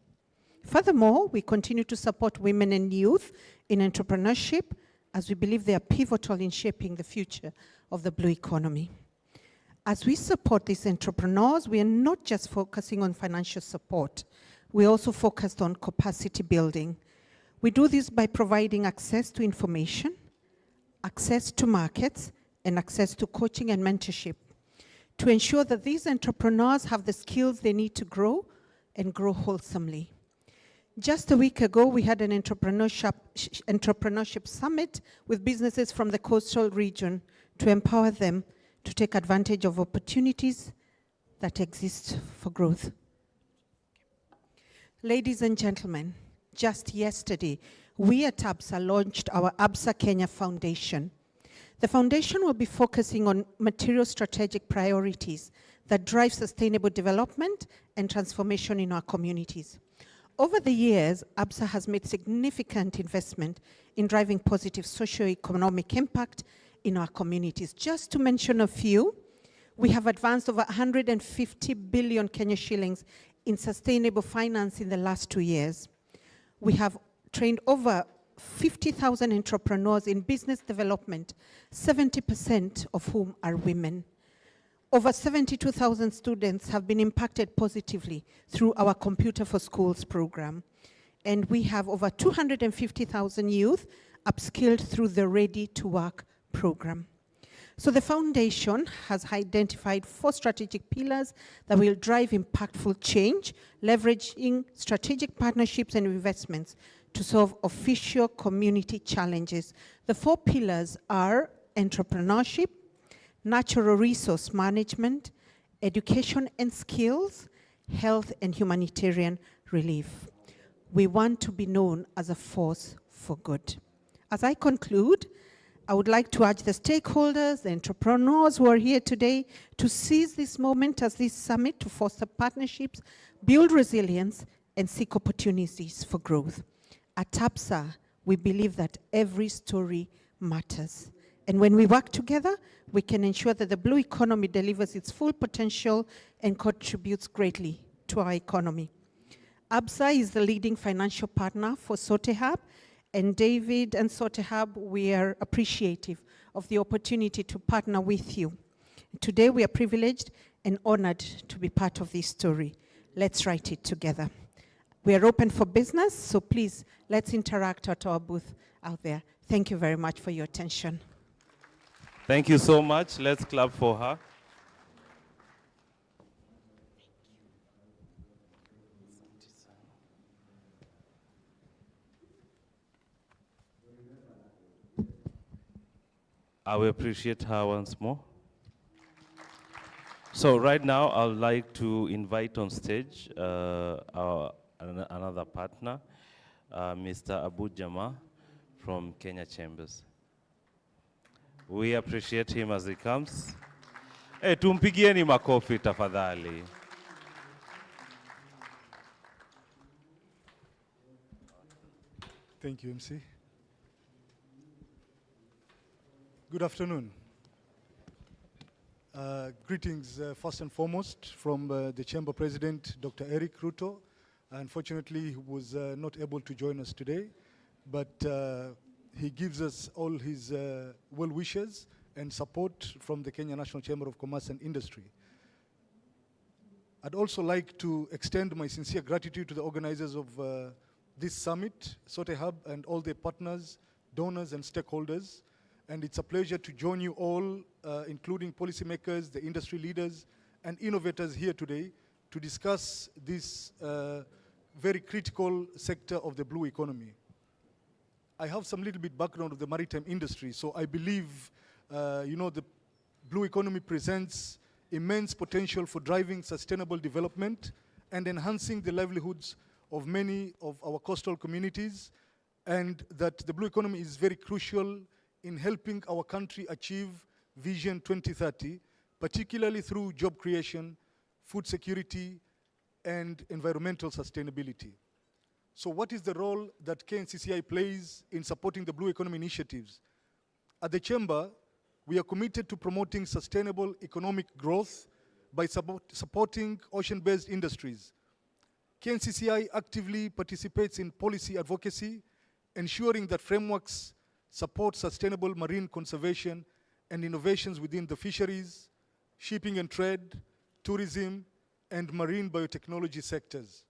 Furthermore, we continue to support women and youth in entrepreneurship, as we believe they are pivotal in shaping the future of the blue economy. As we support these entrepreneurs, we are not just focusing on financial support, we also focused on capacity building. We do this by providing access to information, access to markets, and access to coaching and mentorship to ensure that these entrepreneurs have the skills they need to grow and grow wholesomely. Just a week ago, we had an entrepreneurship summit with businesses from the coastal region to empower them to take advantage of opportunities that exist for growth. Ladies and gentlemen, just yesterday, we at ABSA launched our ABSA Kenya Foundation. The foundation will be focusing on material strategic priorities that drive sustainable development and transformation in our communities. Over the years, ABSA has made significant investment in driving positive socio-economic impact in our communities. Just to mention a few, we have advanced over 150 billion Kenya shillings in sustainable finance in the last 2 years. We have trained over 50,000 entrepreneurs in business development, 70% of whom are women. Over 72,000 students have been impacted positively through our Computer for Schools program. And we have over 250,000 youth upskilled through the Ready to Work program. So the foundation has identified 4 strategic pillars that will drive impactful change, leveraging strategic partnerships and investments to solve official community challenges. The 4 pillars are entrepreneurship, natural resource management, education and skills, health and humanitarian relief. We want to be known as a force for good. As I conclude, I would like to urge the stakeholders, the entrepreneurs who are here today to seize this moment as this summit to foster partnerships, build resilience, and seek opportunities for growth. At ABSA, we believe that every story matters. And when we work together, we can ensure that the blue economy delivers its full potential and contributes greatly to our economy. ABSA is the leading financial partner for SOTEHUB, and David and SOTEHUB, we are appreciative of the opportunity to partner with you. Today, we are privileged and honored to be part of this story. Let's write it together. We are open for business, so please, let's interact at our booth out there. Thank you very much for your attention. Thank you so much. Let's clap for her. I will appreciate her once more. So right now, I would like to invite on stage another partner, Mr. Abu Jama from Kenya Chambers. We appreciate him as he comes. Hey, tumpigieni makofi tafadhali. Thank you, MC. Good afternoon. Greetings, first and foremost, from the Chamber President, Dr. Eric Ruto. Unfortunately, he was not able to join us today, but he gives us all his well wishes and support from the Kenya National Chamber of Commerce and Industry. I'd also like to extend my sincere gratitude to the organizers of this summit, SOTEHUB, and all their partners, donors, and stakeholders. And it's a pleasure to join you all, including policymakers, the industry leaders, and innovators here today to discuss this very critical sector of the blue economy. I have some little bit background of the maritime industry, so I believe, the blue economy presents immense potential for driving sustainable development and enhancing the livelihoods of many of our coastal communities, and that the blue economy is very crucial in helping our country achieve Vision 2030, particularly through job creation, food security, and environmental sustainability. So what is the role that KNCCI plays in supporting the blue economy initiatives? At the Chamber, we are committed to promoting sustainable economic growth by supporting ocean-based industries. KNCCI actively participates in policy advocacy, ensuring that frameworks support sustainable marine conservation and innovations within the fisheries, shipping and trade, tourism, and marine biotechnology sectors.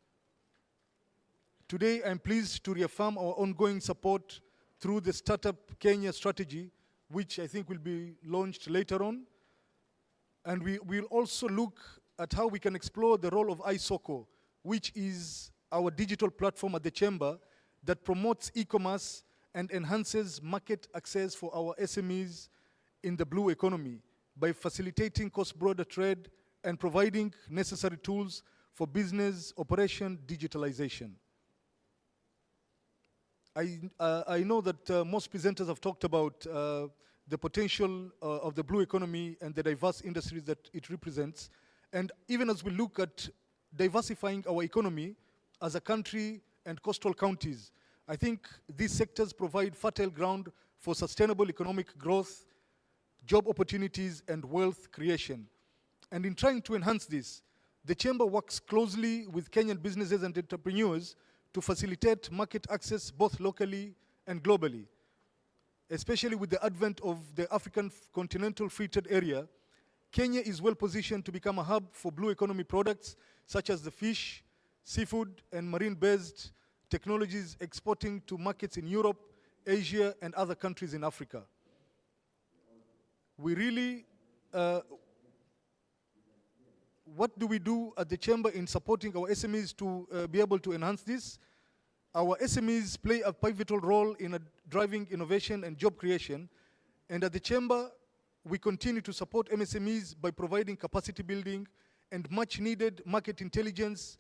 Today, I'm pleased to reaffirm our ongoing support through the Startup Kenya strategy, which I think will be launched later on. And we will also look at how we can explore the role of ISOCO, which is our digital platform at the Chamber that promotes e-commerce and enhances market access for our SMEs in the blue economy by facilitating cross-border trade and providing necessary tools for business operation digitalization. I know that most presenters have talked about the potential of the blue economy and the diverse industries that it represents. And even as we look at diversifying our economy as a country and coastal counties, I think these sectors provide fertile ground for sustainable economic growth, job opportunities, and wealth creation. And in trying to enhance this, the Chamber works closely with Kenyan businesses and entrepreneurs to facilitate market access both locally and globally. Especially with the advent of the African Continental Free Trade Area, Kenya is well positioned to become a hub for blue economy products such as the fish, seafood, and marine-based technologies exporting to markets in Europe, Asia, and other countries in Africa. We really, what do we do at the Chamber in supporting our SMEs to be able to enhance this? Our SMEs play a pivotal role in driving innovation and job creation, and at the Chamber, we continue to support MSMEs by providing capacity building and much needed market intelligence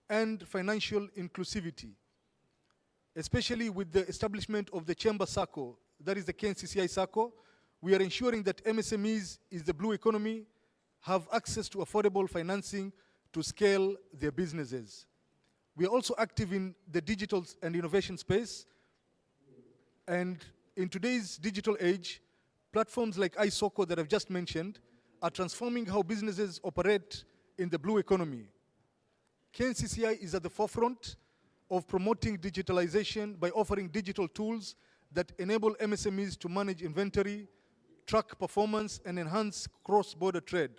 and financial inclusivity. Especially with the establishment of the Chamber SACCO, that is the KNCCI SACCO, we are ensuring that MSMEs in the blue economy have access to affordable financing to scale their businesses. We are also active in the digital and innovation space, and in today's digital age, platforms like iSoko that I've just mentioned are transforming how businesses operate in the blue economy. KNCCI is at the forefront of promoting digitalization by offering digital tools that enable MSMEs to manage inventory, track performance, and enhance cross-border trade.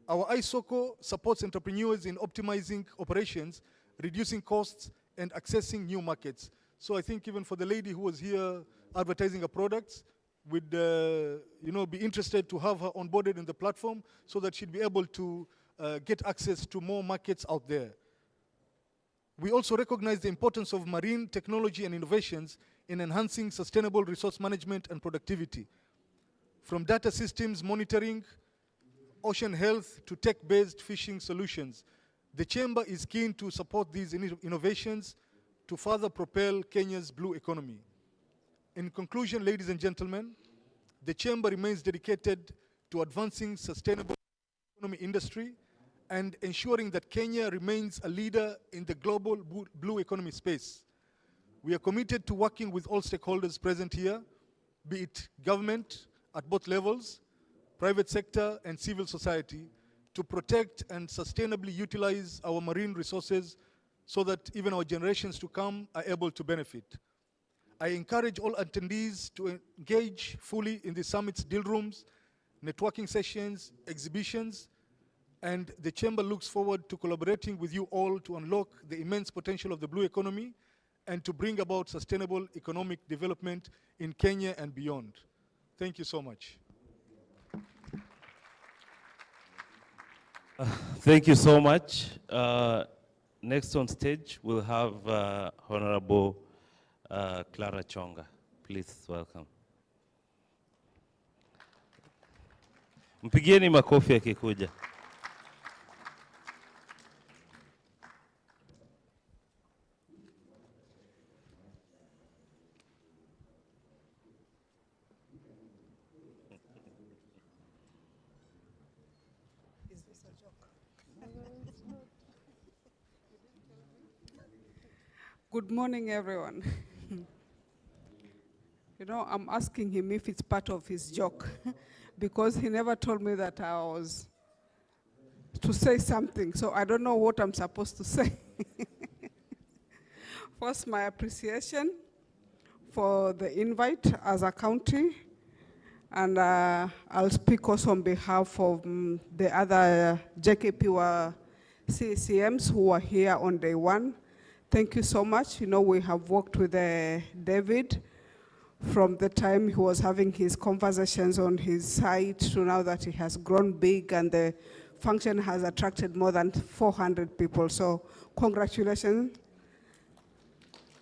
Our iSoko supports entrepreneurs in optimizing operations, reducing costs, and accessing new markets. So I think even for the lady who was here advertising her products, would be interested to have her onboarded in the platform so that she'd be able to get access to more markets out there. We also recognize the importance of marine technology and innovations in enhancing sustainable resource management and productivity. From data systems monitoring, ocean health, to tech-based fishing solutions, the Chamber is keen to support these innovations to further propel Kenya's blue economy. In conclusion, ladies and gentlemen, the Chamber remains dedicated to advancing sustainable economy industry and ensuring that Kenya remains a leader in the global blue economy space. We are committed to working with all stakeholders present here, be it government at both levels, private sector, and civil society, to protect and sustainably utilize our marine resources so that even our generations to come are able to benefit. I encourage all attendees to engage fully in the summit's deal rooms, networking sessions, exhibitions, and the Chamber looks forward to collaborating with you all to unlock the immense potential of the blue economy and to bring about sustainable economic development in Kenya and beyond. Thank you so much. Thank you so much. Next on stage, we'll have Honorable Clara Chonga. Please welcome. Mpigieni makofi akikuja. Good morning, everyone. You know, I'm asking him if it's part of his joke because he never told me that I was to say something, so I don't know what I'm supposed to say. First, my appreciation for the invite as a county, and I'll speak also on behalf of the other JKP CCMs who are here on day one. Thank you so much. You know, we have worked with David from the time he was having his conversations on his site to now that he has grown big and the function has attracted more than 400 people. So congratulations,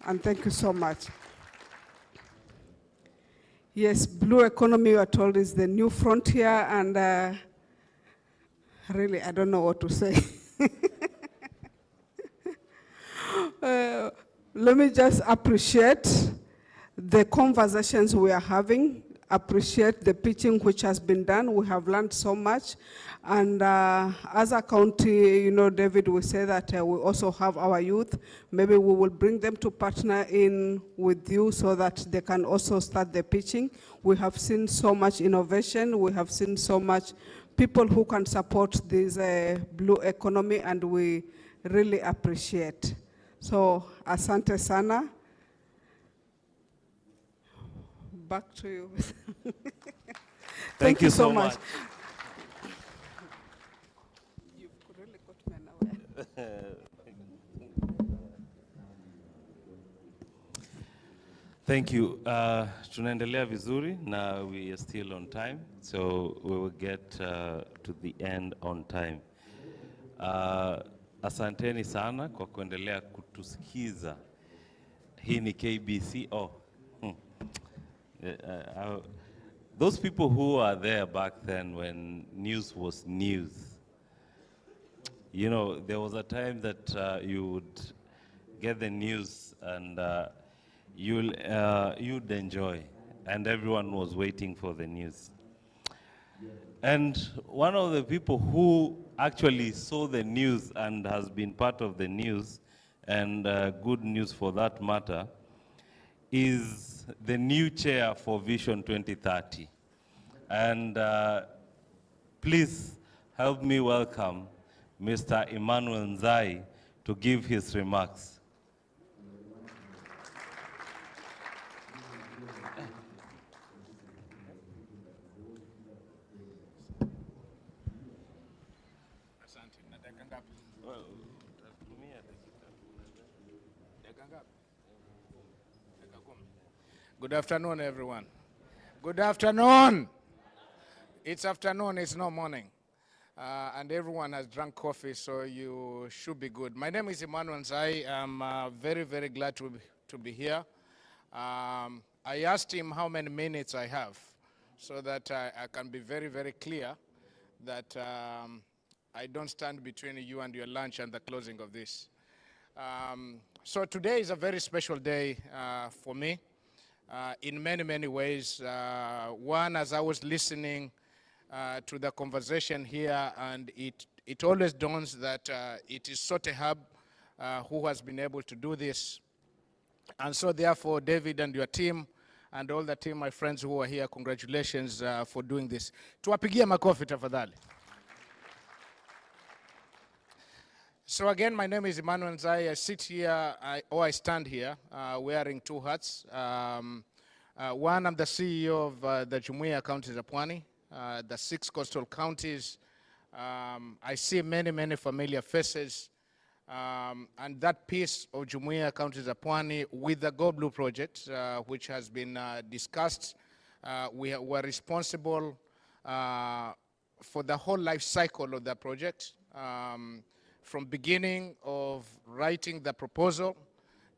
and thank you so much. Yes, blue economy, we are told, is the new frontier, and really, I don't know what to say. Let me just appreciate the conversations we are having, appreciate the pitching which has been done. We have learned so much. And as a county, you know, David, we say that we also have our youth. Maybe we will bring them to partner in with you so that they can also start the pitching. We have seen so much innovation. We have seen so much people who can support this blue economy, and we really appreciate. So, asante sana. Back to you. Thank you so much. You've really got me unaware. Thank you. Tunaendelea vizuri na we are still on time, so we will get to the end on time. Asanteni sana kwa kuendelea kutusikiza. Hii ni KBC. Those people who are there back then when news was news, you know, there was a time that you would get the news and you'd enjoy, and everyone was waiting for the news. And one of the people who actually saw the news and has been part of the news, and good news for that matter, is the new chair for Vision 2030. And please help me welcome Mr. Emmanuel Nzai to give his remarks. Good afternoon, everyone. Good afternoon. It's afternoon, it's not morning. And everyone has drunk coffee, so you should be good. My name is Emmanuel Nzai. I'm very, very glad to be here. I asked him how many minutes I have so that I can be very, very clear that I don't stand between you and your lunch and the closing of this. So today is a very special day for me. In many, many ways. One, as I was listening to the conversation here, and it always dawns that it is Sotehab who has been able to do this. And so therefore, David and your team, and all the team, my friends who are here, congratulations for doing this. Tuwapigie makofi tafadhali. So again, my name is Emmanuel Nzai. I sit here, I stand here, wearing two hats. One, I'm the CEO of the Jumuiya Counties of Pwani, the 6 coastal counties. I see many, many familiar faces. And that piece of Jumuiya Counties of Pwani with the Go Blue project, which has been discussed, we were responsible for the whole life cycle of that project. From beginning of writing the proposal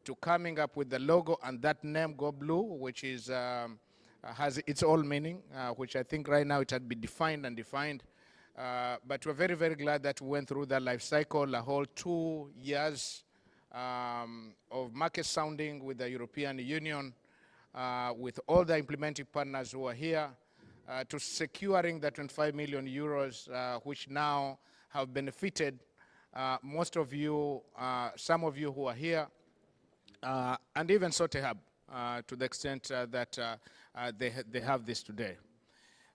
to coming up with the logo and that name Go Blue, which is has its own meaning, which I think right now it had been defined and defined. But we're very, very glad that we went through that life cycle, a whole 2 years of market sounding with the European Union, with all the implementing partners who are here, to securing the 25 million euros, which now have benefited most of you, some of you who are here, and even Sotehab, to the extent that they have this today.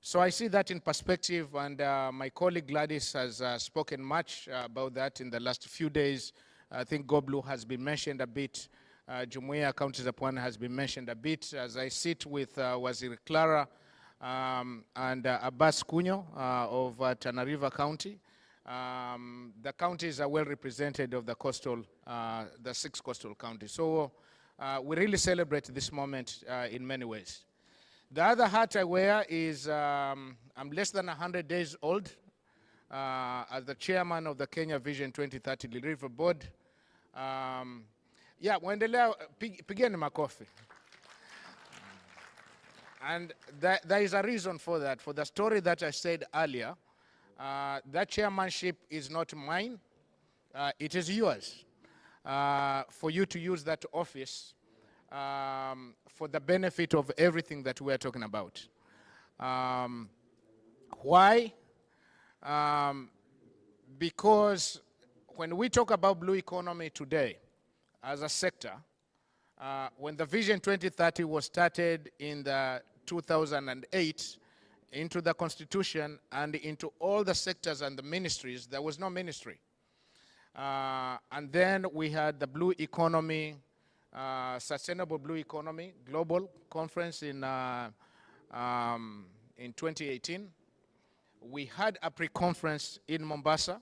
So I see that in perspective, and my colleague Gladys has spoken much about that in the last few days. I think Go Blue has been mentioned a bit. Jumuiya Counties of Pwani has been mentioned a bit. As I sit with Waziri Clara and Abbas Cunyo of Tana River County, the counties are well represented of the coastal, the 6 coastal counties. So we really celebrate this moment in many ways. The other hat I wear is I'm less than 100 days old. as the chairman of the Kenya Vision 2030 Delivery Board. Yeah, muendelea, pigeni makofi. And there is a reason for that. For the story that I said earlier, that chairmanship is not mine. It is yours. For you to use that office for the benefit of everything that we are talking about. Why? Because when we talk about blue economy today as a sector, when the Vision 2030 was started in the 2008 into the Constitution and into all the sectors and the ministries, there was no ministry. And then we had the Blue Economy, Sustainable Blue Economy Global Conference in 2018. We had a pre-conference in Mombasa.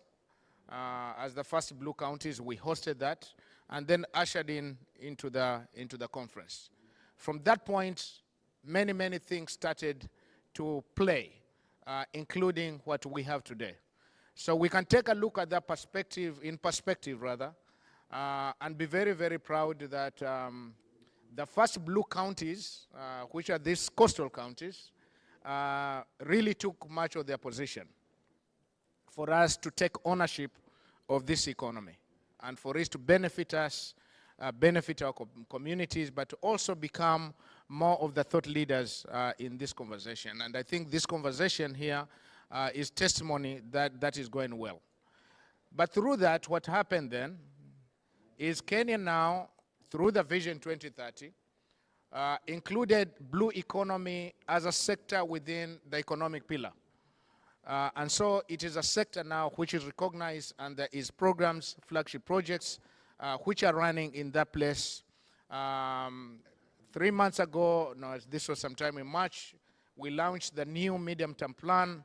As the first Blue Counties, we hosted that and then ushered into the conference. From that point, many things started to play, including what we have today. So we can take a look at that perspective, and be very proud that the first blue counties, which are these coastal counties, really took much of their position for us to take ownership of this economy and for it to benefit us, benefit our communities, but also become more of the thought leaders in this conversation. And I think this conversation here is testimony that that is going well. But through that, what happened then is Kenya now, through the Vision 2030, included blue economy as a sector within the economic pillar. And so it is a sector now which is recognized, and there is programs, flagship projects, which are running in that place. 3 months ago, no, this was sometime in March, we launched the new medium-term plan,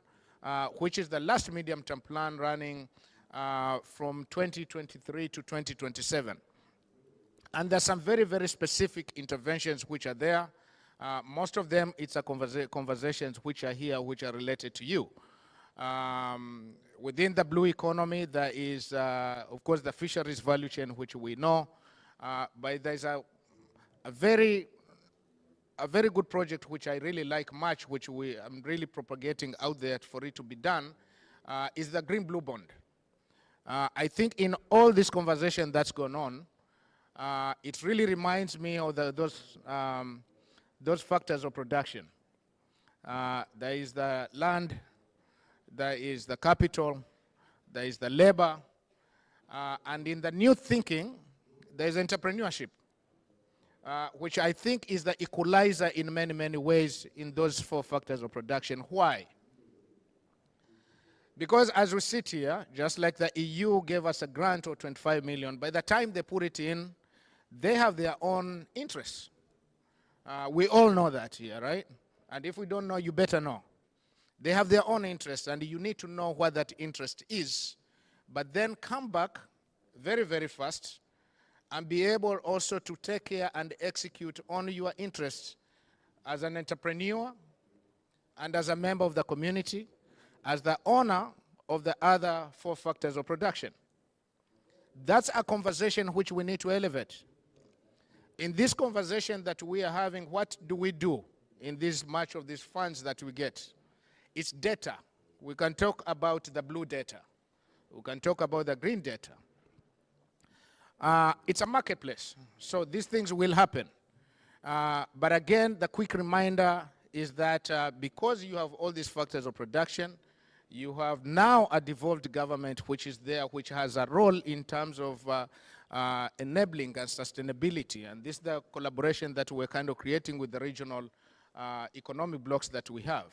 which is the last medium-term plan running from 2023 to 2027. And there's some very specific interventions which are there. Most of them, it's a conversations which are here, which are related to you. Within the blue economy, there is, of course, the fisheries value chain, which we know, but there's a very good project which I really like much, which I'm really propagating out there for it to be done, is the green blue bond. I think in all this conversation that's gone on, it really reminds me of those factors of production. There is the land, there is the capital, there is the labor, and in the new thinking, there is entrepreneurship, which I think is the equalizer in many ways in those 4 factors of production. Why? Because as we sit here, just like the EU gave us a grant of 25 million, by the time they put it in, they have their own interests. We all know that here, right? And if we don't know, you better know. They have their own interests, and you need to know what that interest is, but then come back very fast and be able also to take care and execute on your interests as an entrepreneur and as a member of the community, as the owner of the other 4 factors of production. That's a conversation which we need to elevate. In this conversation that we are having, what do we do in this much of these funds that we get? It's data. We can talk about the blue data. We can talk about the green data. It's a marketplace, so these things will happen. But again, the quick reminder is that because you have all these factors of production, you have now a devolved government which is there, which has a role in terms of enabling and sustainability. And this is the collaboration that we're kind of creating with the regional economic blocks that we have.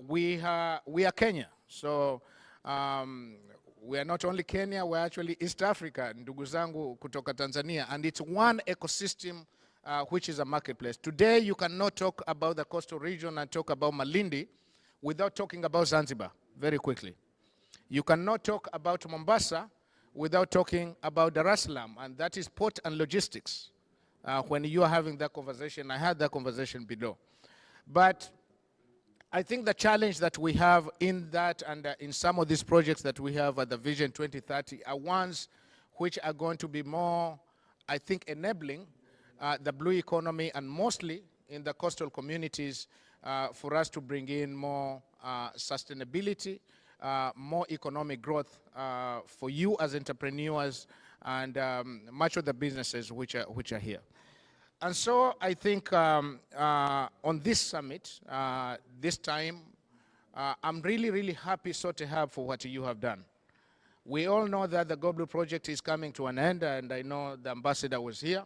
We are Kenya, so we are not only Kenya, we're actually East Africa, ndugu zangu kutoka Tanzania, and it's one ecosystem which is a marketplace. Today you cannot talk about the coastal region and talk about Malindi without talking about Zanzibar very quickly. You cannot talk about Mombasa without talking about Dar es Salaam, and that is port and logistics. When you are having that conversation, I had that conversation below. But I think the challenge that we have in that and in some of these projects that we have at the Vision 2030 are ones which are going to be more, I think, enabling the blue economy and mostly in the coastal communities for us to bring in more sustainability, more economic growth for you as entrepreneurs and much of the businesses which are here. And so I think on this summit, this time, I'm really, really happy to have for what you have done. We all know that the Go Blue project is coming to an end, and I know the ambassador was here.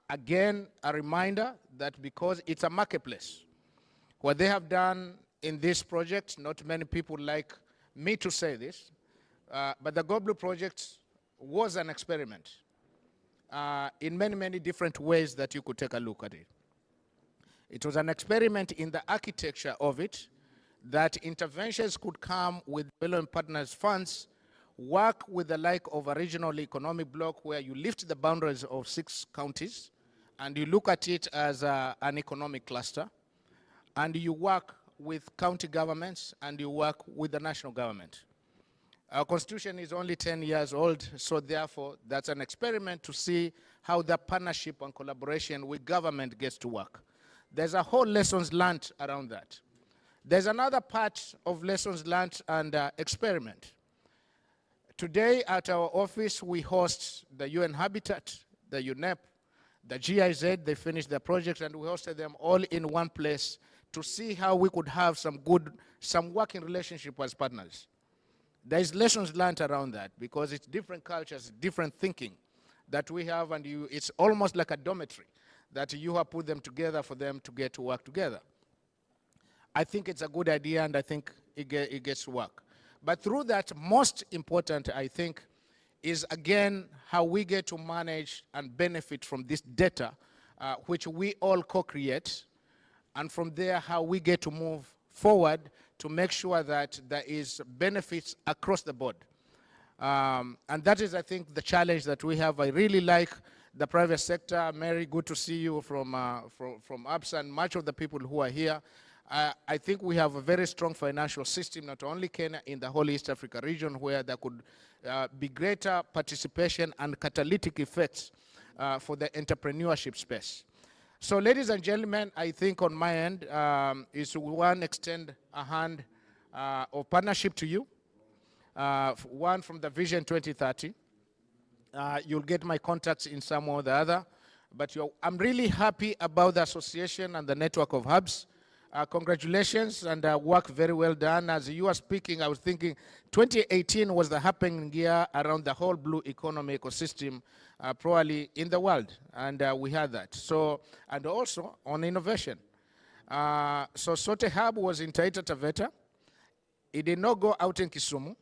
Again, a reminder that because it's a marketplace, what they have done in this project, not many people like me to say this, but the Go Blue project was an experiment in many, many different ways that you could take a look at it. It was an experiment in the architecture of it, that interventions could come with development partners funds, work with the like of a regional economic bloc where you lift the boundaries of 6 counties and you look at it as an economic cluster, and you work with county governments and you work with the national government. Our constitution is only 10 years old, so therefore that's an experiment to see how the partnership and collaboration with government gets to work. There's a whole lessons learned around that. There's another part of lessons learned and experiment. Today at our office we host the UN Habitat, the UNEP, the GIZ. They finished their projects and we hosted them all in one place to see how we could have some working relationship as partners. There's lessons learned around that because it's different cultures, different thinking that we have, and it's almost like a dormitory that you have put them together for them to get to work together. I think it's a good idea, and I think it gets to work. But through that, most important, I think, is again how we get to manage and benefit from this data, which we all co-create, and from there how we get to move forward to make sure that there is benefits across the board. And that is, I think, the challenge that we have. I really like the private sector. Mary, good to see you from APSA and much of the people who are here. I think we have a very strong financial system, not only Kenya, in the whole East Africa region, where there could be greater participation and catalytic effects for the entrepreneurship space. So, ladies and gentlemen, I think on my end is one, extend a hand of partnership to you. One from the Vision 2030. You'll get my contacts in some or the other. But I'm really happy about the association and the network of hubs. Congratulations, and work very well done. As you are speaking, I was thinking 2018 was the happening year around the whole blue economy ecosystem, probably in the world, and we had that. So, and also on innovation. So Sote Hub was in Taita Taveta. It did not go out in Kisumu,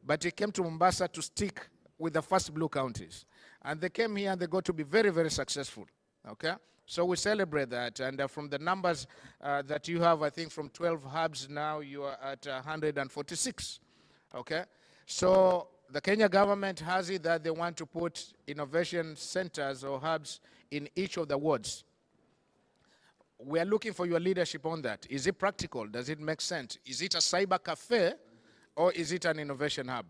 but it came to Mombasa to stick with the first blue counties. And they came here and they got to be very, very successful, okay? So we celebrate that, and from the numbers that you have, I think from 12 hubs now, you are at 146, okay? So the Kenya government has it that they want to put innovation centers or hubs in each of the wards. We are looking for your leadership on that. Is it practical? Does it make sense? Is it a cyber cafe, or is it an innovation hub?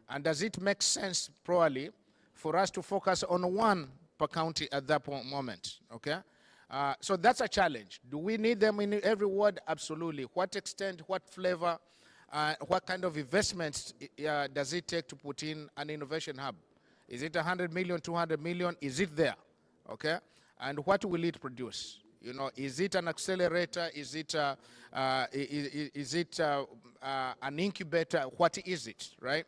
And does it make sense, probably, for us to focus on one per county at that moment, okay? So that's a challenge. Do we need them in every ward? Absolutely. What extent, what flavor, what kind of investments does it take to put in an innovation hub? Is it 100 million, 200 million? Is it there, okay? And what will it produce? You know, is it an accelerator? Is it an incubator? What is it, right?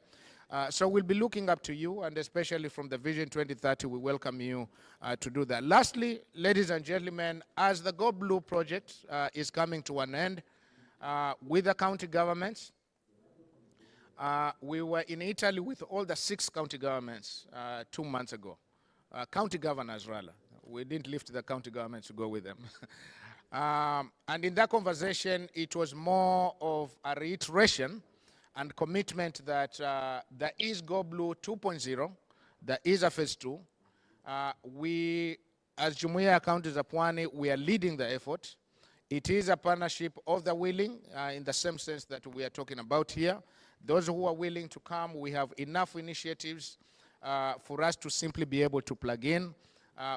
So we'll be looking up to you, and especially from the Vision 2030, we welcome you to do that. Lastly, ladies and gentlemen, as the Go Blue project is coming to an end with the county governments, we were in Italy with all the 6 county governments 2 months ago. County governors, rather. We didn't lift the county governments to go with them. And in that conversation, it was more of a reiteration and commitment that there is Go Blue 2.0, there is a phase 2. We, as Jumuiya ya Counties za Pwani, we are leading the effort. It is a partnership of the willing in the same sense that we are talking about here. Those who are willing to come, we have enough initiatives for us to simply be able to plug in.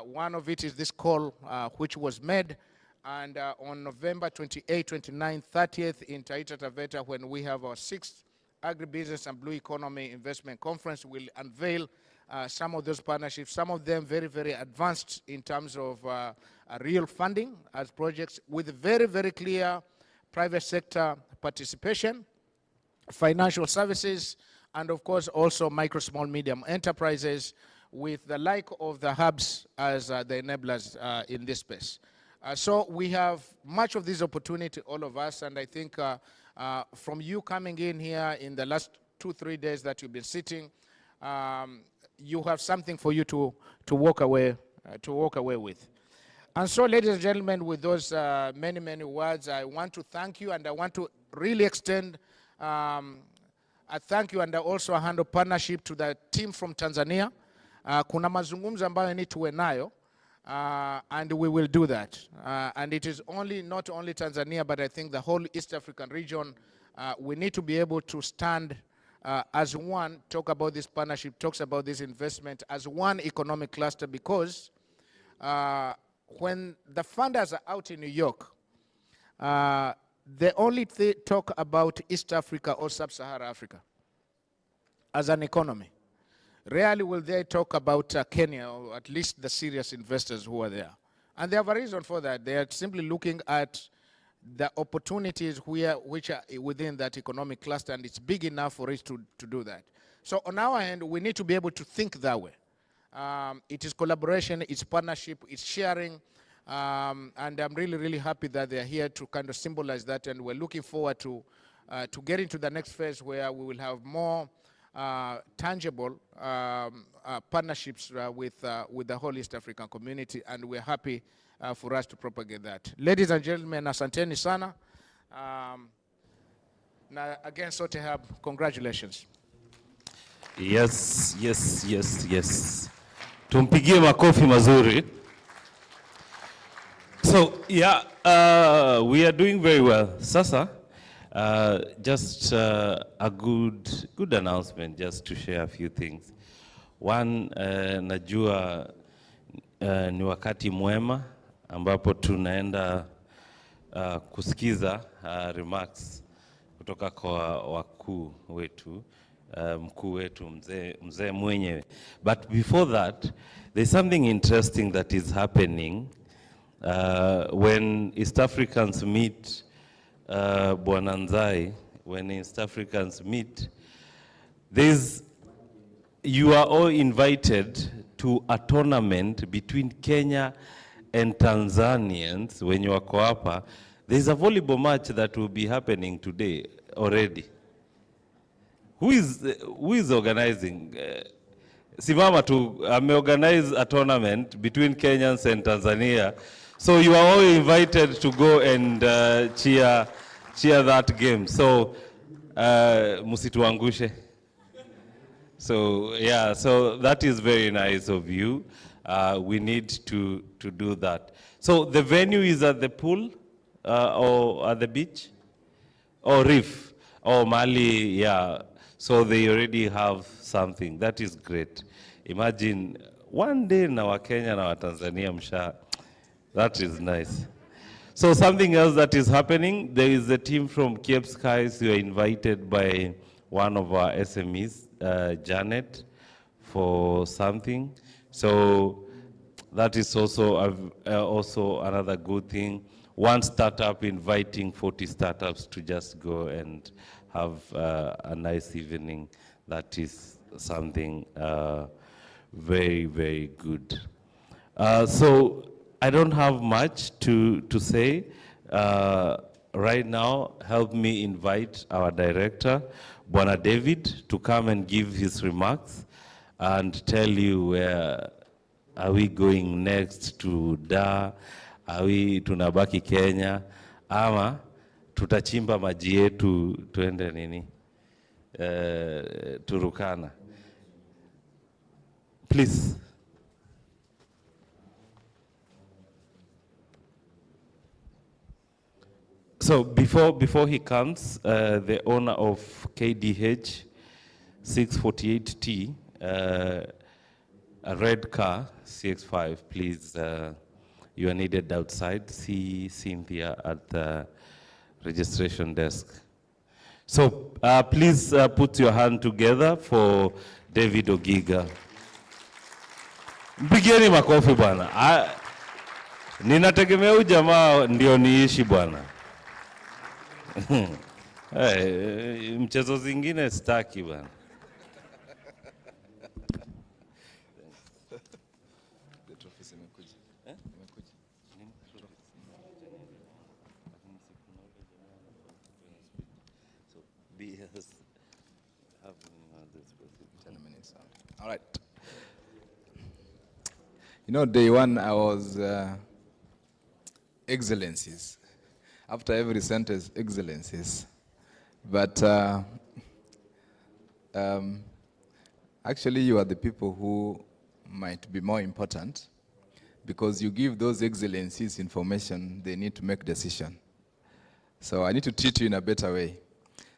One of it is this call which was made, and on November 28, 29, 30th in Taita Taveta, when we have our 6th Agribusiness and Blue Economy Investment Conference, we'll unveil some of those partnerships, some of them very, very advanced in terms of real funding as projects with very, very clear private sector participation, financial services, and of course also micro, small, medium enterprises with the like of the hubs as the enablers in this space. So we have much of this opportunity, all of us, and I think from you coming in here in the last 2-3 days that you've been sitting, you have something for you to walk away with. And so, ladies and gentlemen, with those many, many words, I want to thank you, and I want to really extend a thank you and also a hand of partnership to the team from Tanzania. Kuna mazungumzo ambayo ni tuwe nayo, and we will do that. And it is not only Tanzania, but I think the whole East African region. We need to be able to stand as one, talk about this partnership, talks about this investment as one economic cluster, because when the funders are out in New York, they only talk about East Africa or Sub-Saharan Africa as an economy. Rarely will they talk about Kenya, or at least the serious investors who are there. And they have a reason for that. They are simply looking at the opportunities which are within that economic cluster, and it's big enough for us to do that. So on our end, we need to be able to think that way. It is collaboration, it's partnership, it's sharing, and I'm really, really happy that they're here to kind of symbolize that, and we're looking forward to getting to the next phase where we will have more tangible partnerships with the whole East African community, and we're happy for us to propagate that. Ladies and gentlemen, asanteni sana. Na again, Sote Hub, congratulations. Yes, yes, yes, yes. Tumpigie makofi mazuri. So, yeah, we are doing very well. Sasa, just a good announcement, just to share a few things. One, najua ni wakati mwema ambapo tunaenda kusikiza remarks kutoka kwa wakuu wetu, mkuu wetu mzee mwenyewe. But before that, there's something interesting that is happening when East Africans meet. Bwana Nzai, when East Africans meet, you are all invited to a tournament between Kenya and Tanzanians. When you are hapa, there's a volleyball match that will be happening today already. Who is organizing? Simama tu organize a tournament between Kenyans and Tanzania. So you are all invited to go and cheer that game. So musituangushe. So yeah, so that is very nice of you. We need to do that. So the venue is at the pool or at the beach? Or reef? Or Mali, yeah. So they already have something. That is great. Imagine one day na wa Kenya na wa Tanzania msha. That is nice. So something else that is happening, there is a team from Cape Skies who are invited by one of our SMEs, Janet, for something. So that is also another good thing. One startup inviting 40 startups to just go and have a nice evening. That is something very, very good. So I don't have much to say. Right now, help me invite our director, Bwana David, to come and give his remarks and tell you where are we going next to Dar, are we tunabaki Kenya, ama tutachimba maji yetu tuende nini, Turukana. Please. So before he comes, the owner of KDH 648T, a red car, CX5, please, you are needed outside. See Cynthia at the registration desk. So please put your hand together for David Ogiga. Mpigeni makofi bwana. Ninategemea huyu jamaa ndio niishi bwana. Mchezo zingine staki bwana. All right. You know, day one I was excellencies. After every sentence, excellencies. But actually, you are the people who might be more important because you give those excellencies information they need to make decision. So I need to treat you in a better way.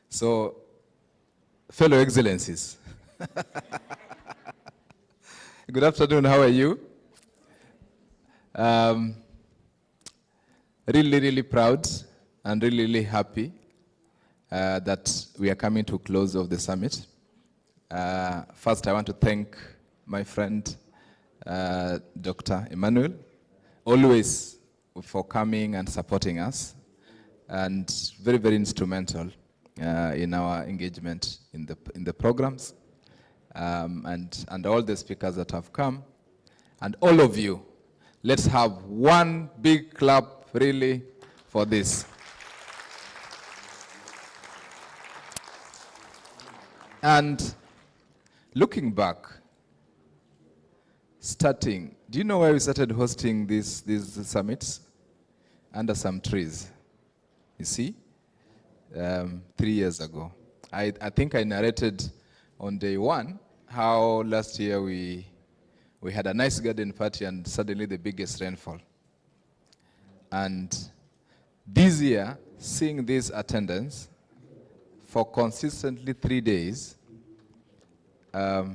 So, fellow excellencies. Good afternoon, how are you? Really proud and really happy that we are coming to close of the summit. First, I want to thank my friend, Dr. Emmanuel, always for coming and supporting us, and very instrumental in our engagement in the programs, and all the speakers that have come, and all of you. Let's have one big clap, really, for this. And looking back, do you know where we started hosting these summits? Under some trees, you see, 3 years ago. I think I narrated on day one how last year we had a nice garden party and suddenly the biggest rainfall. And this year, seeing this attendance for consistently 3 days, I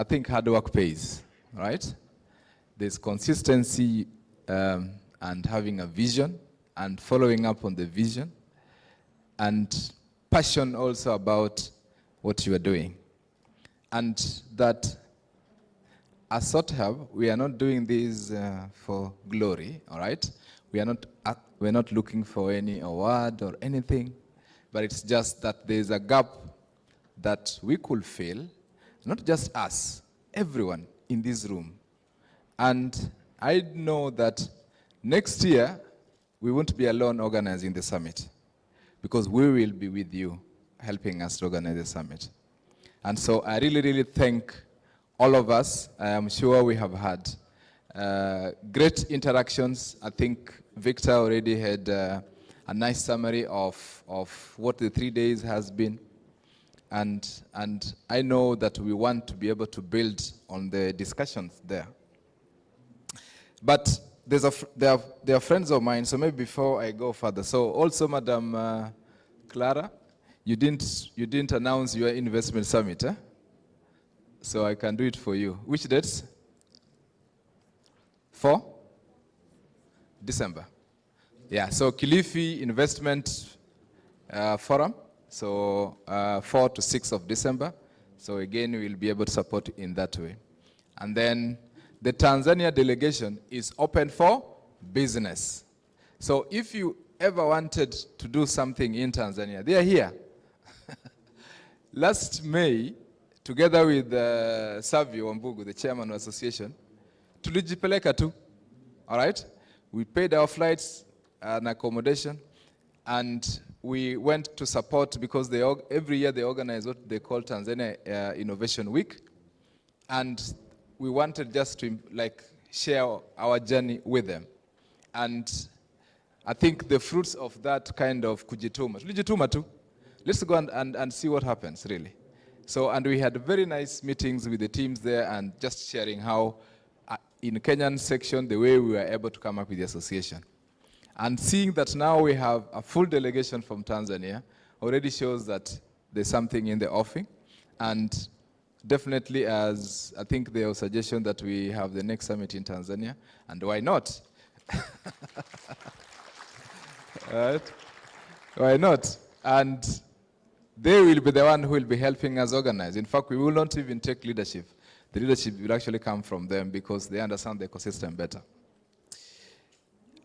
think hard work pays, right? There's consistency and having a vision and following up on the vision and passion also about what you are doing. And that as SOTHUB, we are not doing this for glory, all right? We're not looking for any award or anything, but it's just that there's a gap that we could fill, not just us, everyone in this room. And I know that next year, we won't be alone organizing the summit, because we will be with you, helping us to organize the summit. And so I really thank all of us. I am sure we have had great interactions. I think Victor already had a nice summary of what the 3 days has been. And I know that we want to be able to build on the discussions there. But there are friends of mine, so maybe before I go further. So also, Madam Clara, you didn't announce your investment summit, eh? So I can do it for you. Which dates? 4 December. Yeah, so Kilifi Investment Forum, so 4 to 6 of December. So again, we will be able to support in that way. And then the Tanzania delegation is open for business. So if you ever wanted to do something in Tanzania, they are here. Last May, together with Savio Wambugu, the chairman of the association, tulijipeleka tu, all right? We paid our flights and accommodation, and we went to support, because every year they organize what they call Tanzania Innovation Week, and we wanted just to share our journey with them. And I think the fruits of that kind of kujituma, tulijituma tu, let's go and see what happens, really. So, and we had very nice meetings with the teams there and just sharing how, in Kenyan section, the way we were able to come up with the association. And seeing that now we have a full delegation from Tanzania already shows that there's something in the offing. And definitely, as I think there was a suggestion that we have the next summit in Tanzania, and why not? Right? Why not? And they will be the one who will be helping us organize. In fact, we will not even take leadership. The leadership will actually come from them because they understand the ecosystem better.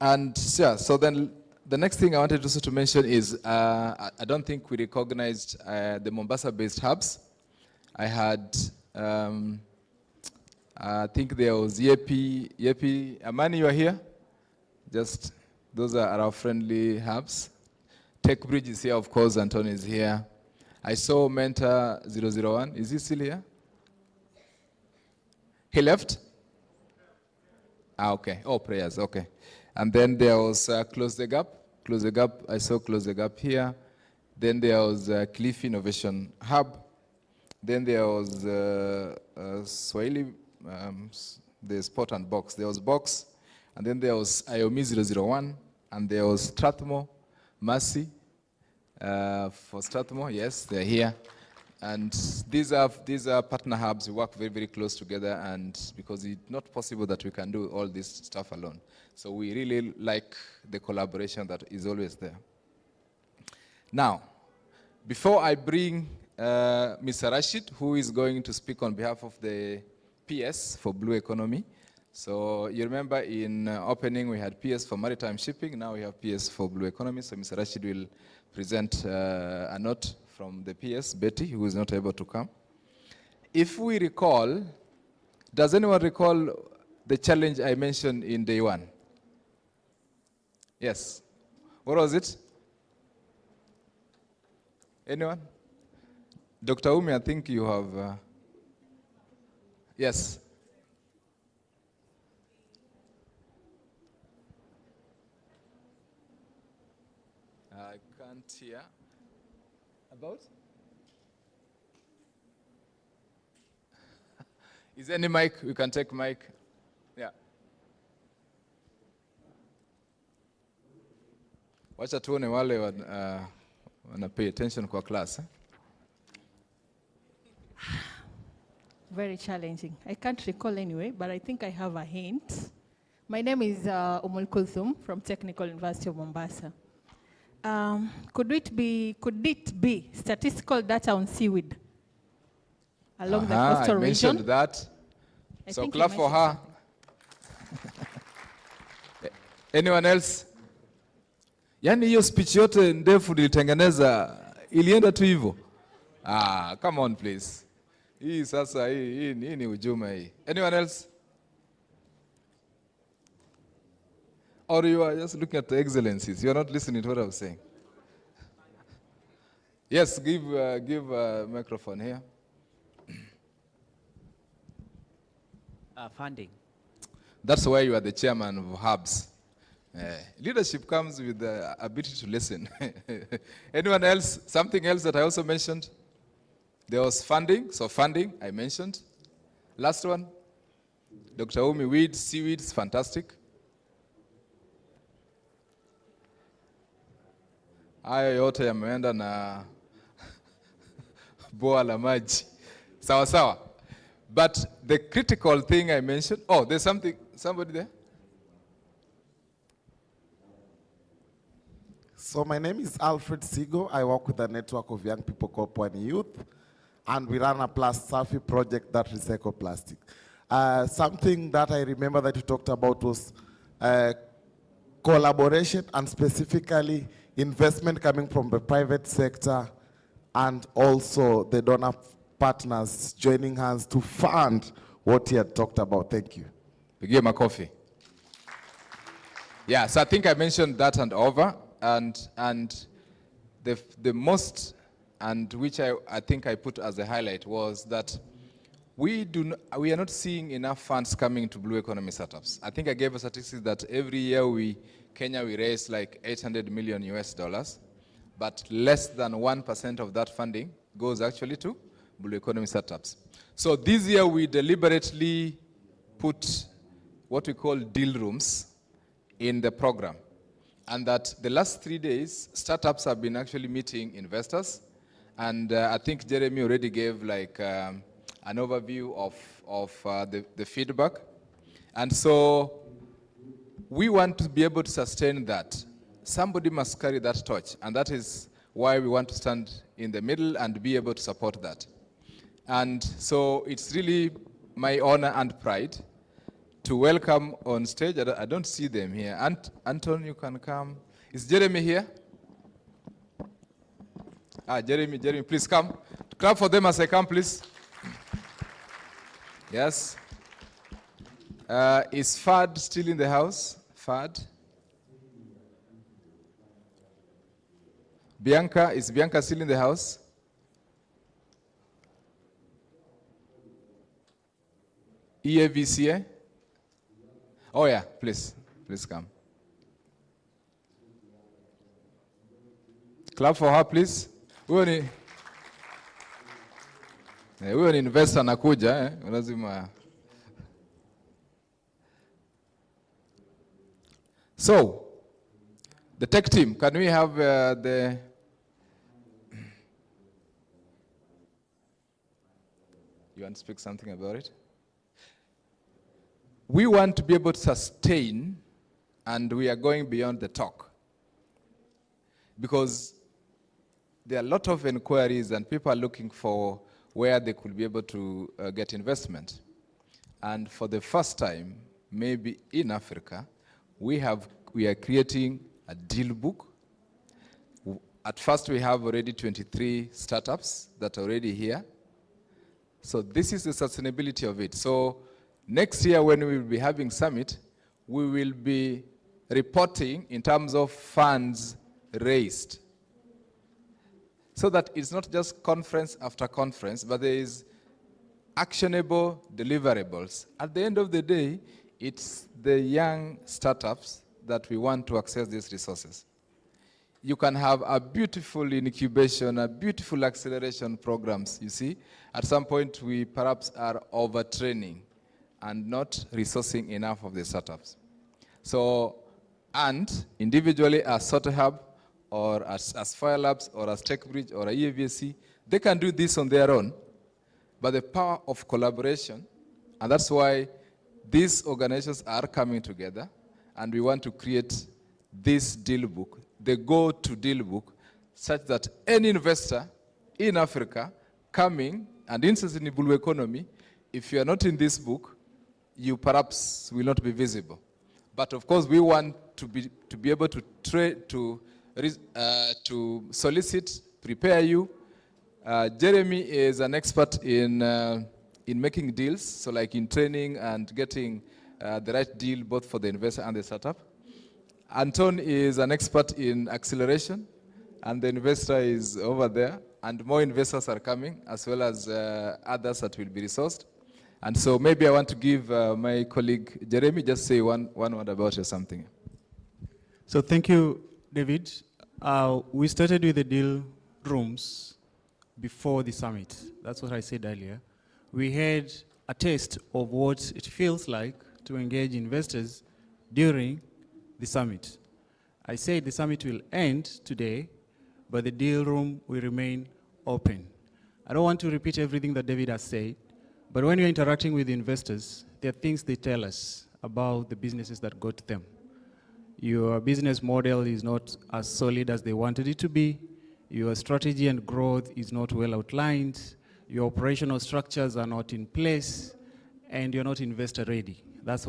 And yeah, so then the next thing I wanted also to mention is I don't think we recognized the Mombasa-based hubs. I had, I think there was Yepi, Amani, you are here? Just, those are our friendly hubs. TechBridge is here, of course, Anton is here. I saw Mentor 001, is he still here? He left? Ah, okay, oh, prayers, okay. And then there was Close the Gap, I saw Close the Gap here. Then there was Cliff Innovation Hub. Then there was Swahili, the Spot and Box. There was Box, and then there was IOMI 001, and there was Strathmore, Mercy, for Strathmore, yes, they're here. And these are partner hubs. We work very, very close together, and because it's not possible that we can do all this stuff alone. So we really like the collaboration that is always there. Now, before I bring Mr. Rashid, who is going to speak on behalf of the PS for Blue Economy. So you remember in opening we had PS for Maritime Shipping, now we have PS for Blue Economy. So Mr. Rashid will present a note from the PS, Betty, who is not able to come. If we recall, does anyone recall the challenge I mentioned in day one? Yes. What was it? Anyone? Dr. Umi, I think you have, yes. I can't hear. About? Is there any mic? We can take mic. Yeah. Wacha tuone wale wana pay attention kwa class. Very challenging. I can't recall anyway, but I think I have a hint. My name is Umul Kulthum from Technical University of Mombasa. Could it be statistical data on seaweed along the coastal region? I mentioned that. So clap for her. Anyone else? Yani hiyo speech yote ndefu nilitengeneza ilienda tu hivyo. Come on please. Hii sasa hii ni ujuma hii. Anyone else? Or you are just looking at the excellencies. You are not listening to what I was saying. Yes, give a microphone here. Funding. That's why you are the chairman of hubs. Leadership comes with the ability to listen. Anyone else? Something else that I also mentioned? There was funding. So funding, I mentioned. Last one. Dr. Umi, weeds, seaweeds, fantastic. Haya yote yameenda na boa la maji. Sawa sawa. But the critical thing I mentioned, oh, there's somebody there? So my name is Alfred Sigo. I work with a network of young people called Pwani Youth, and we run a Selfie project that recycles plastic. Something that I remember that you talked about was collaboration, and specifically investment coming from the private sector and also the donor partners joining hands to fund what he had talked about. Thank you. Give him a coffee. Yeah, so I think I mentioned that and over, and the most, and which I think I put as a highlight, was that we are not seeing enough funds coming to blue economy startups. I think I gave a statistic that every year Kenya we raise like $800 million US, but less than 1% of that funding goes actually to blue economy startups. So this year we deliberately put what we call deal rooms in the program. and that the last 3 days, startups have been actually meeting investors. And I think Jeremy already gave like an overview of the feedback. And so we want to be able to sustain that. Somebody must carry that torch, and that is why we want to stand in the middle and be able to support that. And so it's really my honor and pride to welcome on stage, I don't see them here. Anton, you can come. Is Jeremy here? Jeremy, please come. Clap for them as I come, please. Yes. Is Fad still in the house? Fad? Bianca, is Bianca still in the house? EAVCA? Oh yeah, please come. Clap for her, please. Huyo ni investor anakuja, lazima. So, the tech team, can we have you want to speak something about it? We want to be able to sustain, and we are going beyond the talk. Because there are a lot of inquiries and people are looking for where they could be able to get investment. And for the first time, maybe in Africa, we are creating a deal book. At first, we have already 23 startups that are already here. So this is the sustainability of it. So next year, when we will be having summit, we will be reporting in terms of funds raised. So that it's not just conference after conference, but there is actionable deliverables. At the end of the day, it's the young startups that we want to access these resources. You can have a beautiful incubation, a beautiful acceleration programs, you see. At some point, we perhaps are overtraining and not resourcing enough of the startups. So, and individually as SotoHub, or as Fire Labs, or as TechBridge, or a EAVC, they can do this on their own. But the power of collaboration, and that's why these organizations are coming together, and we want to create this deal book, the go-to deal book, such that any investor in Africa coming and interested in blue economy, if you are not in this book, you perhaps will not be visible. But of course, we want to be able to solicit, prepare you. Jeremy is an expert in making deals, so like in training and getting the right deal both for the investor and the startup. Anton is an expert in acceleration, and the investor is over there, and more investors are coming, as well as others that will be resourced. And so maybe I want to give my colleague Jeremy just say one word about or something. So thank you, David. We started with the deal rooms before the summit. That's what I said earlier. We had a taste of what it feels like to engage investors during the summit. I said the summit will end today, but the deal room will remain open. I don't want to repeat everything that David has said, but when you're interacting with investors, there are things they tell us about the businesses that got them. Your business model is not as solid as they wanted it to be. Your strategy and growth is not well outlined. Your operational structures are not in place, and you're not investor ready. That's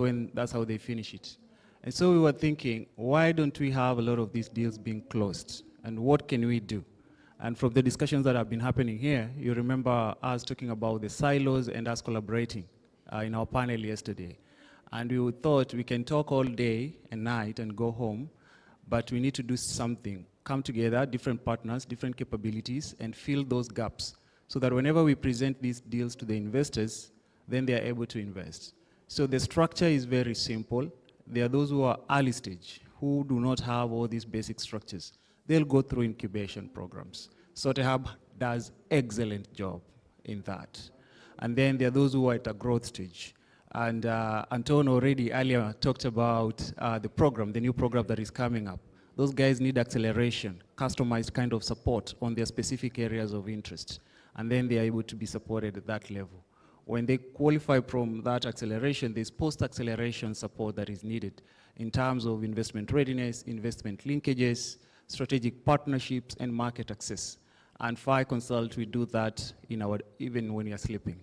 how they finish it. And so we were thinking, why don't we have a lot of these deals being closed? And what can we do? And from the discussions that have been happening here, you remember us talking about the silos and us collaborating in our panel yesterday. And we thought we can talk all day and night and go home, but we need to do something. Come together, different partners, different capabilities, and fill those gaps so that whenever we present these deals to the investors, then they are able to invest. So the structure is very simple. There are those who are early stage, who do not have all these basic structures. They'll go through incubation programs. SotoHub does excellent job in that. And then there are those who are at a growth stage. And Anton already earlier talked about the program, the new program that is coming up. Those guys need acceleration, customized kind of support on their specific areas of interest. And then they are able to be supported at that level. When they qualify from that acceleration, there's post-acceleration support that is needed in terms of investment readiness, investment linkages, strategic partnerships, and market access. And FI Consult, we do that even when you're sleeping.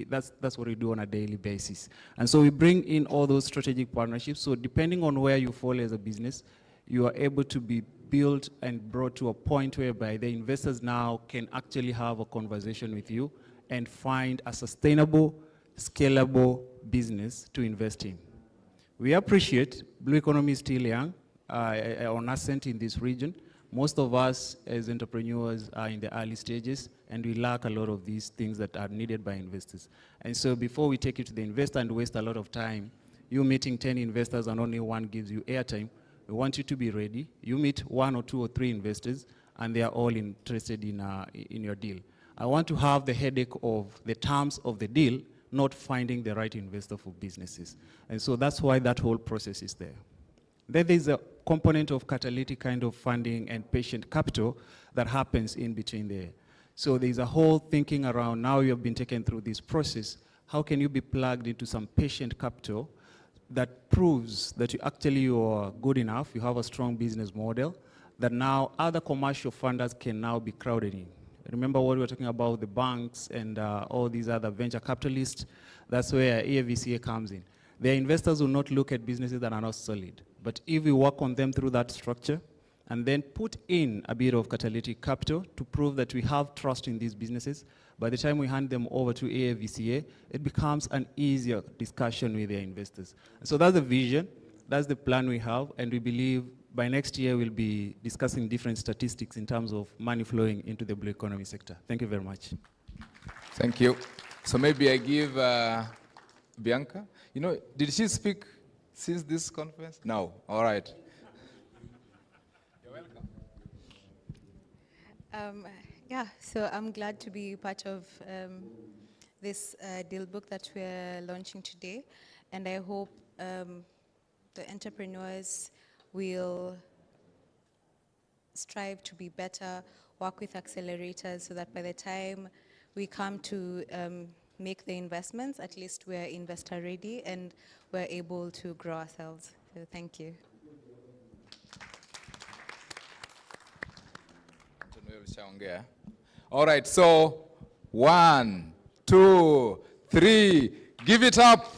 That's what we do on a daily basis. And so we bring in all those strategic partnerships. So depending on where you fall as a business, you are able to be built and brought to a point whereby the investors now can actually have a conversation with you and find a sustainable, scalable business to invest in. We appreciate Blue Economy is still young, or nascent in this region. Most of us as entrepreneurs are in the early stages, and we lack a lot of these things that are needed by investors. And so before we take it to the investor and waste a lot of time, you meeting 10 investors and only one gives you airtime, we want you to be ready. You meet 1 or 2 or 3 investors, and they are all interested in your deal. I want to have the headache of the terms of the deal, not finding the right investor for businesses. And so that's why that whole process is there. Then there's a component of catalytic kind of funding and patient capital that happens in between there. So there's a whole thinking around, now you have been taken through this process, how can you be plugged into some patient capital that proves that you are good enough, you have a strong business model, that now other commercial funders can now be crowded in. Remember what we were talking about, the banks and all these other venture capitalists? That's where AVCA comes in. Their investors will not look at businesses that are not solid. But if we work on them through that structure and then put in a bit of catalytic capital to prove that we have trust in these businesses, by the time we hand them over to AVCA, it becomes an easier discussion with their investors. And so that's the vision, that's the plan we have, and we believe by next year we'll be discussing different statistics in terms of money flowing into the blue economy sector. Thank you very much. Thank you. So maybe I give Bianca. Did she speak since this conference? No. All right. You're welcome. Yeah, so I'm glad to be part of this deal book that we're launching today. And I hope the entrepreneurs will strive to be better, work with accelerators so that by the time we come to make the investments, at least we're investor ready and we're able to grow ourselves. So thank you. All right, so 1, 2, 3, give it up.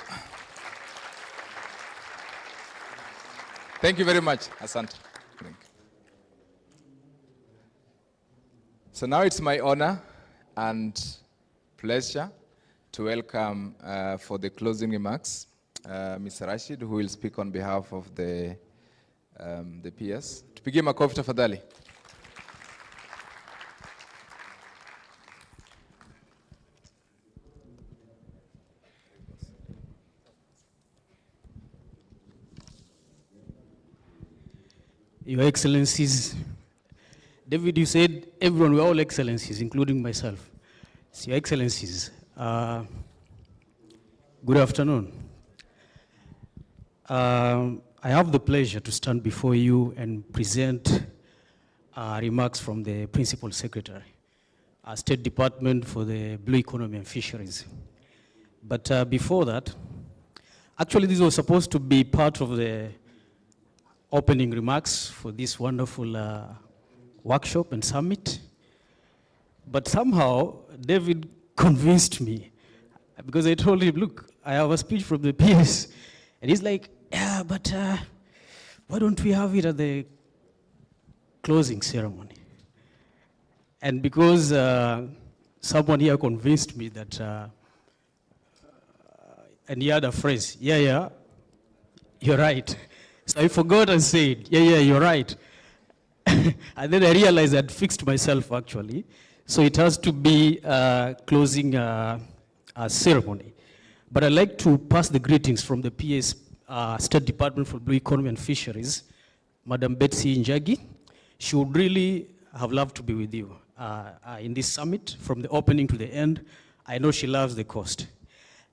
Thank you very much, Asante. So now it's my honor and pleasure to welcome for the closing remarks, Mr. Rashid, who will speak on behalf of the PS. Tupige makofi tafadhali. Your Excellencies, David, you said everyone, we're all Excellencies, including myself. So Your Excellencies, good afternoon. I have the pleasure to stand before you and present remarks from the Principal Secretary, State Department for the Blue Economy and Fisheries. But before that, actually this was supposed to be part of the opening remarks for this wonderful workshop and summit. But somehow, David convinced me, because I told him, look, I have a speech from the PS. And he's like, yeah, but why don't we have it at the closing ceremony? And because someone here convinced me that, and he had a phrase, yeah, you're right. So I forgot and said, yeah, you're right. And then I realized I'd fixed myself, actually. So it has to be a closing ceremony. But I'd like to pass the greetings from the PS State Department for Blue Economy and Fisheries, Madam Betsy Njagi. She would really have loved to be with you in this summit, from the opening to the end. I know she loves the coast.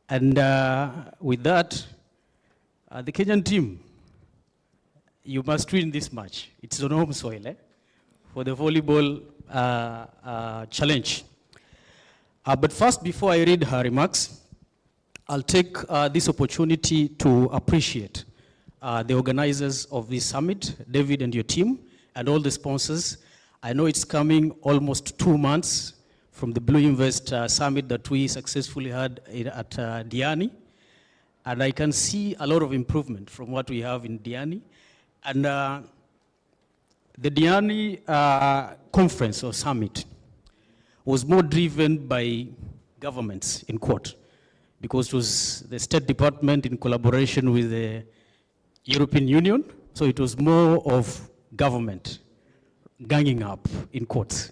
And with that, the Kenyan team, you must win this match. It's on home soil for the volleyball challenge. But first, before I read her remarks, I'll take this opportunity to appreciate the organizers of this summit, David and your team, and all the sponsors. I know it's coming almost 2 months from the Blue Invest Summit that we successfully had at Diani. And I can see a lot of improvement from what we have in Diani. And the Diani conference or summit was more driven by governments in court, because it was the State Department in collaboration with the European Union. So it was more of government ganging up in courts.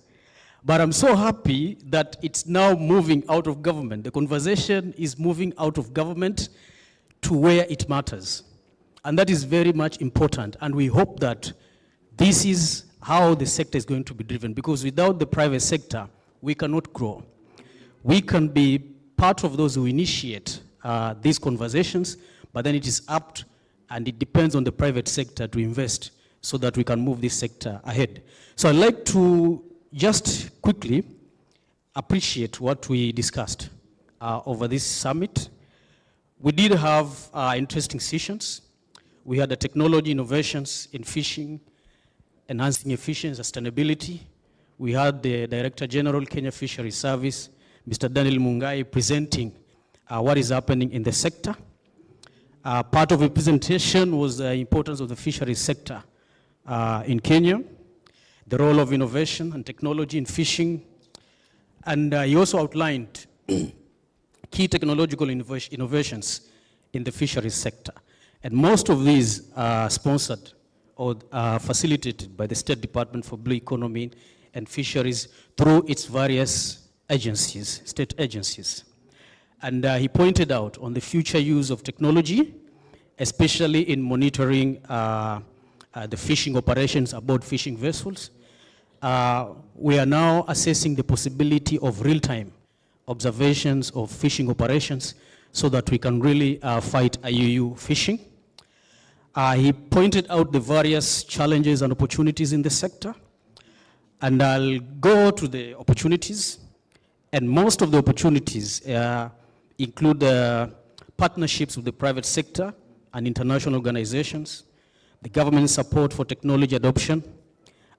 But I'm so happy that it's now moving out of government. The conversation is moving out of government to where it matters. And that is very much important. And we hope that this is how the sector is going to be driven, because without the private sector, we cannot grow. We can be part of those who initiate these conversations, but then it is up and it depends on the private sector to invest so that we can move this sector ahead. So I'd like to just quickly appreciate what we discussed over this summit. We did have interesting sessions. We had the technology innovations in fishing, enhancing efficiency, sustainability. We had the Director General, Kenya Fisheries Service, Mr. Daniel Mungai, presenting what is happening in the sector. Part of the presentation was the importance of the fisheries sector in Kenya, the role of innovation and technology in fishing, and he also outlined key technological innovations in the fisheries sector. And most of these are sponsored or facilitated by the State Department for Blue Economy and Fisheries through its various agencies, state agencies. And he pointed out on the future use of technology, especially in monitoring the fishing operations aboard fishing vessels. We are now assessing the possibility of real-time observations of fishing operations so that we can really fight IUU fishing. He pointed out the various challenges and opportunities in the sector. And I'll go to the opportunities. And most of the opportunities include partnerships with the private sector and international organizations, the government support for technology adoption,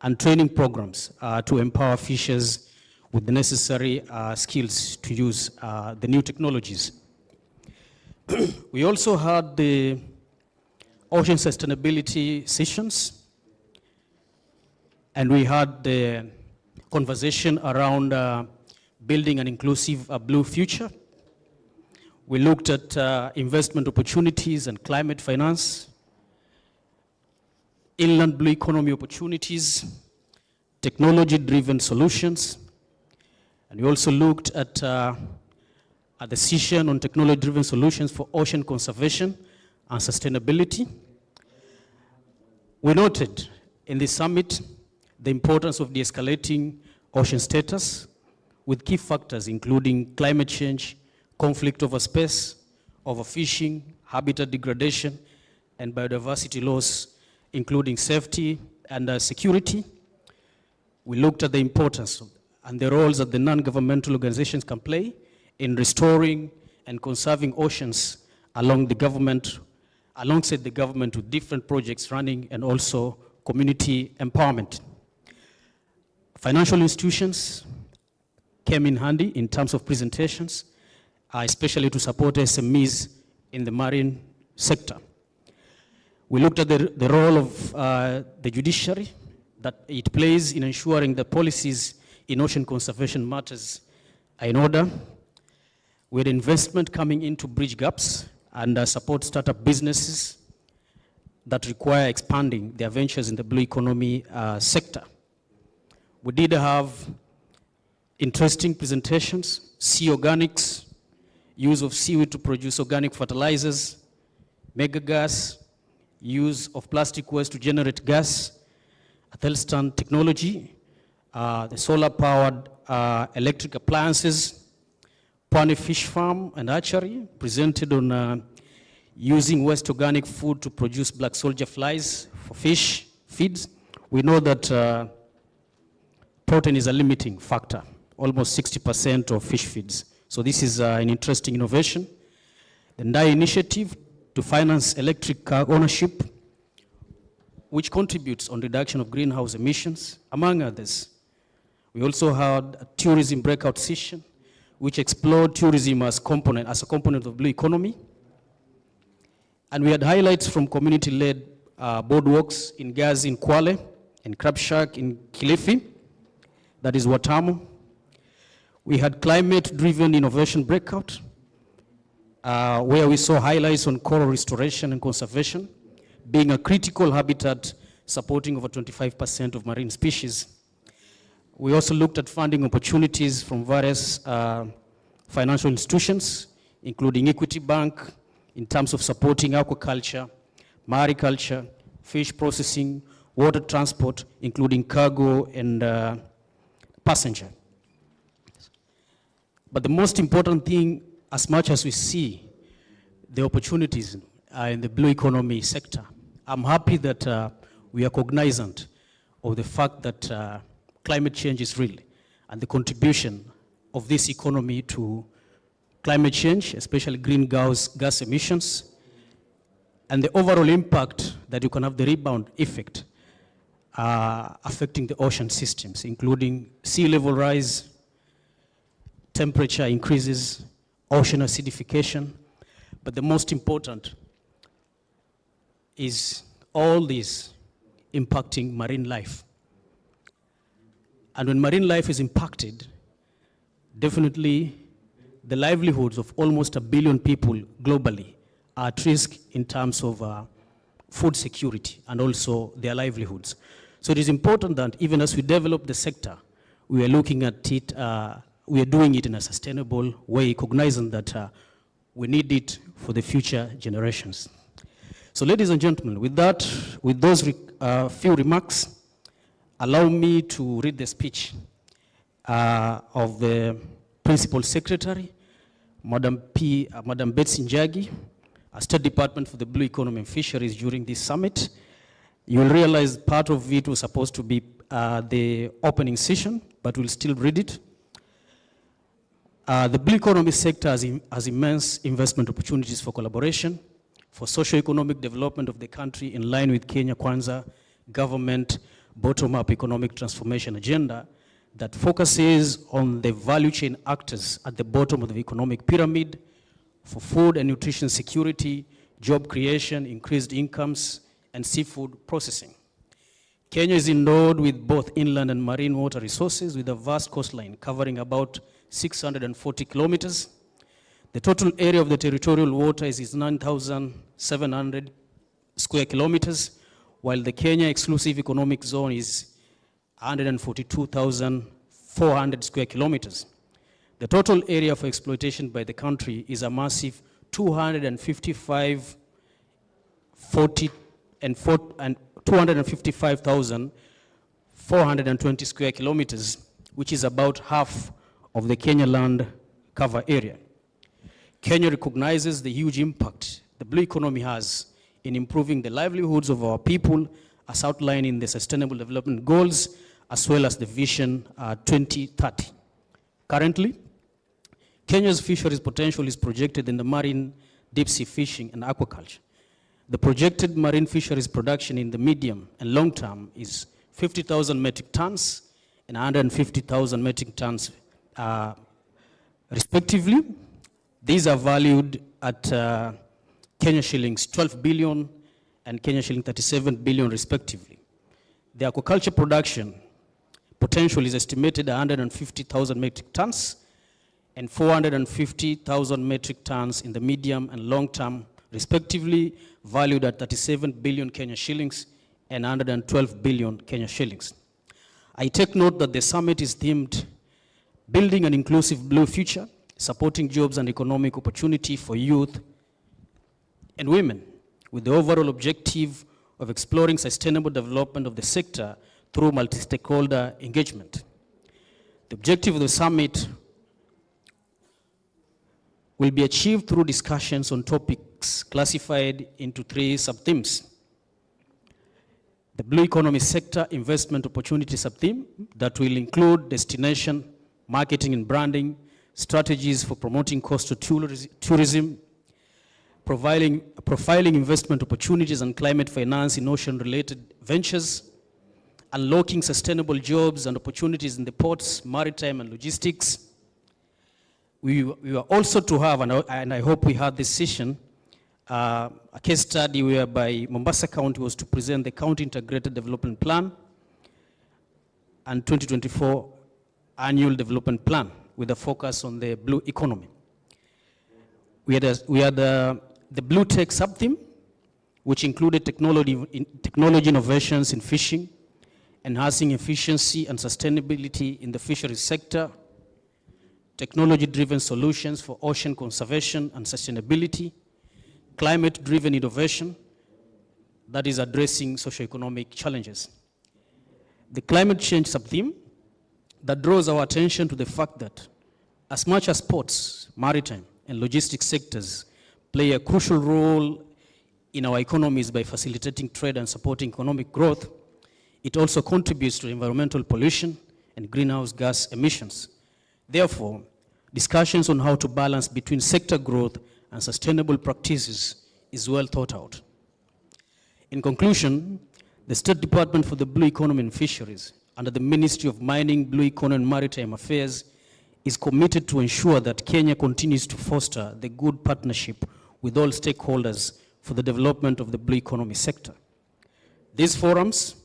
and training programs to empower fishers with the necessary skills to use the new technologies. We also had the ocean sustainability sessions, and we had the conversation around building an inclusive blue future. We looked at investment opportunities and climate finance, inland blue economy opportunities, technology-driven solutions, and we also looked at the session on technology-driven solutions for ocean conservation and sustainability. We noted in the summit the importance of de-escalating ocean status with key factors including climate change, conflict over space, overfishing, habitat degradation, and biodiversity loss, including safety and security. We looked at the importance and the roles that the non-governmental organizations can play in restoring and conserving oceans alongside the government with different projects running and also community empowerment. Financial institutions came in handy in terms of presentations, especially to support SMEs in the marine sector. We looked at the role of the judiciary that it plays in ensuring the policies in ocean conservation matters are in order. We had investment coming in to bridge gaps and support startup businesses that require expanding their ventures in the blue economy sector. We did have interesting presentations, sea organics, use of seaweed to produce organic fertilizers, mega gas, use of plastic waste to generate gas, Athelstan technology, the solar-powered electric appliances, Pwani Fish Farm and Hatchery, presented on using waste organic food to produce black soldier flies for fish feeds. We know that protein is a limiting factor, almost 60% of fish feeds. So this is an interesting innovation. The NDAI initiative to finance electric car ownership, which contributes on reduction of greenhouse emissions, among others. We also had a tourism breakout session, which explored tourism as a component of blue economy. And we had highlights from community-led boardwalks in Gazi in Kwale, and Crab Shack in Kilifi, that is Watamu. We had climate-driven innovation breakout, where we saw highlights on coral restoration and conservation, being a critical habitat supporting over 25% of marine species. We also looked at funding opportunities from various financial institutions, including Equity Bank, in terms of supporting aquaculture, mariculture, fish processing, water transport, including cargo and passenger. But the most important thing, as much as we see the opportunities in the blue economy sector, I'm happy that we are cognizant of the fact that climate change is real, and the contribution of this economy to climate change, especially greenhouse gas emissions, and the overall impact that you can have the rebound effect affecting the ocean systems, including sea level rise, temperature increases, ocean acidification. But the most important is all this impacting marine life. And when marine life is impacted, definitely the livelihoods of almost 1 billion people globally are at risk in terms of food security and also their livelihoods. So it is important that even as we develop the sector, we are looking at it, we are doing it in a sustainable way, cognizing that we need it for the future generations. So ladies and gentlemen, with that, with those few remarks, allow me to read the speech of the Principal Secretary, Madam Betsy Njagi, State Department for the Blue Economy and Fisheries during this summit. You will realize part of it was supposed to be the opening session, but we'll still read it. The blue economy sector has immense investment opportunities for collaboration, for socio-economic development of the country in line with Kenya Kwanza government bottom-up economic transformation agenda that focuses on the value chain actors at the bottom of the economic pyramid for food and nutrition security, job creation, increased incomes, and seafood processing. Kenya is endowed with both inland and marine water resources with a vast coastline covering about 640 kilometers. The total area of the territorial water is 9,700 square kilometers, while the Kenya Exclusive Economic Zone is 142,400 square kilometers. The total area for exploitation by the country is a massive 255,420 square kilometers, which is about half of the Kenya land cover area. Kenya recognizes the huge impact the blue economy has in improving the livelihoods of our people as outlined in the Sustainable Development Goals as well as the Vision 2030. Currently, Kenya's fisheries potential is projected in the marine, deep sea fishing and aquaculture. The projected marine fisheries production in the medium and long term is 50,000 metric tons and 150,000 metric tons respectively. These are valued at Kenya shillings 12 billion and Kenya shilling 37 billion respectively. The aquaculture production potential is estimated at 150,000 metric tons and 450,000 metric tons in the medium and long term respectively, valued at 37 billion Kenya shillings and 112 billion Kenya shillings. I take note that the summit is themed Building an Inclusive Blue Future, Supporting Jobs and Economic Opportunity for Youth and Women, with the overall objective of exploring sustainable development of the sector through multi-stakeholder engagement. The objective of the summit will be achieved through discussions on topics classified into 3 sub-themes. the blue economy sector investment opportunity sub-theme that will include destination, marketing and branding, strategies for promoting coastal tourism, profiling investment opportunities and climate finance in ocean-related ventures, unlocking sustainable jobs and opportunities in the ports, maritime and logistics. We were also to have, and I hope we had this session, a case study whereby Mombasa County was to present the County Integrated Development Plan and 2024 Annual Development Plan with a focus on the blue economy. We had the Blue Tech sub-theme, which included technology innovations in fishing, enhancing efficiency and sustainability in the fisheries sector, technology-driven solutions for ocean conservation and sustainability, climate-driven innovation that is addressing socioeconomic challenges. The climate change sub-theme that draws our attention to the fact that as much as ports, maritime, and logistics sectors play a crucial role in our economies by facilitating trade and supporting economic growth, it also contributes to environmental pollution and greenhouse gas emissions. Therefore, discussions on how to balance between sector growth and sustainable practices is well thought out. In conclusion, the State Department for the Blue Economy and Fisheries, under the Ministry of Mining, Blue Economy and Maritime Affairs, is committed to ensure that Kenya continues to foster the good partnership with all stakeholders for the development of the blue economy sector. These forums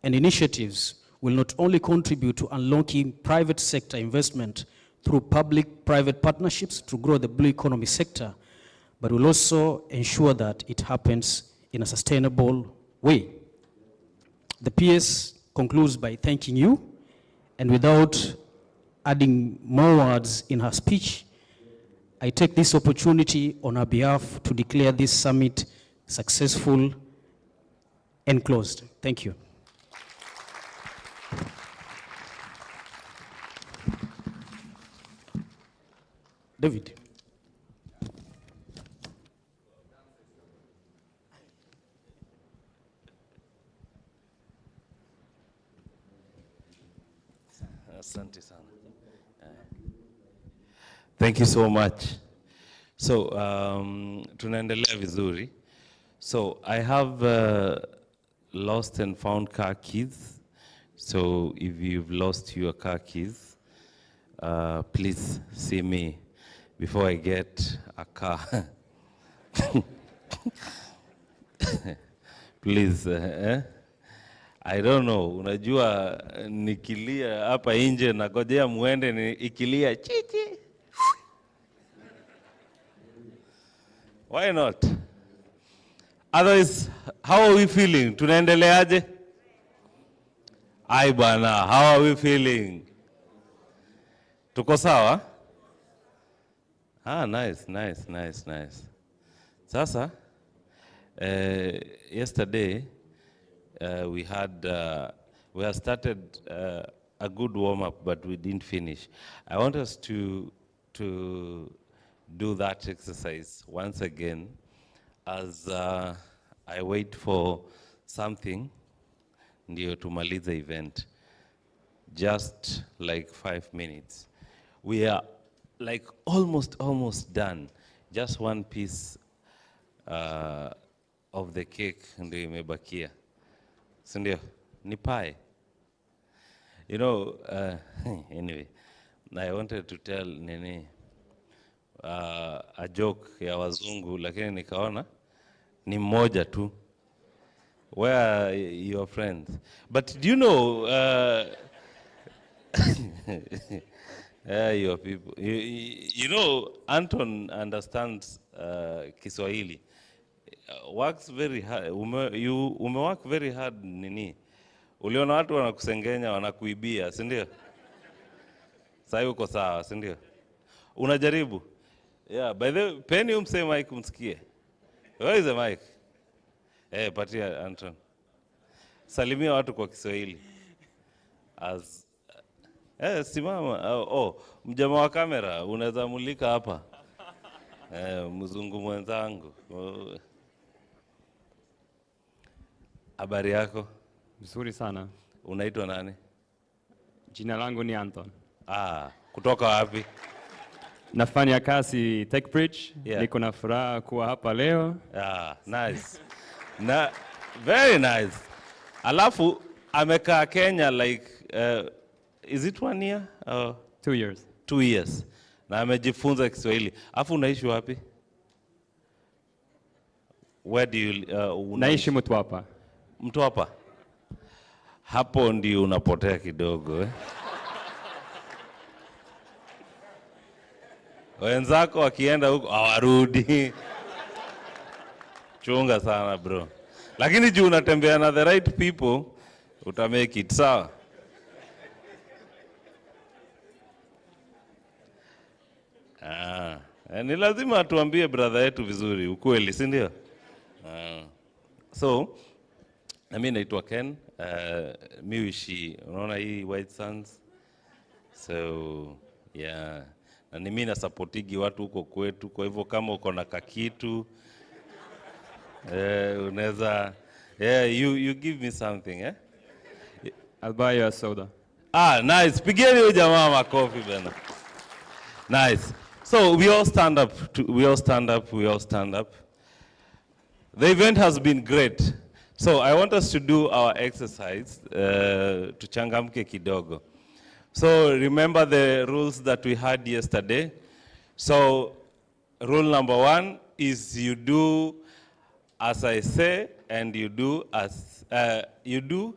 and initiatives will not only contribute to unlocking private sector investment through public-private partnerships to grow the blue economy sector, but will also ensure that it happens in a sustainable way. The PS concludes by thanking you, and without adding more words in her speech, I take this opportunity on her behalf to declare this summit successful and closed. Thank you. David. Asante sana. Thank you so much. So, tunaendelea vizuri. So, I have lost and found car keys. So, if you've lost your car keys, please see me before I get a car. Please, I don't know, unajua nikilia hapa nje na ngojea muende ni ikilia chichi. Why not? Otherwise, how are we feeling? Tunaendeleaje? Ai bana, how are we feeling? Tuko sawa? Ah, nice. Sasa, yesterday, we had started a good warm-up, but we didn't finish. I want us to do that exercise once again as I wait for something ndio tumalize event. Just like 5 minutes. We are like almost done. Just one piece of the cake ndio imebakia. Sindio? Ni pie. You know, anyway, I wanted to tell Nene a joke ya wazungu, lakini nikaona ni mmoja tu. Where are your friends? But do you know, your people, you know, Anton understands Kiswahili. Works very hard. Umework very hard nini? Uliona watu wanakusengenya, wanakuibia, si ndio? Sasa uko sawa, si ndio? Unajaribu? Yeah, by the way, Penny umse mic umsikie. Where is the mic? Patia Anton. Salimia watu kwa Kiswahili. Simama. Mjamaa wa kamera, unaweza mulika hapa. Mzungu mwenzangu. Habari yako? Vizuri sana. Unaitwa nani? Jina langu ni Anton. Kutoka wapi? Nafanya kazi TechBridge. Yeah. Niko na furaha kuwa hapa leo. Nice. Very nice. Alafu amekaa Kenya like is it 1 year? 2 years. 2 years. Na amejifunza Kiswahili. Alafu unaishi wapi? Where do you naishi Mtwapa. Mtwapa. Hapo ndio unapotea kidogo Wenzako wakienda huko hawarudi. Chunga sana bro. Lakini juu unatembea na the right people, utamake it, sawa? Ni lazima tuambie brother yetu vizuri, ukweli, si ndio? So, na mimi naitwa Ken, miwishi, unaona hii White Sands. So, yeah. Na ni mimi nasupportigi watu huko kwetu, kwa hivyo kama uko na kakitu, unaweza, you give me something, I'll buy you a soda. Nice. Pigeni huyo jamaa makofi bana. Nice. So we all stand up. We all stand up. The event has been great. So I want us to do our exercise, tuchangamke kidogo. So remember the rules that we had yesterday. So rule number 1 is you do as I say, and you do as you do,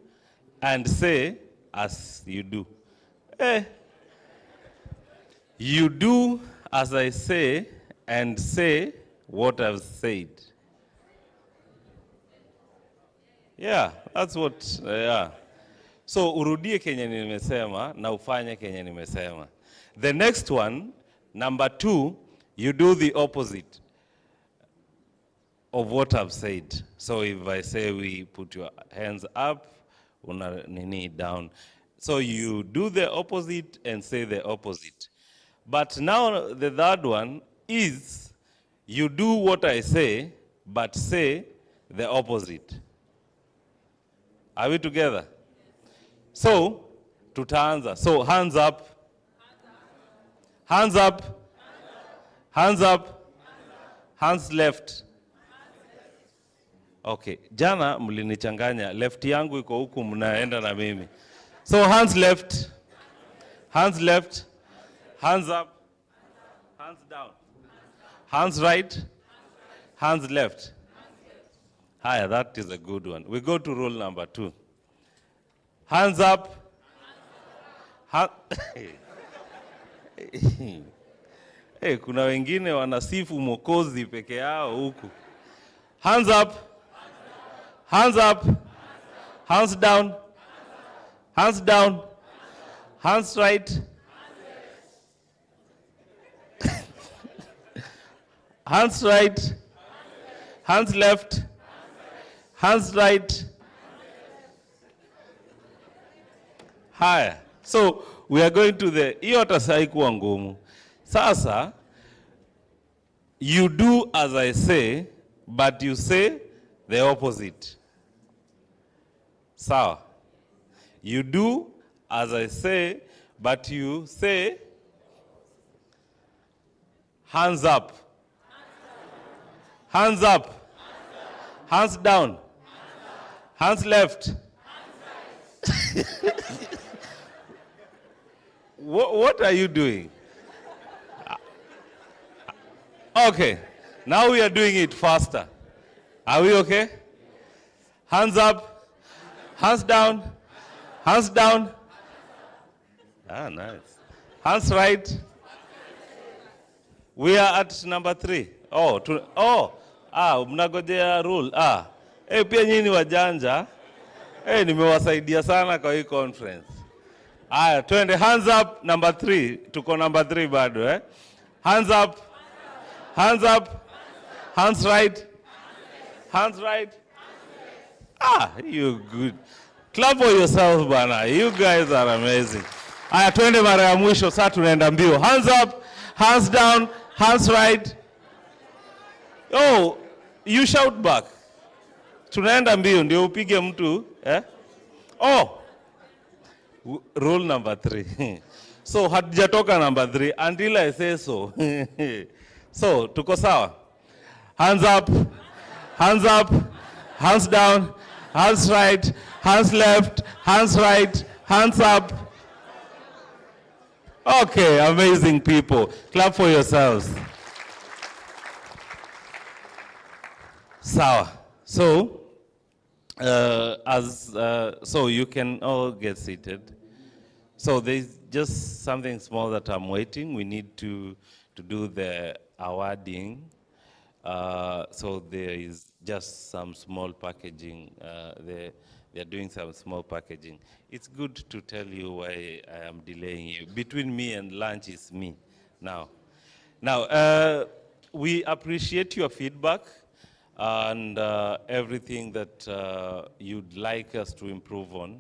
and say as you do. You do as I say, and say what I've said. Yeah, that's what, yeah. So urudie kenye nimesema na ufanye kenye nimesema. The next one, number 2, you do the opposite of what I've said. So if I say we put your hands up, una nini down. So you do the opposite and say the opposite. But now the third one is you do what I say, but say the opposite. Are we together? So, tutaanza. So, hands up. Hands up. Hands up. Hands left. Okay. Jana mlinichanganya. Left yangu iko huku mnaenda na mimi. So, hands left. Hands left. Hands up. Hands down. Hands right. Hands left. Hiya, that is a good one. We go to rule number 2. Hands up. Kuna wengine wanasifu Mwokozi peke yao huku. Hands up. Hands up. Hands down. Hands down. Hands right. Hands right. Hands left. Hands right. Haya. So we are going to the hiyo tasai kuwa ngumu. Sasa you do as I say, but you say the opposite. Sawa. You do as I say, but you say hands up. Hands up. Hands down. Hands left. What are you doing? Okay. Now we are doing it faster. Are we okay? Hands up. Hands down. Hands down. Nice. Hands right. We are at number 3. Mnagojea rule. Pia nyinyi wajanja. Nimewasaidia sana kwa hii conference. Twende hands up number 3. Tuko number 3 bado Hands up. Hands up. Hands right. Hands right. You good. Clap for yourself bana. You guys are amazing. Twende mara ya mwisho sasa tunaenda mbio. Hands up. Hands down. Hands right. You shout back. Tunaenda mbio ndio upige mtu Oh, rule number 3. So hatujatoka number 3 until I say so. So tuko sawa? Hands up, hands down, hands right, hands left, hands right, hands up. Okay, amazing people. Clap for yourselves. Sawa. So, so you can all get seated. So there's just something small that I'm waiting. We need to do the awarding. So there is just some small packaging. They're doing some small packaging. It's good to tell you why I am delaying you. Between me and lunch is me now. Now, we appreciate your feedback and everything that you'd like us to improve on,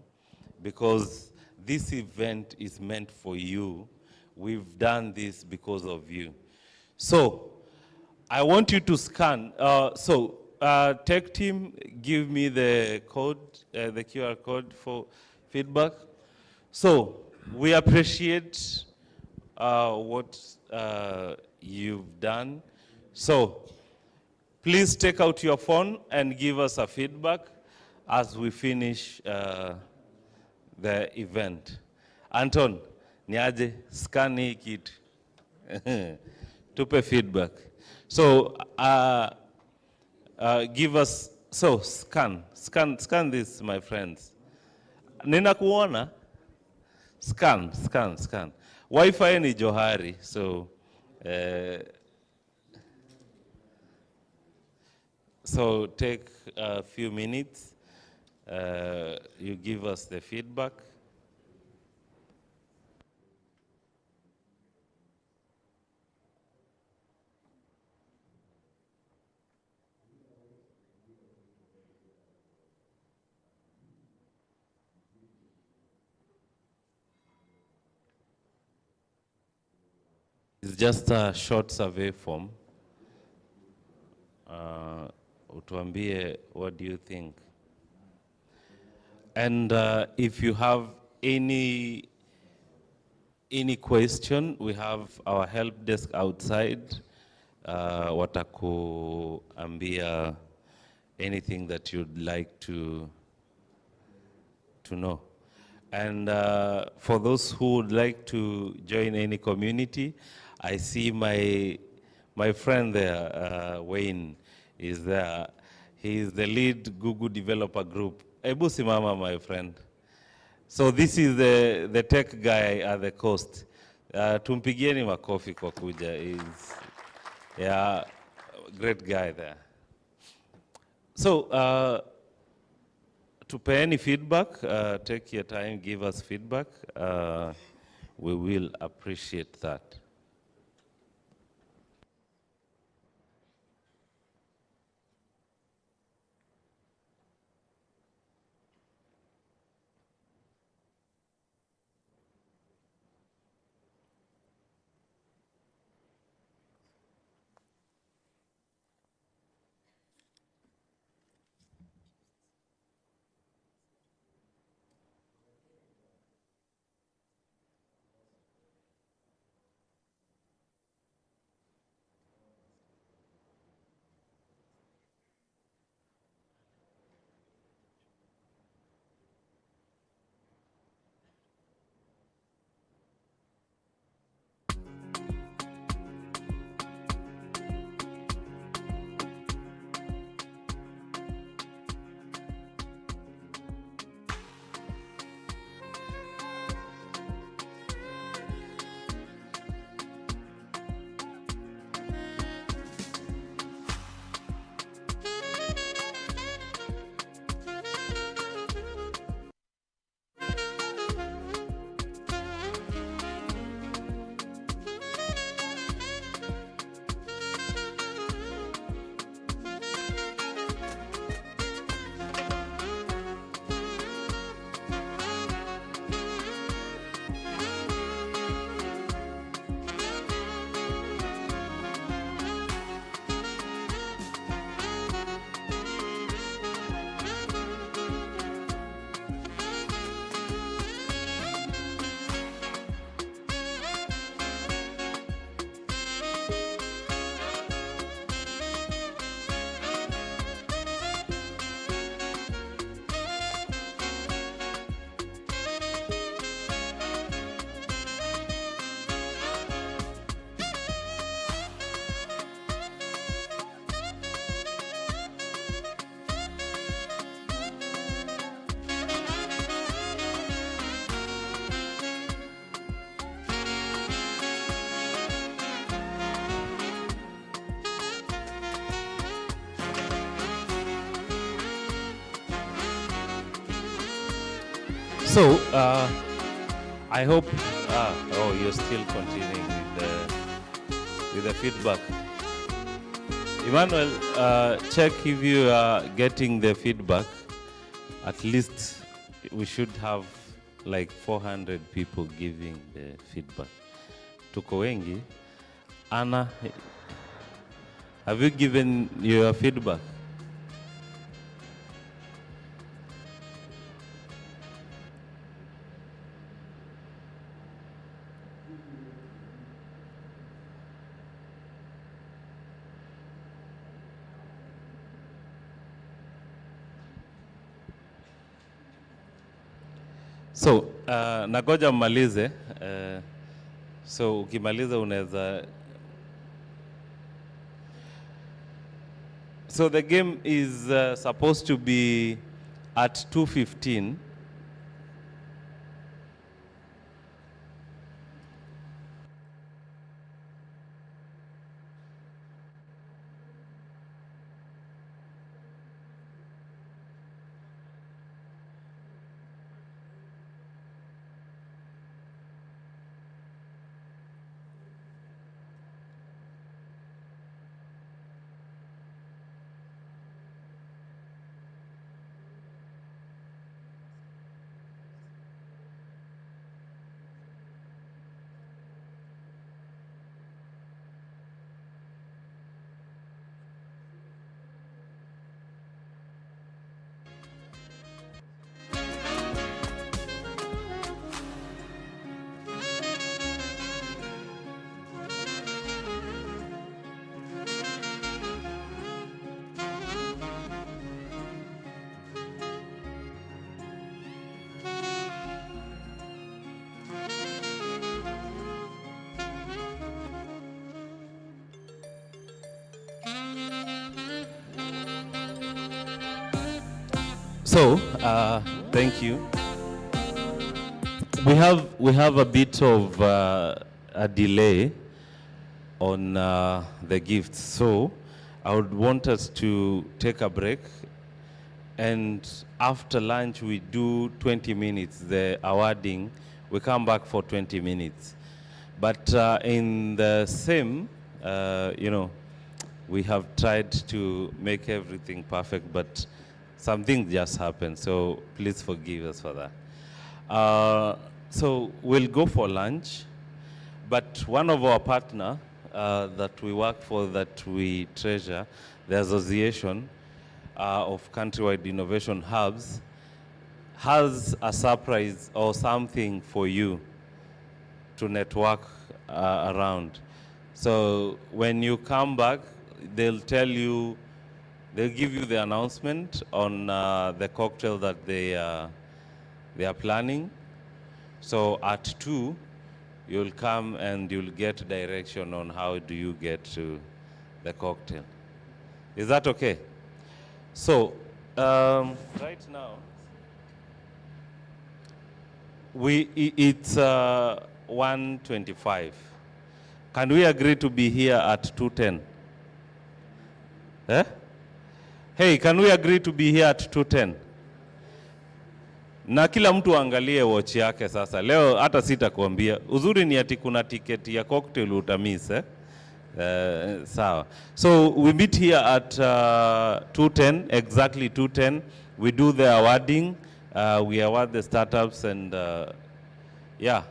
because this event is meant for you. We've done this because of you. So, I want you to scan. Tech team, give me the code, the QR code for feedback. So, we appreciate what you've done. So, please take out your phone and give us a feedback as we finish the event. Anton, niaje, scan hii kitu. Tupe feedback. So, give us, so scan this, my friends. Nina kuona? Scan. Wi-Fi ni Johari, so, so take a few minutes, you give us the feedback. It's just a short survey form. Utuambie, what do you think? And if you have any question, we have our help desk outside. Watakuambia anything that you'd like to know. And for those who would like to join any community, I see my friend there, Wayne, is there. He is the lead Google developer group. Ebu simama, my friend. So this is the tech guy at the coast. Tumpigieni makofi kwa kuja. He's, yeah, great guy there. So, to pay any feedback, take your time, give us feedback. We will appreciate that. So, I hope, oh, you're still continuing with the feedback. Emmanuel, check if you are getting the feedback. At least we should have like 400 people giving the feedback. Tuko wengi. Anna, have you given your feedback? So, nagoja mmalize. So, ukimaliza unaweza. So the game is supposed to be at 2:15. So, thank you. We have a bit of a delay on the gifts, so I would want us to take a break, and after lunch we do 20 minutes, the awarding, we come back for 20 minutes. But in the same, we have tried to make everything perfect, but something just happened, so please forgive us for that. So we'll go for lunch, but one of our partner that we work for, that we treasure, the Association of Countrywide Innovation Hubs, has a surprise or something for you to network around. So when you come back, they'll tell you, they'll give you the announcement on the cocktail that they are planning. So at 2, you'll come and you'll get direction on how do you get to the cocktail. Is that okay? So right now, it's 1:25. Can we agree to be here at 2:10? Eh? Hey, can we agree to be here at 2:10? Na kila mtu angalie watch yake sasa. Leo hata sitakwambia. Uzuri ni ati kuna tiketi ya cocktail utamiss, eh? Sawa. So we meet here at 2:10, exactly 2:10. We do the awarding. We award the startups and yeah.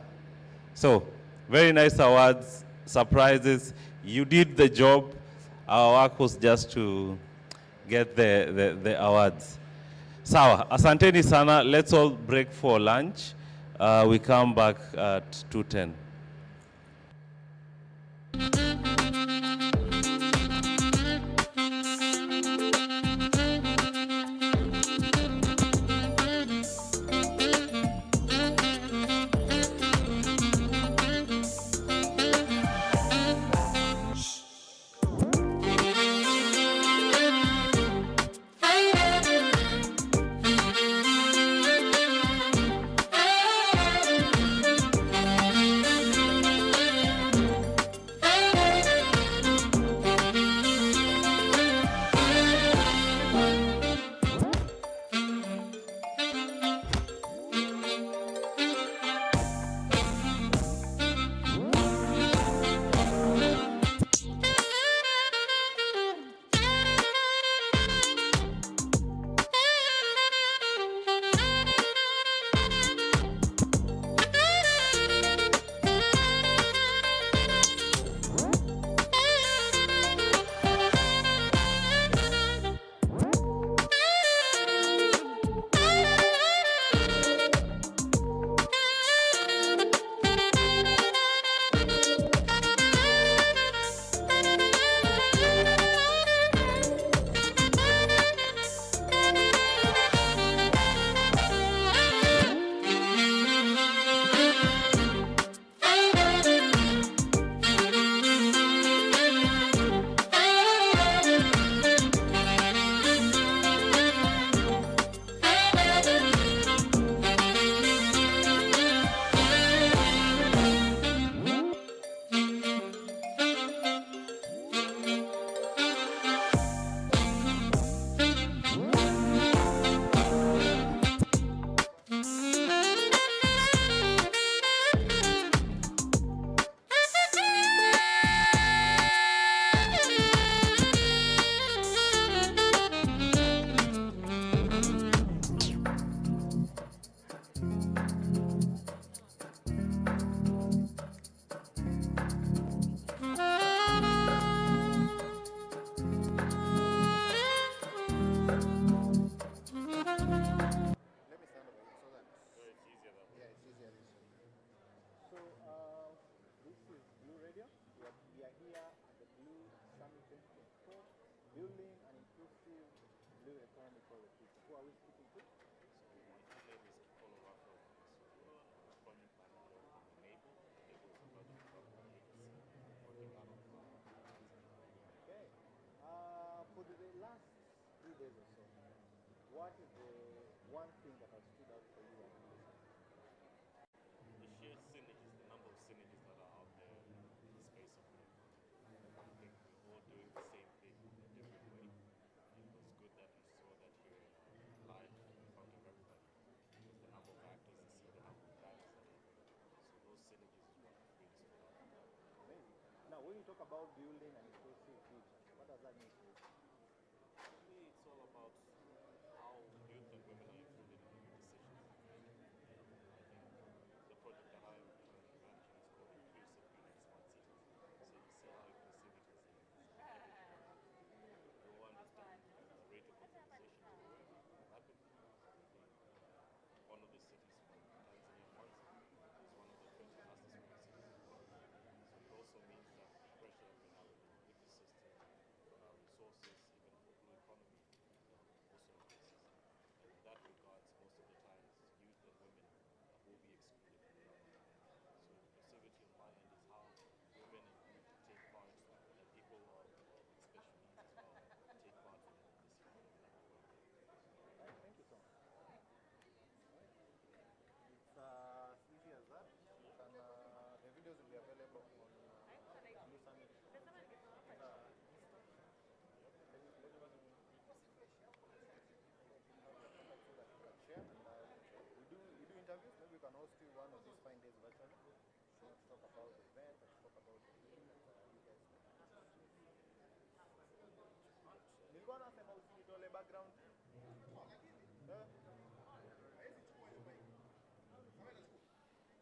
So very nice awards, surprises. You did the job. Our work was just to get the awards. Sawa, asanteni sana. Let's all break for lunch. We come back at 2:10. building an inclusive blue economy for the future. Who are we speaking to? So my full name is Kikolo Raphael. I'm a project manager of renewable. Renewable is a project development agency working out of Okay. For the last 3 days or so, what is the one thing that has stood out for you? the sheer synergies, the number of synergies that are out there in the space of work. I think we're all doing the same thing in a different way. It was good that we saw that here live in front of everybody. Because the number of actors, you see the number of values that are there. So those synergies is what really stood out. Amazing. Now, when you talk about building an inclusive future, what does that mean to you? For me, it's all about how youth and women are included in the decisions that we make. I think the project that I'm currently managing is called Inclusive Union Smart Cities. So you see how inclusivity is everywhere. We all understand the rate of urbanization is growing rapidly. I think one of the cities from Tanzania, Mwanza, is one of the 20 fastest growing cities in the world. So it also means that the pressure that we have on our ecosystem, on our resources, even for blue economy, also increases. And in that regards, most of the times, youth and women will be excluded from that. So inclusivity on my end is how women and youth take part, and people of special needs as well, take part in this economy that we're working. Right, thank you so much. It's easy as that. The videos will be available on Blue Summit. Share and we do interviews. Maybe we can host you one of these fine days virtually. So let's talk about the event, let's talk about the thing that you guys do. Nilikuwa nasema usitole background.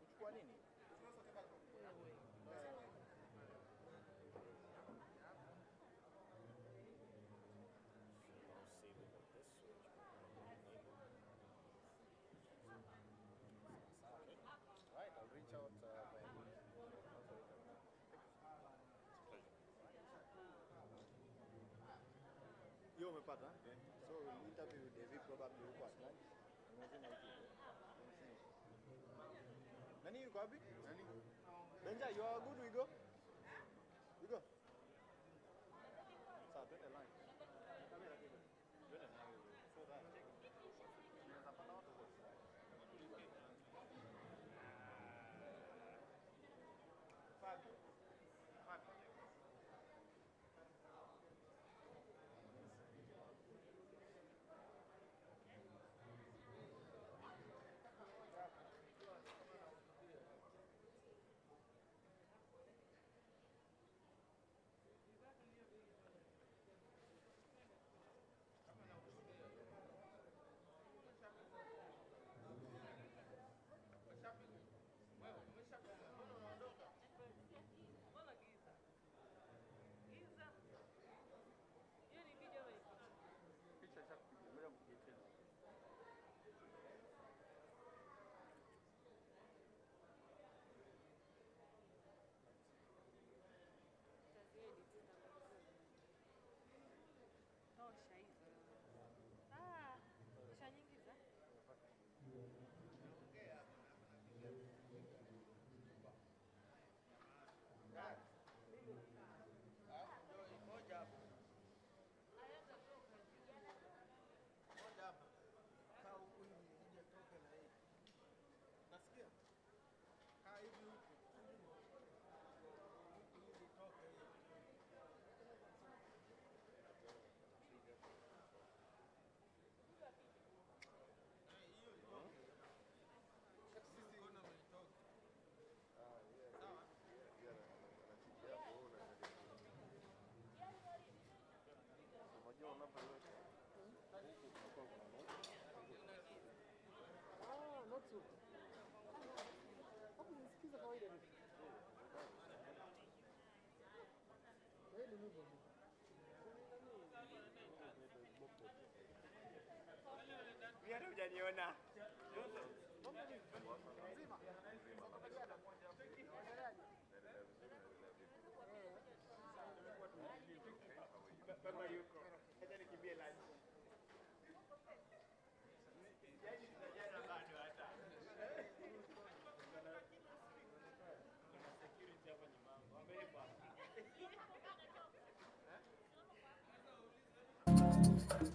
Uchukua nini? I'll save it like this. So Right, I'll reach out by email. Hiyo umepata? So we'll interview with David probably huko at lunch. Imagine how Nani yuko wapi? Nani? Benja, you are good, we go? We go? Sawa, twende lunch. Twende lunch. So that. Tunapata watu kwa Fabio. Hata hujaniona. Kama yuko.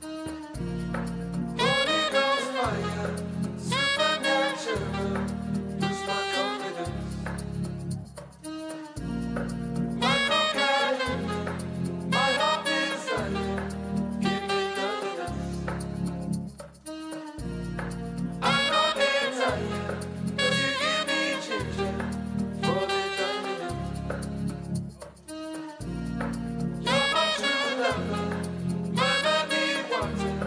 Holy Ghost fire, supernatural, boost my confidence. My companion, my heart desire, give me confidence. I'm not tired, but you give me ginger for the confidence. You're my true lover, my baby wanted.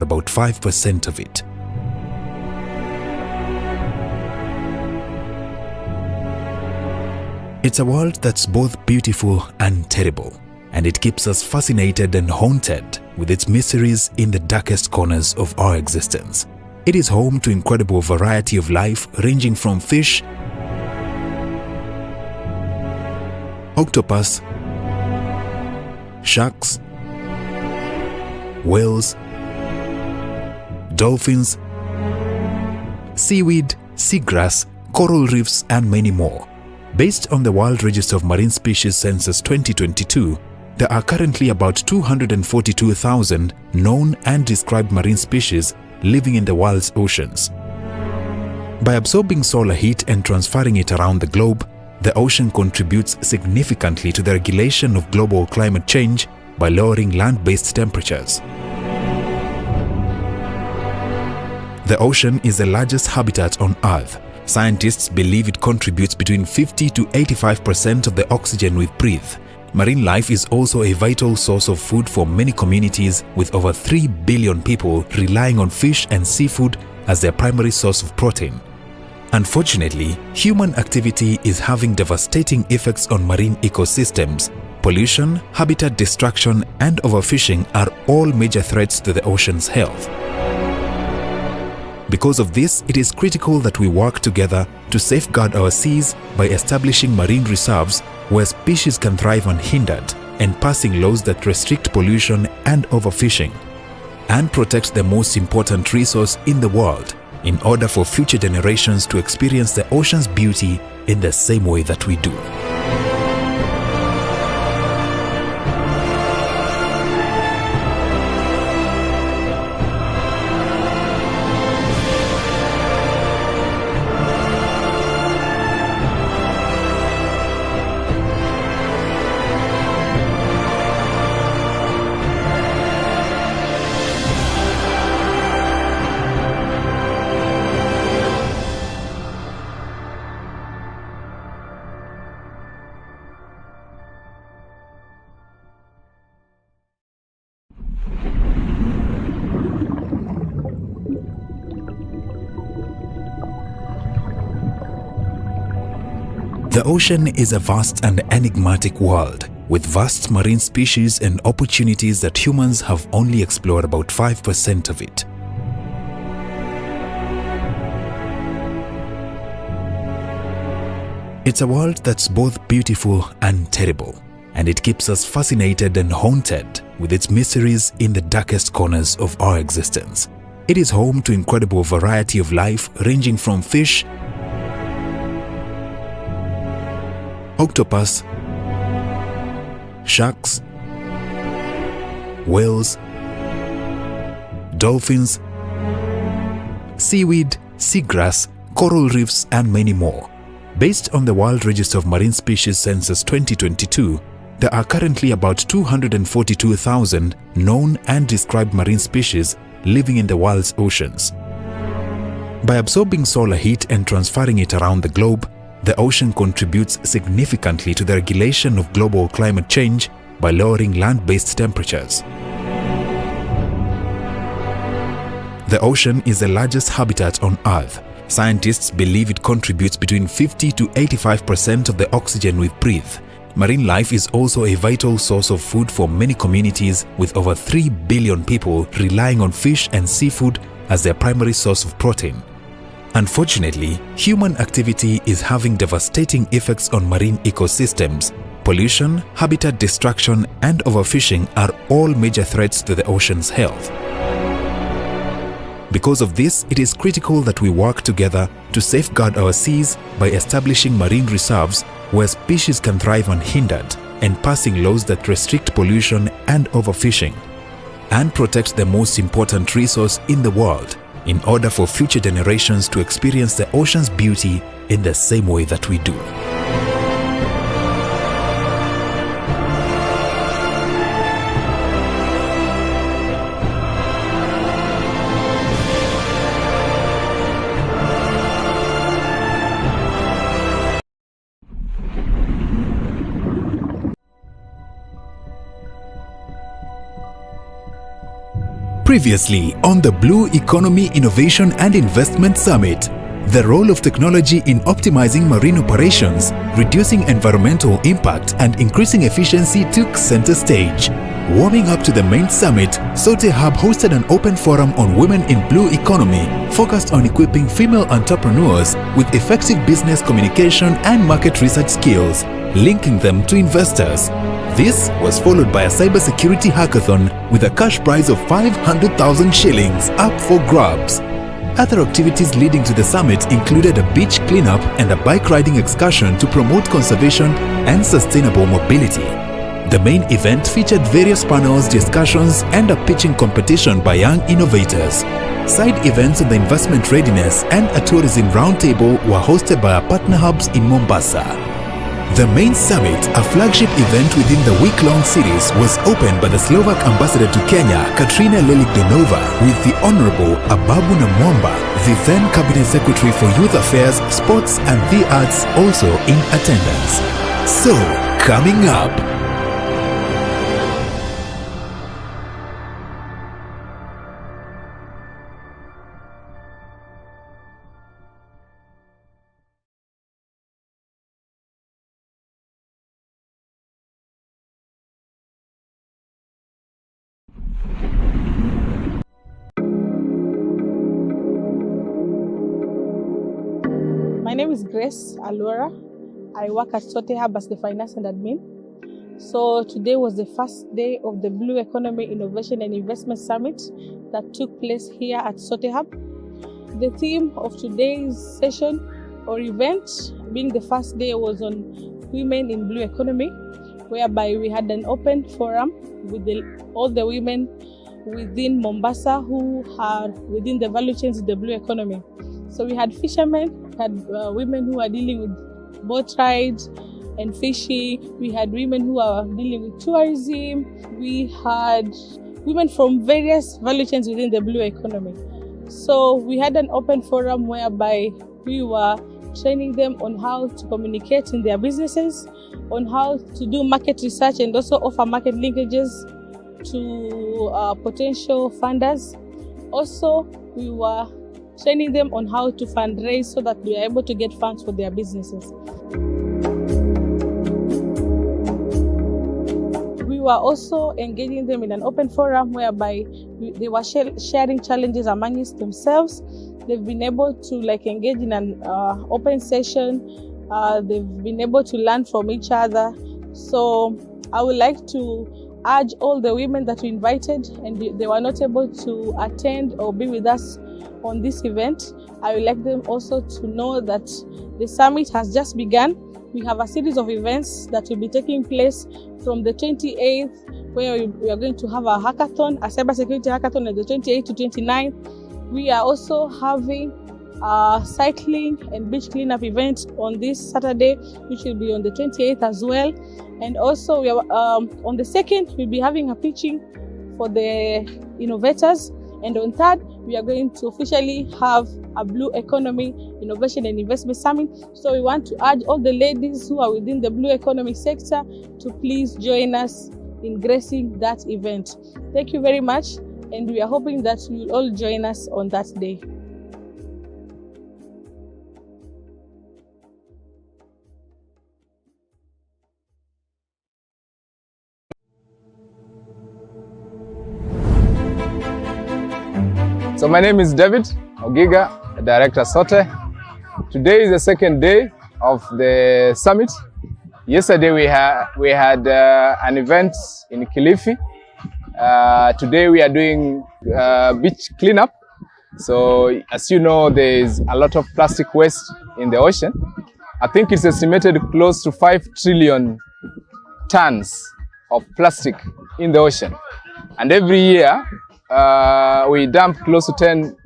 about 5% of it. It's a world that's both beautiful and terrible, and it keeps us fascinated and haunted with its mysteries in the darkest corners of our existence. It is home to incredible variety of life ranging from fish, octopus, sharks, whales, dolphins, seaweed, seagrass, coral reefs, and many more. Based on the World Register of Marine Species Census 2022, there are currently about 242,000 known and described marine species living in the world's oceans. By absorbing solar heat and transferring it around the globe, the ocean contributes significantly to the regulation of global climate change by lowering land-based temperatures. The ocean is the largest habitat on Earth. Scientists believe it contributes between 50 to 85% of the oxygen we breathe. Marine life is also a vital source of food for many communities, with over 3 billion people relying on fish and seafood as their primary source of protein. Unfortunately, human activity is having devastating effects on marine ecosystems. Pollution, habitat destruction, and overfishing are all major threats to the ocean's health. Because of this, it is critical that we work together to safeguard our seas by establishing marine reserves where species can thrive unhindered, and passing laws that restrict pollution and overfishing, and protect the most important resource in the world in order for future generations to experience the ocean's beauty in the same way that we do. The ocean is a vast and enigmatic world, with vast marine species and opportunities that humans have only explored about 5% of it. It's a world that's both beautiful and terrible, and it keeps us fascinated and haunted with its mysteries in the darkest corners of our existence. It is home to incredible variety of life ranging from fish, octopus, sharks, whales, dolphins, seaweed, seagrass, coral reefs, and many more. Based on the World Register of Marine Species Census 2022, there are currently about 242,000 known and described marine species living in the world's oceans. By absorbing solar heat and transferring it around the globe, the ocean contributes significantly to the regulation of global climate change by lowering land-based temperatures. The ocean is the largest habitat on Earth. Scientists believe it contributes between 50 to 85% of the oxygen we breathe. Marine life is also a vital source of food for many communities, with over 3 billion people relying on fish and seafood as their primary source of protein. Unfortunately, human activity is having devastating effects on marine ecosystems. Pollution, habitat destruction, and overfishing are all major threats to the ocean's health. Because of this, it is critical that we work together to safeguard our seas by establishing marine reserves where species can thrive unhindered, and passing laws that restrict pollution and overfishing, and protect the most important resource in the world in order for future generations to experience the ocean's beauty in the same way that we do. Previously on the Blue Economy Innovation and Investment Summit, the role of technology in optimizing marine operations, reducing environmental impact, and increasing efficiency took center stage. Warming up to the main summit, Sote Hub hosted an open forum on women in blue economy, focused on equipping female entrepreneurs with effective business communication and market research skills, linking them to investors. This was followed by a cybersecurity hackathon with a cash prize of 500,000 shillings up for grabs. Other activities leading to the summit included a beach cleanup and a bike riding excursion to promote conservation and sustainable mobility. The main event featured various panels, discussions, and a pitching competition by young innovators. Side events on the investment readiness and a tourism roundtable were hosted by our partner hubs in Mombasa. The main summit, a flagship event within the week-long series, was opened by the Slovak ambassador to Kenya, Katrina Lelik-Donova, with the Honorable Ababu Namwamba, the then Cabinet Secretary for Youth Affairs, Sports and the Arts, also in attendance. So, coming up, My name is Grace Alora. I work at Sote Hub as the finance and admin. So today was the first day of the Blue Economy Innovation and Investment Summit that took place here at Sote Hub. The theme of today's session or event, being the first day, was on women in blue economy, whereby we had an open forum with all the women within Mombasa who are within the value chains of the blue economy. So we had fishermen, had women who are dealing with boat rides and fishing. We had women who are dealing with tourism. We had women from various value chains within the blue economy. So we had an open forum whereby we were training them on how to communicate in their businesses, on how to do market research and also offer market linkages to potential funders. Also, we were training them on how to fundraise so that they are able to get funds for their businesses. We were also engaging them in an open forum whereby they were sharing challenges amongst themselves. They've been able to engage in an open session. They've been able to learn from each other. So I would like to urge all the women that we invited and they were not able to attend or be with us on this event. I would like them also to know that the summit has just begun. We have a series of events that will be taking place from the 28th, where we are going to have a hackathon, a cybersecurity hackathon, on the 28th to 29th. We are also having a cycling and beach cleanup event on this Saturday, which will be on the 28th as well. And also we are, on the 2nd, we'll be having a pitching for the innovators. And on 3rd, we are going to officially have a Blue Economy Innovation and Investment Summit. So we want to urge all the ladies who are within the blue economy sector to please join us in gracing that event. Thank you very much, and we are hoping that you will all join us on that day. So my name is David Ogiga, Director Sote. Today is the second day of the summit. Yesterday we had an event in Kilifi. Today we are doing beach cleanup. So as you know, there is a lot of plastic waste in the ocean. I think it's estimated close to 5 trillion tons of plastic in the ocean. And every year, we dump close to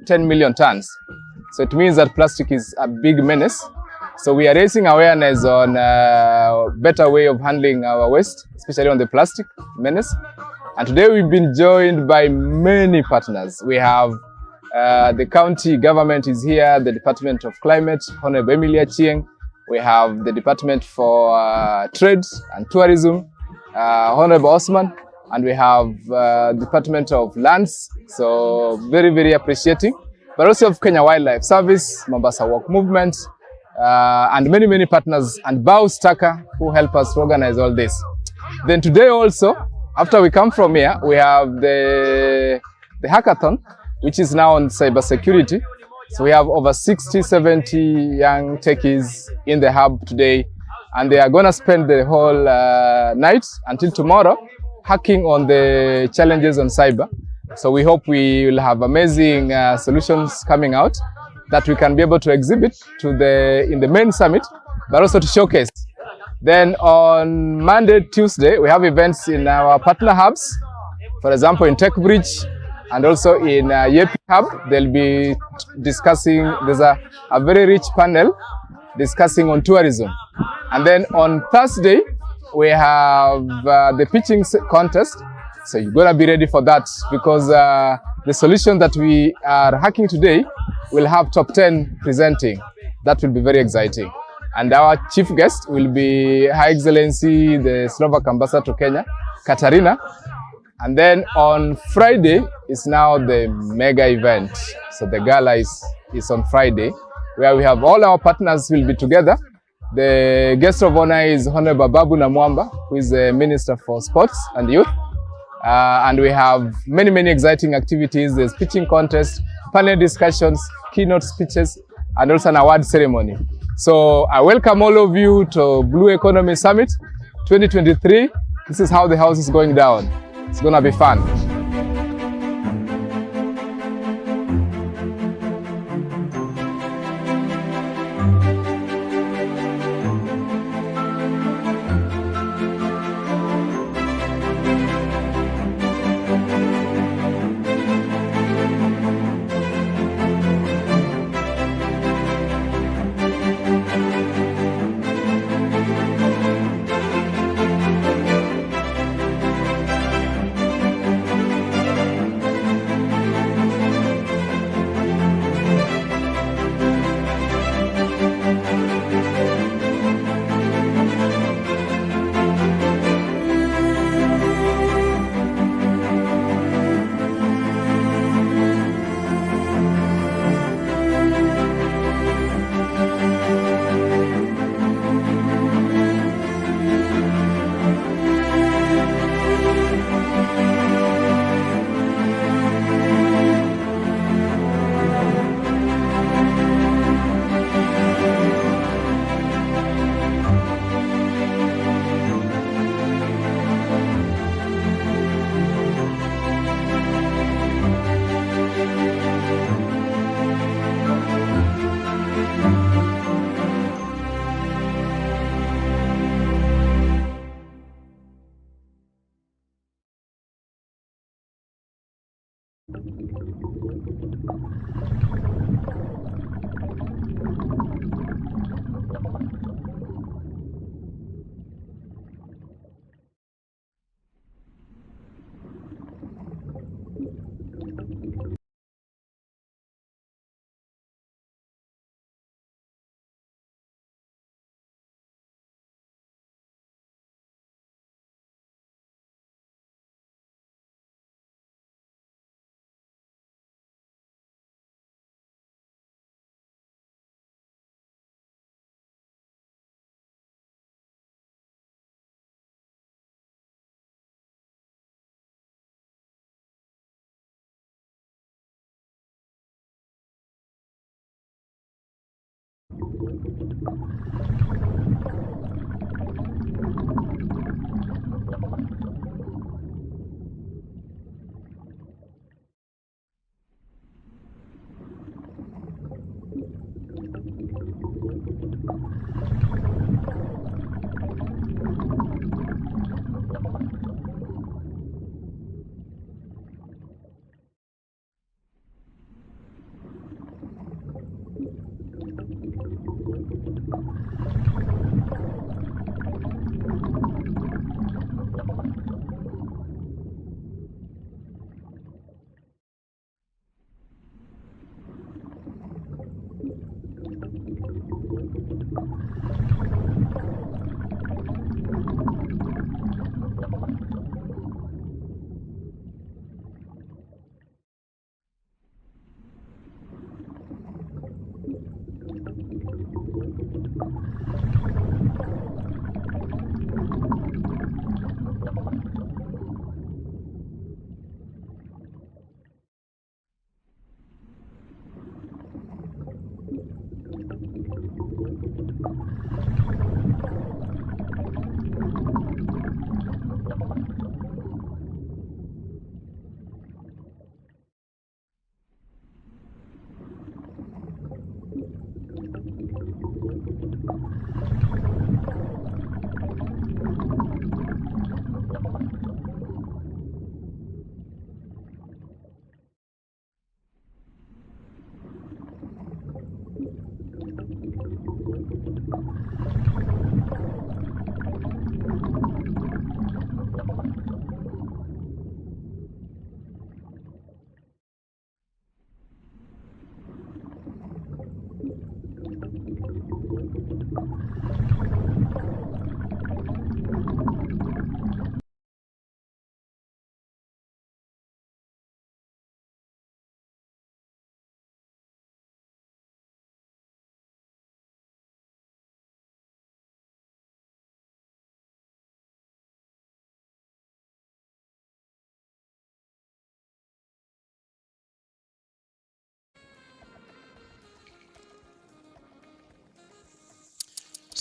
10 million tons. So it means that plastic is a big menace. So we are raising awareness on a better way of handling our waste, especially on the plastic menace. And today we've been joined by many partners. We have the county government is here, the Department of Climate, Honorable Emilia Chieng. We have the Department for Trade and Tourism, Honorable Osman. and we have Department of Lands, so very, very appreciating, but also of Kenya Wildlife Service, Mombasa Walk Movement, and many, many partners, and Baustaka who help us organize all this. Then today also, after we come from here, we have the hackathon, which is now on cybersecurity. So we have over 60, 70 young techies in the hub today, and they are going to spend the whole night until tomorrow hacking on the challenges on cyber. So we hope we will have amazing solutions coming out that we can be able to exhibit in the main summit, but also to showcase. Then on Monday, Tuesday, we have events in our partner hubs. For example, in TechBridge and also in Yepi Hub, they'll be discussing, there's a very rich panel discussing on tourism. And then on Thursday, we have the pitching contest. So you're gonna be ready for that, because the solution that we are hacking today will have top 10 presenting. That will be very exciting. And our chief guest will be Her Excellency, the Slovak Ambassador to Kenya, Katarina. And then on Friday is now the mega event. So the gala is on Friday, where we have all our partners will be together. The guest of honor is Honorable Babu Namwamba, who is the Minister for Sports and Youth. And we have many, many exciting activities. There's pitching contest, panel discussions, keynote speeches, and also an award ceremony. So I welcome all of you to Blue Economy Summit 2023. This is how the house is going down. It's going to be fun.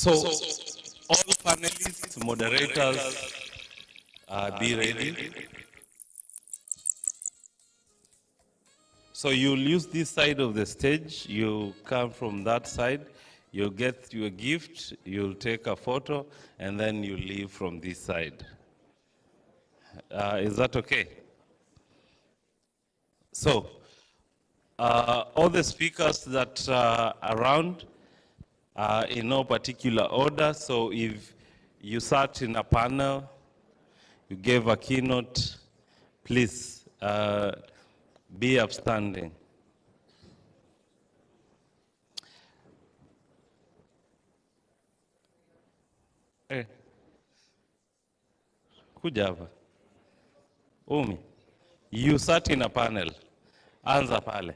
So, all panelists, moderators, be ready. So you'll use this side of the stage, you come from that side, you'll get your gift, you'll take a photo, and then you leave from this side. Is that okay? So, all the speakers that are around are in no particular order. So if you sat in a panel, you gave a keynote, please be upstanding. Eh, kuja hapa. Umi, you sat in a panel. Anza pale.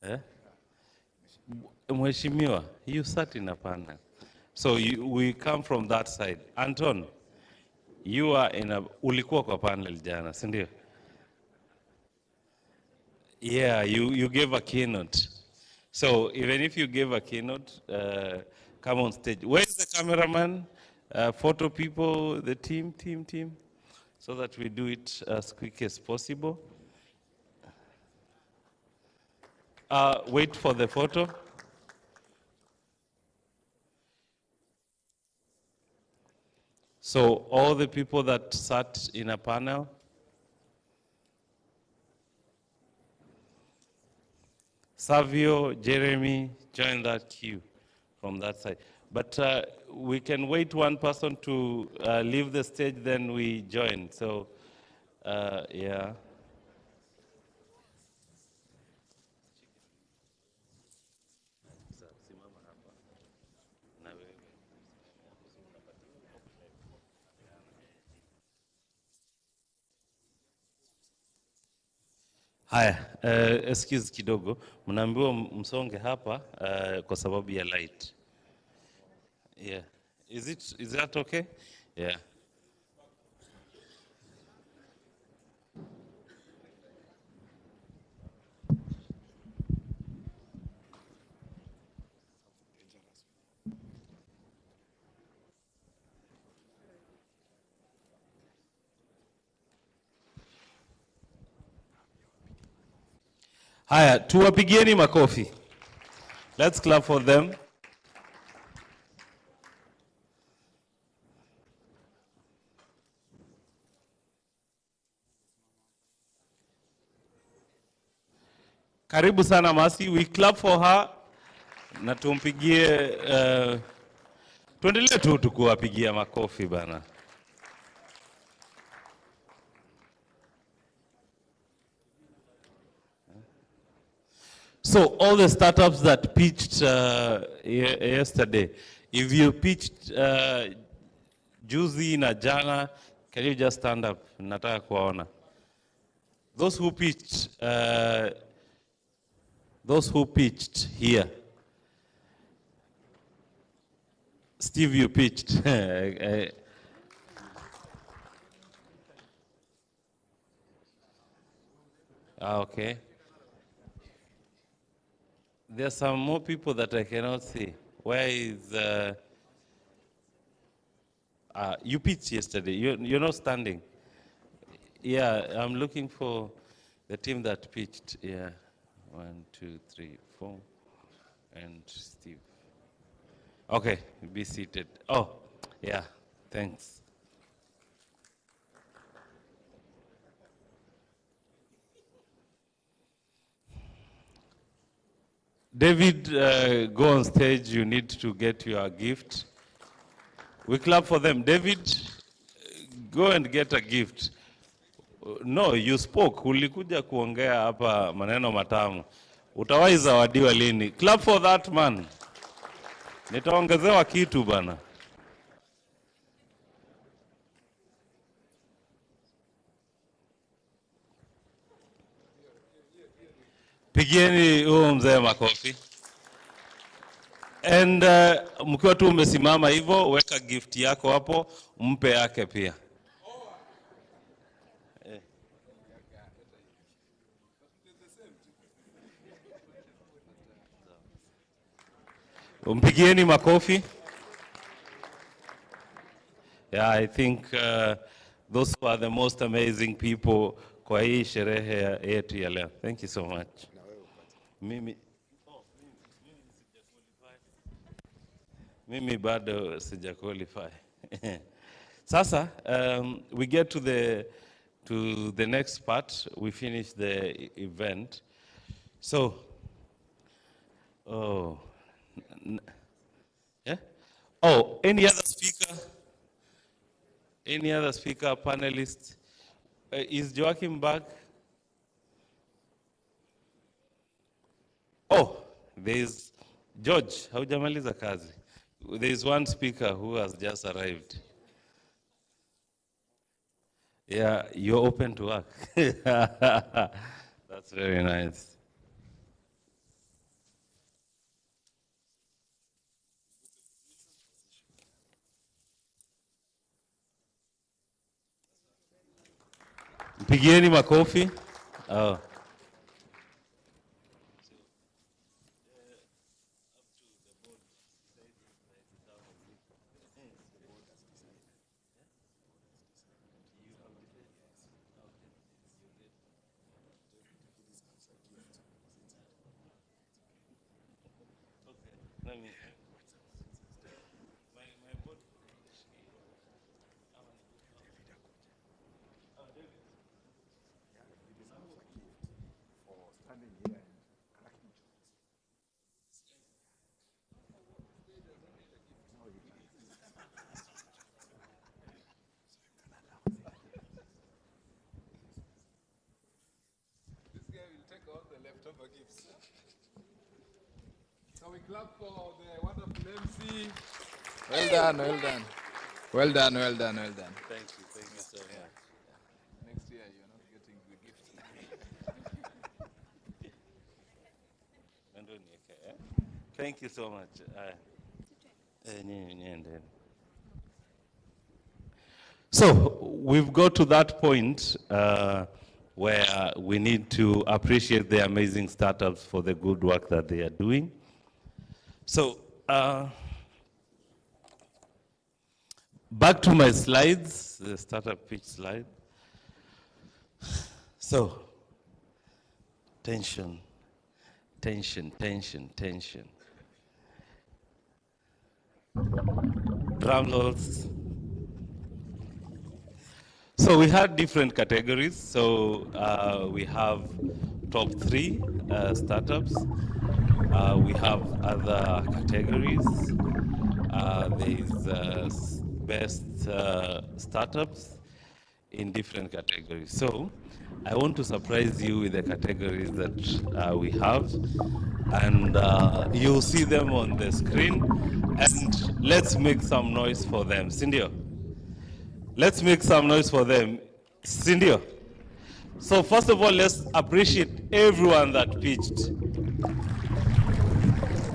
Eh? Mheshimiwa, you sat in a panel. So we come from that side. Anton, you are in a, ulikuwa kwa panel jana, si ndio? Yeah, you gave a keynote. So even if you gave a keynote, come on stage. Where is the cameraman? Photo people, the team, so that we do it as quick as possible. Wait for the photo. So all the people that sat in a panel, Savio, Jeremy, join that queue from that side. But we can wait one person to leave the stage, then we join. So, yeah. Haya, excuse kidogo, mnaambiwa msonge hapa kwa sababu ya light. Yeah. Is that okay? Yeah. Haya, tuwapigieni makofi. Let's clap for them. Karibu sana Masi, we clap for her. Na tumpigie, tuendelee tu tukuwapigia makofi bana. So all the startups that pitched yesterday, if you pitched juzi na jana, can you just stand up? Nataka kuwaona. Those who pitched here. Steve, you pitched. Okay. There are some more people that I cannot see. Where is... you pitched yesterday. You're not standing. Yeah, I'm looking for the team that pitched. Yeah. 1, 2, 3, 4. And Steve. Okay, be seated. Oh, yeah, thanks. David, go on stage. You need to get your gift. We clap for them. David, go and get a gift. No, you spoke. Ulikuja kuongea hapa maneno matamu. Utawahi zawadiwa lini? Clap for that man. Nitaongezewa kitu bana. Pigieni huo mzee makofi. And mkiwa tu umesimama hivyo, weka gift yako hapo, mpe yake pia. Mpigieni makofi. Yeah, I think those were the most amazing people kwa hii sherehe yetu ya leo. Thank you so much. Mimi bado sija qualify. Sasa, we get to the next part. We finish the event. So, yeah? Oh, any other speaker? Any other speaker, panelist? Is Joachim back? Oh, there's George, haujamaliza kazi. There's one speaker who has just arrived. Yeah, you're open to work. That's very nice. Mpigieni makofi. Oh. So we clap for the wonderful MC. Well done, well done. Well done, well done, well done. Thank you so much. Next year you're not getting the gift. Thank you so much. So we've got to that point where we need to appreciate the amazing startups for the good work that they are doing. So back to my slides, the startup pitch slide. So tension, tension, tension, tension. Drum rolls. So we had different categories. So we have top 3 startups. We have other categories. There's best startups in different categories. So I want to surprise you with the categories that we have. And you'll see them on the screen. And let's make some noise for them. Cindy. Let's make some noise for them. Cindy. So first of all, let's appreciate everyone that pitched.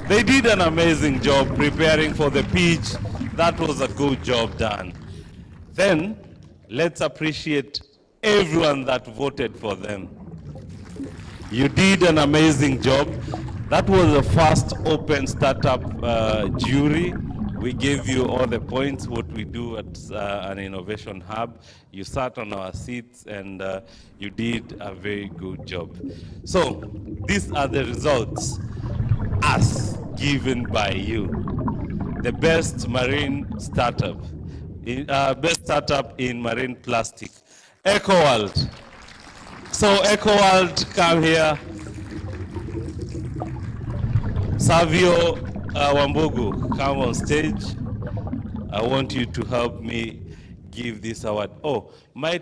They did an amazing job preparing for the pitch. That was a good job done. Then, let's appreciate everyone that voted for them. You did an amazing job. That was the first open startup jury. We gave you all the points, what we do at an innovation hub. You sat on our seats and you did a very good job. So these are the results as given by you. The best marine startup, best startup in marine plastic, EcoWorld. So EcoWorld, come here. Savio Wambugu, come on stage. I want you to help me give this award. Oh, my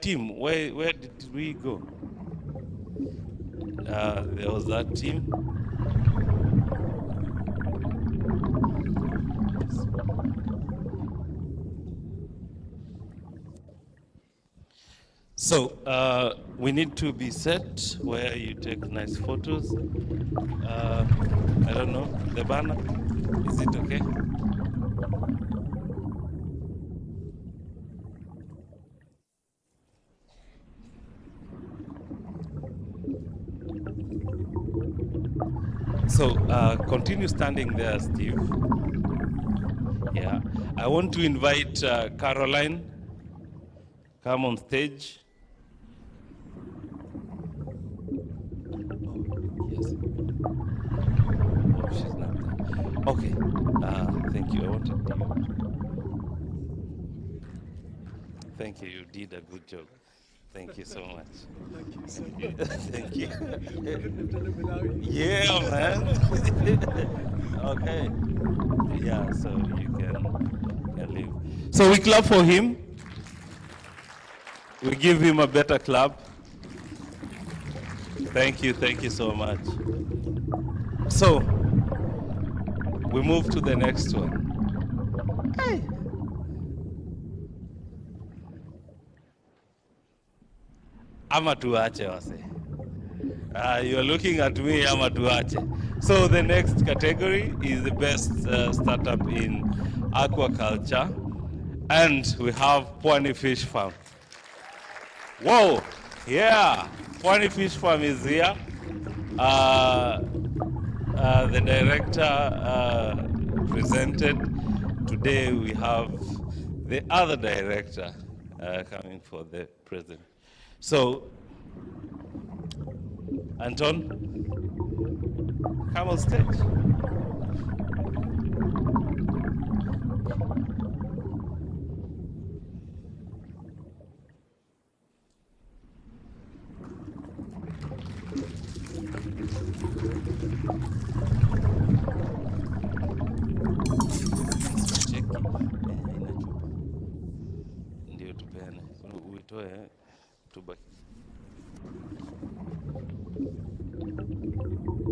team, where did we go? There was that team. So we need to be set where you take nice photos. I don't know, the banner, is it okay? So continue standing there, Steve. Yeah. I want to invite Caroline. Come on stage. Yes. Oh, she's not there. Okay. Thank you. I wanted you to. Thank you. You did a good job. Thank you so much. Thank you so Thank you. Couldn't have done it without you. Yeah, man. Okay. Yeah, so you can leave. So we clap for him. We give him a better clap. Thank you so much. So we move to the next one. Hey. Ama tuache wase. You're looking at me, ama tuache. So the next category is the best startup in aquaculture. And we have Pwani Fish Farm. Whoa, yeah, Pwani Fish Farm is here. The director presented. Today we have the other director coming for the president. So, Anton, come on stage. Ndio tupeane. Uitoe tubaki.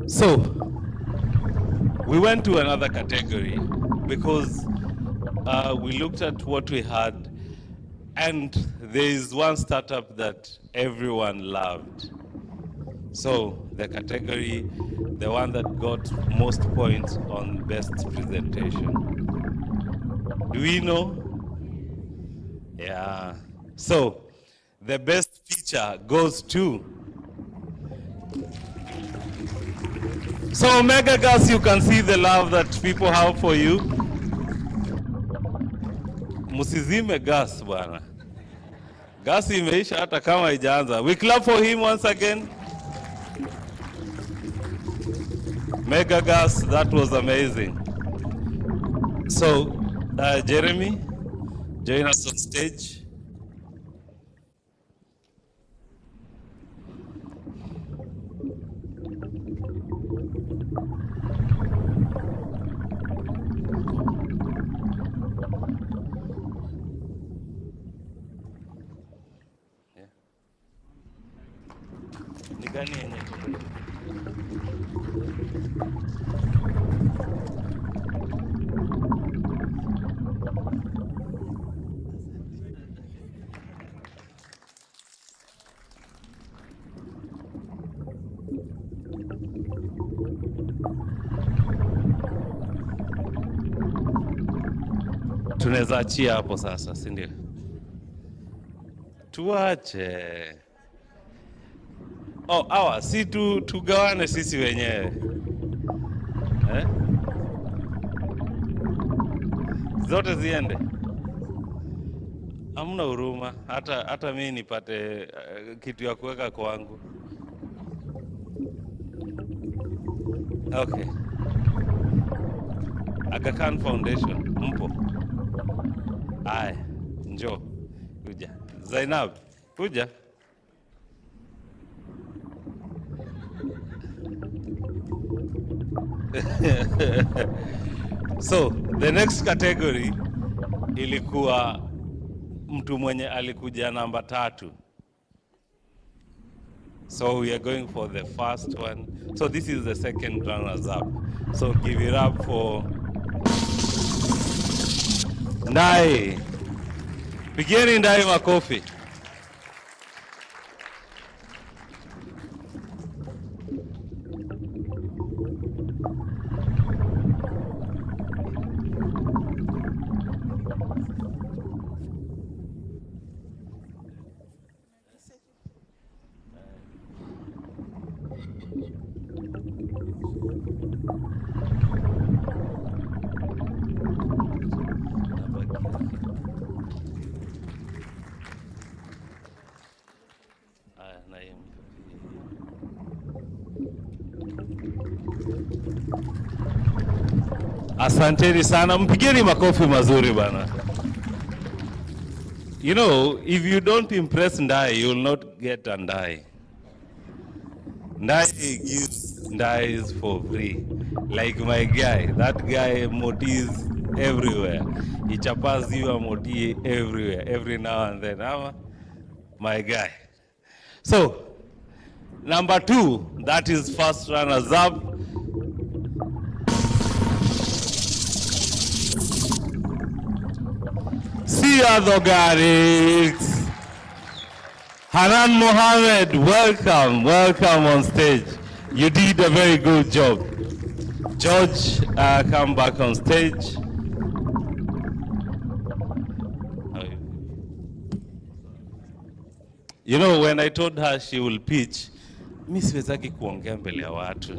So, we went to another category because we looked at what we had, and there is one startup that everyone loved. So the category, the one that got most points on best presentation. Do we know? Yeah. So the best feature goes to. So Omega Gas, you can see the love that people have for you. Musizime gas bwana. Gas imeisha hata kama haijaanza. We clap for him once again. Mega Gas, that was amazing. So, Jeremy, join us on stage. Ni gani yenye tuko? Tunaweza achia hapo sasa, si ndio? Tuache. Oh, awa, si tugawane sisi wenyewe. Eh? Zote ziende. Hamna huruma, hata mimi nipate kitu ya kuweka kwangu. Okay. Aga Khan Foundation, mpo? Aya, njoo. Kuja. Zainab, kuja. So, the next category ilikuwa mtu mwenye alikuja namba 3. So we are going for the first one. So this is the second runners up. So give it up for Ndai. Pigeni Ndai makofi. Asanteni sana, mpigeni makofi mazuri bana. You know, if you don't impress Ndai, you will not get a Ndai. Ndai gives Ndais for free. Like my guy, that guy motis everywhere. He chapas you a moti everywhere, every now and then. My guy. So, number 2, that is first runners up. Siya Garix. Hanan Mohammed, welcome on stage. You did a very good job. George, come back on stage. You know, when I told her she will pitch, mi siwezaki kuongea mbele ya watu.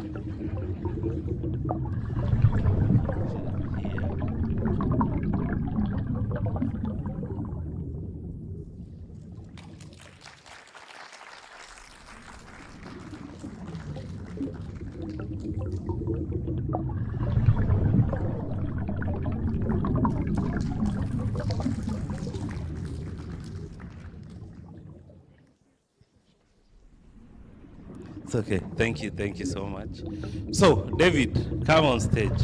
It's okay. Thank you so much. So, David, come on stage.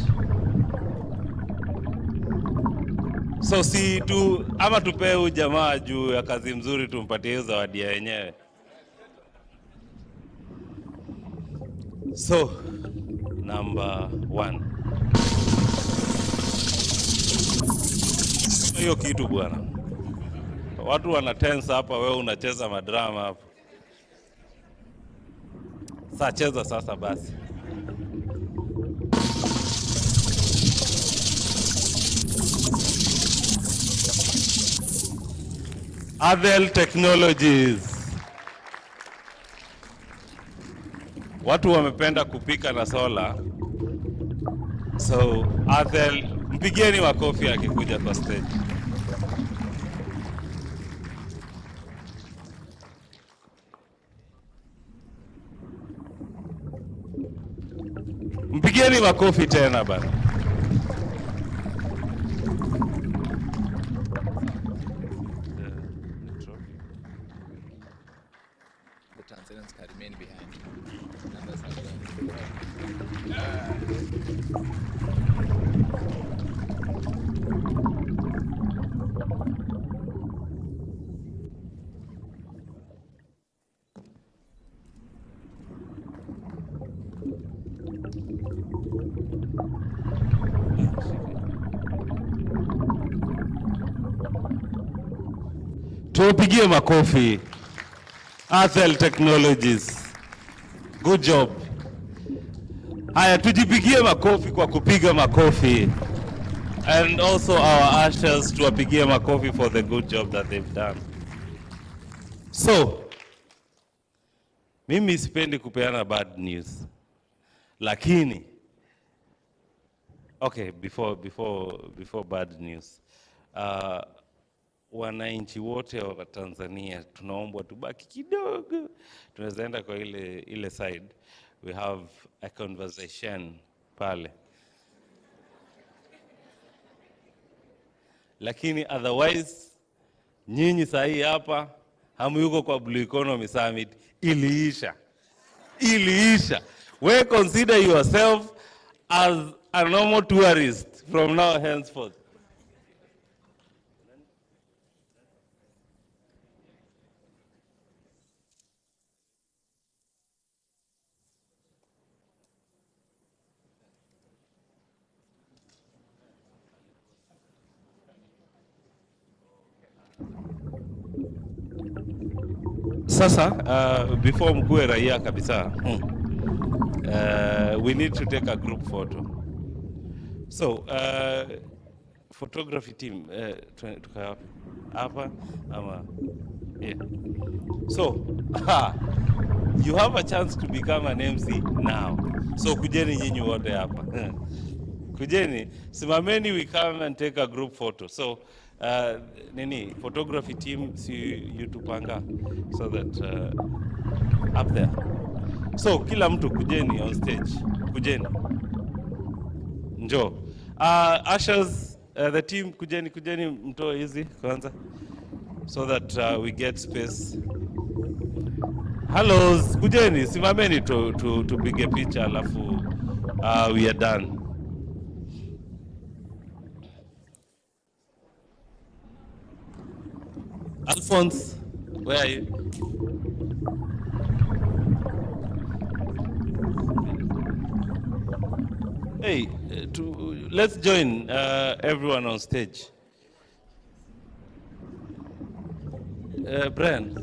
So si tu ama tupe huyu jamaa juu ya kazi mzuri tumpatie hiyo zawadi ya yenyewe. So, number 1. Hiyo kitu bwana. Watu wana tense hapa, wewe unacheza madrama hapa. Sasa cheza sasa basi. Adel Technologies. Watu wamependa kupika na sola. So, Adel, mpigieni makofi akikuja kwa stage. Mpigieni makofi tena bana. The Tanzanians can remain behind. Tupigie makofi. Adel Technologies. Good job. Haya, tujipigie makofi kwa kupiga makofi. And also our ushers tuwapigie makofi for the good job that they've done. So, mimi sipendi kupeana bad news. Lakini, okay, before bad news. Wananchi wote wa Tanzania tunaombwa tubaki kidogo. Tunaweza enda kwa ile side. We have a conversation pale. Lakini otherwise nyinyi sahi hapa hamuyuko kwa Blue Economy Summit. Iliisha. We consider yourself as a normal tourist from now henceforth. Sasa, before mkuwe raia kabisa, we need to take a group photo. So, photography team, tuka hapa, ama, yeah. So, You have a chance to become an MC now. So kujeni nyinyi wote hapa. Kujeni, simameni, we come and take a group photo. So, nini, photography team, si you tupanga, so that, up there. So, kila mtu kujeni on stage. Kujeni. Njo. Ushers, the team, kujeni mto hizi kwanza. So that we get space. Hello, kujeni, simameni tupige picha alafu we are done. Alphonse, where are you? Hey, let's join everyone on stage. Brian.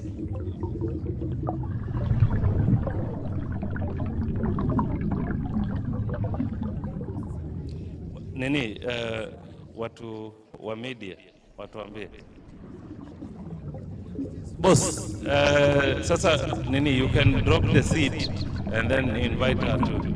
Nini, watu wa media, watu waambie. Boss, sasa nini, you can drop the seat and then invite her to.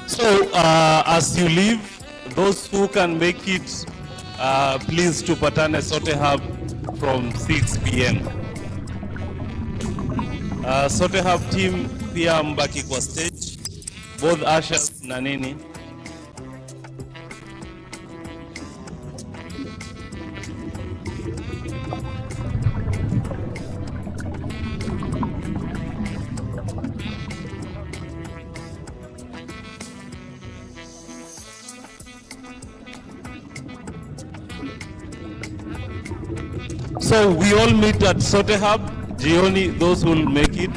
So, as you leave, those who can make it, please tupatane Sote Hub from 6 p.m. Sote Hub team pia mbaki kwa stage, both ushers na nini. So we all meet at Sote Hub, Jioni, those who will make it.